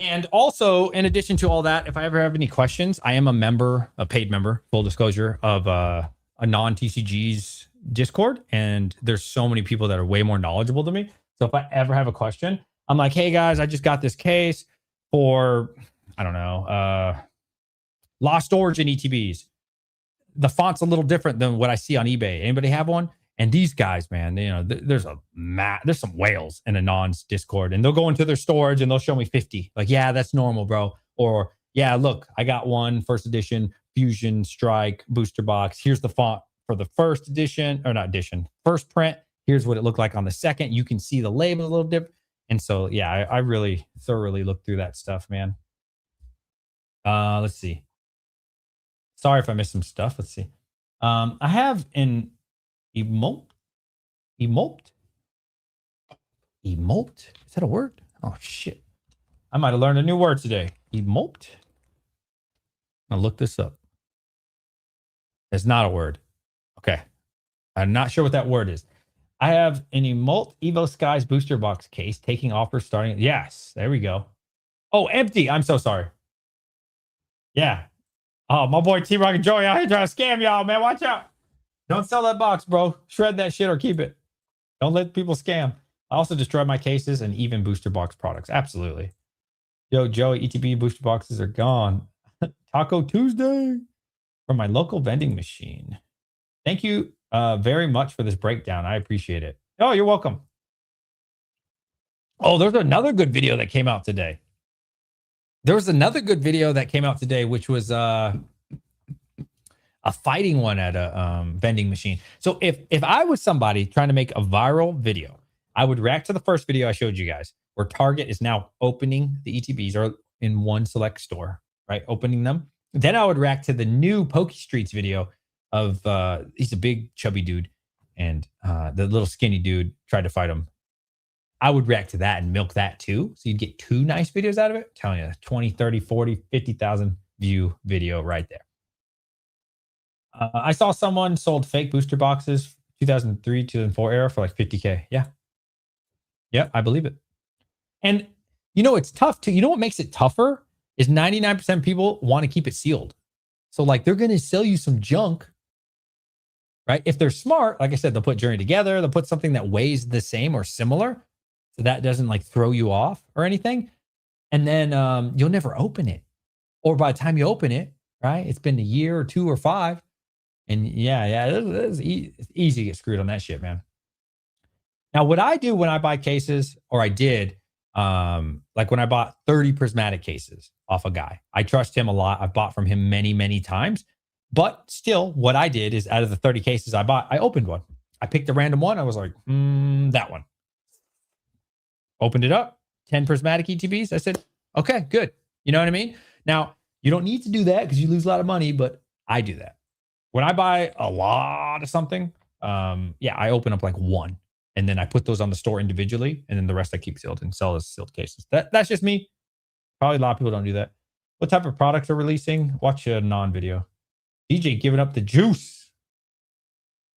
And also, in addition to all that, if I ever have any questions, I am a paid member, full disclosure, of a non-TCG's Discord. And there's so many people that are way more knowledgeable than me. So if I ever have a question, I'm like, hey, guys, I just got this case for, I don't know, Lost Origin ETBs. The font's a little different than what I see on eBay. Anybody have one? And these guys, man, there's some whales in a non's Discord, and they'll go into their storage and they'll show me 50. Like, yeah, that's normal, bro. Or yeah, look, I got one first edition Fusion Strike booster box. Here's the font for the first edition, or not edition, first print. Here's what it looked like on the second. You can see the label a little different. And so, yeah, I really thoroughly looked through that stuff, man. Let's see. Sorry if I missed some stuff. Let's see. I have an emote. Is that a word? Oh, shit. I might have learned a new word today. Emote. I'll look this up. It's not a word. Okay. I'm not sure what that word is. I have an emote Evo Skies booster box case taking offers starting. Yes. There we go. Oh, empty. I'm so sorry. Yeah. Oh, my boy T-Rock and Joey out here trying to scam y'all, man. Watch out. Don't sell that box, bro. Shred that shit or keep it. Don't let people scam. I also destroy my cases and even booster box products. Absolutely. Yo, Joey, ETB booster boxes are gone. Taco Tuesday from my local vending machine. Thank you very much for this breakdown. I appreciate it. Oh, you're welcome. Oh, there's another good video that came out today. There was another good video that came out today, which was a fighting one at a vending machine. So if I was somebody trying to make a viral video, I would react to the first video I showed you guys, where Target is now opening the ETBs or in one select store, right? Opening them. Then I would react to the new Poke Streets video of he's a big chubby dude, and the little skinny dude tried to fight him. I would react to that and milk that too. So you'd get two nice videos out of it. I'm telling you, 20, 30, 40, 50,000 view video right there. I saw someone sold fake booster boxes 2003, 2004 era for like 50K. Yeah. Yeah, I believe it. And it's tough too. You know what makes it tougher is 99% of people want to keep it sealed. So like they're going to sell you some junk, right? If they're smart, like I said, they'll put Journey together. They'll put something that weighs the same or similar. So that doesn't like throw you off or anything. And then you'll never open it. Or by the time you open it, right, it's been a year or 2 or 5. And yeah, it's easy to get screwed on that shit, man. Now, what I do when I buy cases, or I did, like when I bought 30 prismatic cases off a guy, I trust him a lot. I've bought from him many, many times. But still, what I did is out of the 30 cases I bought, I opened one. I picked a random one. I was like, that one. Opened it up, 10 prismatic ETBs. I said, okay, good. You know what I mean? Now, you don't need to do that because you lose a lot of money, but I do that. When I buy a lot of something, I open up like one, and then I put those on the store individually, and then the rest I keep sealed and sell as sealed cases. That's just me. Probably a lot of people don't do that. What type of products are releasing? Watch a non-video. DJ giving up the juice.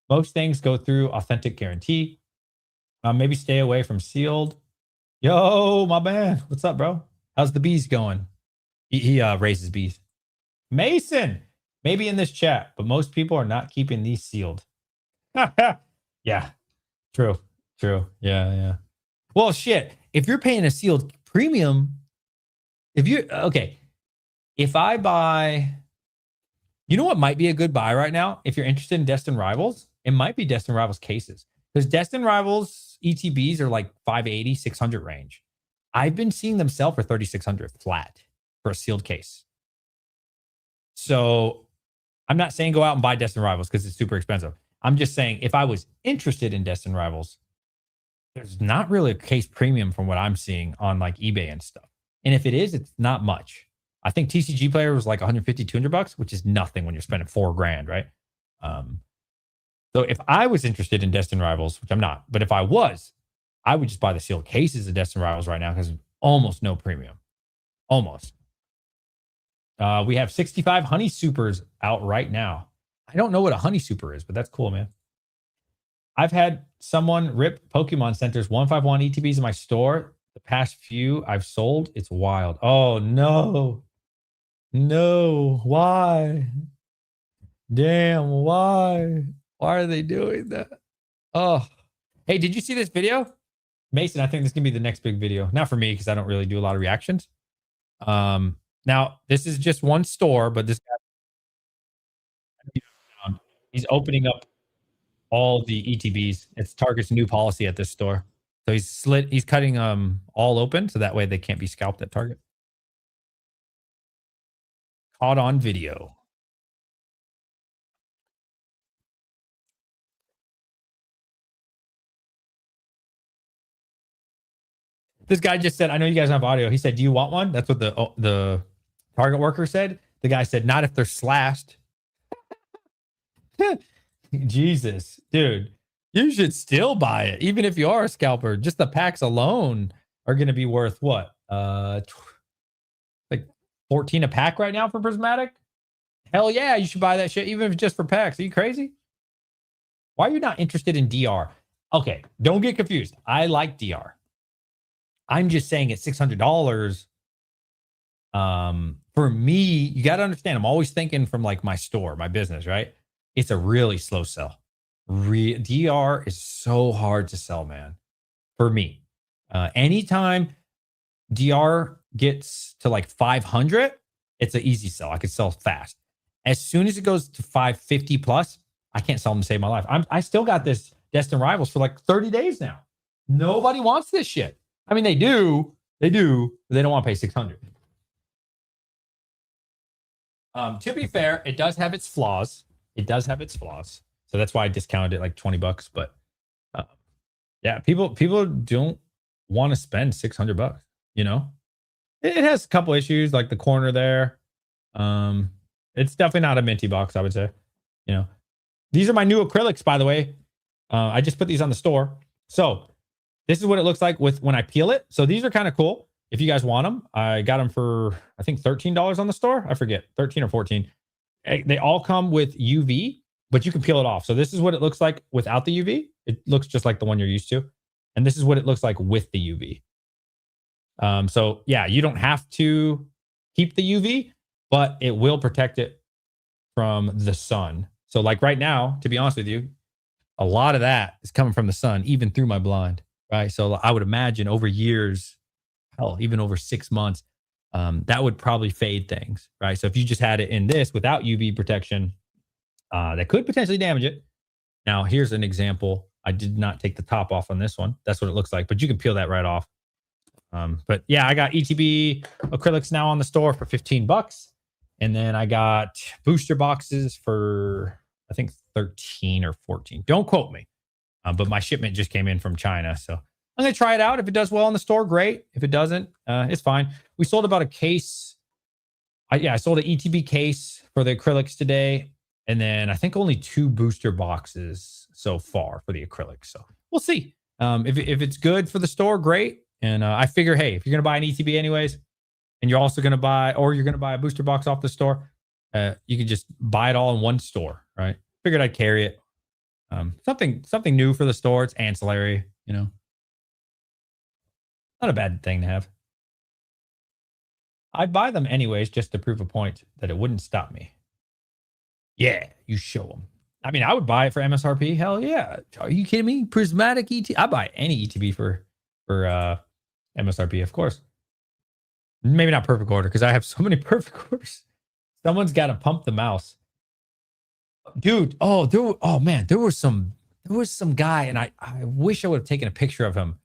Most things go through authentic guarantee. Maybe stay away from sealed. Yo, my man. What's up, bro? How's the bees going? He raises bees. Mason, maybe in this chat, but most people are not keeping these sealed. Yeah, true. Yeah. Well, shit. If you're paying a sealed premium, if I buy, you know what might be a good buy right now? If you're interested in Destin Rivals, it might be Destin Rivals cases. Because Destin Rivals ETBs are like 580, 600 range. I've been seeing them sell for 3,600 flat for a sealed case. So I'm not saying go out and buy Destin Rivals because it's super expensive. I'm just saying if I was interested in Destin Rivals, there's not really a case premium from what I'm seeing on like eBay and stuff. And if it is, it's not much. I think TCG player was like 150, 200 bucks, which is nothing when you're spending $4,000, right? So if I was interested in Destin Rivals, which I'm not, but if I was, I would just buy the sealed cases of Destin Rivals right now because almost no premium. Almost. We have 65 Honey Supers out right now. I don't know what a Honey Super is, but that's cool, man. I've had someone rip Pokemon Center's 151 ETBs in my store. The past few I've sold. It's wild. Oh, no. No. Why? Damn, why? Why are they doing that? Oh. Hey, did you see this video? Mason, I think this is going to be the next big video. Not for me, because I don't really do a lot of reactions. Now, this is just one store, but this guy, he's opening up all the ETBs. It's Target's new policy at this store. So he's cutting all open, so that way they can't be scalped at Target. Caught on video. This guy just said, I know you guys have audio. He said, do you want one? That's what the Target worker said. The guy said, not if they're slashed. Jesus, dude, you should still buy it. Even if you are a scalper, just the packs alone are going to be worth what? Like 14 a pack right now for prismatic? Hell yeah, you should buy that shit, even if it's just for packs. Are you crazy? Why are you not interested in DR? Okay, don't get confused. I like DR. I'm just saying at $600, for me, you got to understand, I'm always thinking from like my store, my business, right? It's a really slow sell. DR is so hard to sell, man. For me, anytime DR gets to like 500, it's an easy sell. I can sell fast. As soon as it goes to 550 plus, I can't sell them to save my life. I still got this Destin Rivals for like 30 days now. Nobody wants this shit. I mean, they do, but they don't want to pay 600. To be fair, it does have its flaws. So that's why I discounted it like 20 bucks. But yeah, people don't want to spend 600 bucks, you know? It has a couple issues, like the corner there. It's definitely not a minty box, I would say. You know, these are my new acrylics, by the way. I just put these on the store. So this is what it looks like when I peel it. So these are kind of cool. If you guys want them, I got them for, I think, $13 on the store. I forget, 13 or 14. They all come with UV, but you can peel it off. So this is what it looks like without the UV. It looks just like the one you're used to. And this is what it looks like with the UV. So yeah, you don't have to keep the UV, but it will protect it from the sun. So like right now, to be honest with you, a lot of that is coming from the sun, even through my blind, right? So I would imagine over years, hell, even over 6 months, that would probably fade things, right? So if you just had it in this without UV protection, that could potentially damage it. Now, here's an example. I did not take the top off on this one. That's what it looks like, but you can peel that right off. But yeah, I got ETB acrylics now on the store for 15 bucks. And then I got booster boxes for, I think, 13 or 14. Don't quote me. But my shipment just came in from China. So I'm going to try it out. If it does well in the store, great. If it doesn't, it's fine. We sold about a case. I sold an ETB case for the acrylics today. And then I think only 2 booster boxes so far for the acrylics. So we'll see. If it's good for the store, great. And I figure, hey, if you're going to buy an ETB anyways, and you're also going to buy, or you're going to buy a booster box off the store, you can just buy it all in one store, right? Figured I'd carry it. Something new for the store. It's ancillary, you know. Not a bad thing to have. I'd buy them anyways just to prove a point that it wouldn't stop me. Yeah, you show them. I mean, I would buy it for MSRP. Hell yeah. Are you kidding me? Prismatic ET. I buy any ETB for MSRP, of course. Maybe not perfect order because I have so many perfect orders. Someone's got to pump the mouse. Dude, there was some guy, and I wish I would have taken a picture of him.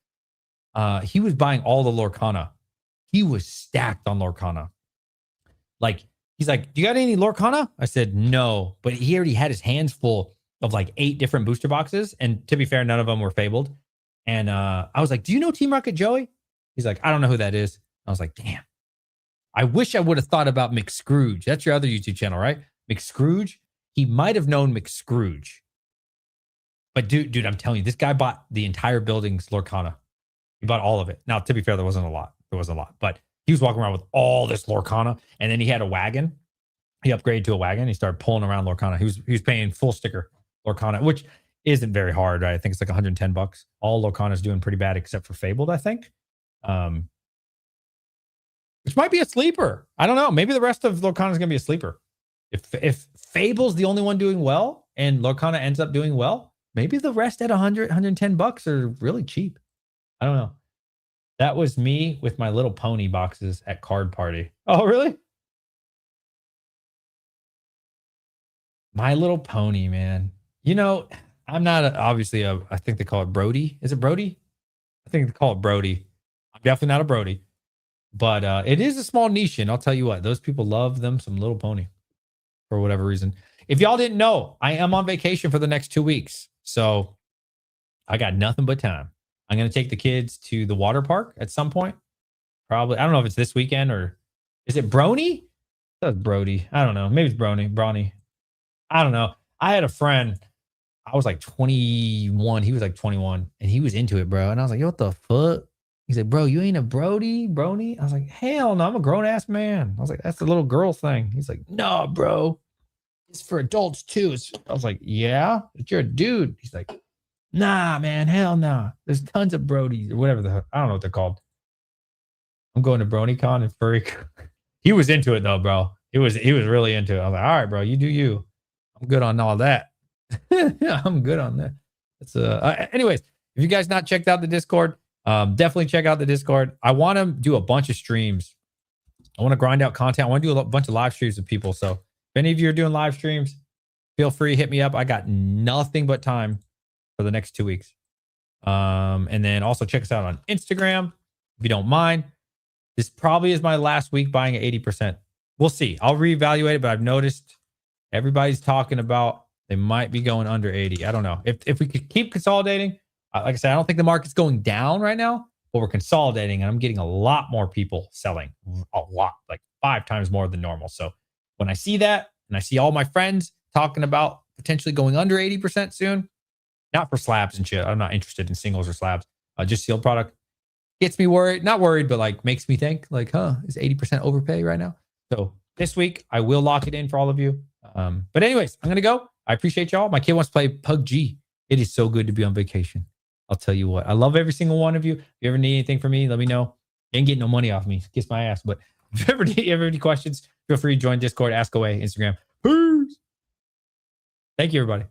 He was buying all the Lorcana. He was stacked on Lorcana. Like, he's like, do you got any Lorcana? I said, no. But he already had his hands full of like 8 different booster boxes. And to be fair, none of them were fabled. And I was like, do you know Team Rocket Joey? He's like, I don't know who that is. I was like, damn. I wish I would have thought about McScrooge. That's your other YouTube channel, right? McScrooge. He might have known McScrooge. But dude, I'm telling you, this guy bought the entire building's Lorcana. He bought all of it. Now, to be fair, there wasn't a lot. But he was walking around with all this Lorcana, and then he had a wagon. He upgraded to a wagon. He started pulling around Lorcana. He was paying full sticker Lorcana, which isn't very hard, right? I think it's like $110. All Lorcana's doing pretty bad except for Fabled, I think. Which might be a sleeper. I don't know. Maybe the rest of Lorcana is going to be a sleeper. If Fable's the only one doing well and Lorcana ends up doing well, maybe the rest at $110 are really cheap. I don't know. That was me with my little pony boxes at Card Party. Oh, really? My Little Pony, man. You know, I'm not I think they call it Brody. Is it Brody? I think they call it Brody. I'm definitely not a Brody. But it is a small niche, and I'll tell you what, those people love them some Little Pony for whatever reason. If y'all didn't know, I am on vacation for the next 2 weeks. So I got nothing but time. I'm going to take the kids to the water park at some point. Probably. I don't know if it's this weekend or is it Brony? That's Brody. I don't know. Maybe it's Brawny. I don't know. I had a friend. I was like 21. He was like 21 and he was into it, bro. And I was like, yo, what the fuck? He's like, bro, you ain't a Brony? I was like, hell no, I'm a grown ass man. I was like, that's the little girl thing. He's like, no, bro. It's for adults too. I was like, yeah, but you're a dude. He's like, nah, man, hell nah. There's tons of Brodies or whatever I don't know what they're called. I'm going to BronyCon and Furry. He was into it though, bro. He was really into it. I was like, all right, bro, you do you. I'm good on all that. Yeah, I'm good on that. It's anyways, if you guys not checked out the Discord, definitely check out the Discord. I want to do a bunch of streams. I want to grind out content. I want to do a bunch of live streams with people. So if any of you are doing live streams, feel free, hit me up. I got nothing but time for the next 2 weeks. And then also check us out on Instagram if you don't mind. This probably is my last week buying at 80%. We'll see. I'll reevaluate it, but I've noticed everybody's talking about they might be going under 80. I don't know. If we could keep consolidating, like I said, I don't think the market's going down right now, but we're consolidating and I'm getting a lot more people selling, a lot, like 5 times more than normal. So when I see that and I see all my friends talking about potentially going under 80% soon, not for slabs and shit. I'm not interested in singles or slabs. Just sealed product gets me worried, not worried, but like makes me think like, is 80% overpay right now? So this week I will lock it in for all of you. But anyways, I'm going to go. I appreciate y'all. My kid wants to play PUBG. It is so good to be on vacation. I'll tell you what, I love every single one of you. If you ever need anything from me, let me know. You ain't getting no money off me. Kiss my ass. But if you ever have any questions, feel free to join Discord, ask away, Instagram. Peace. Thank you, everybody.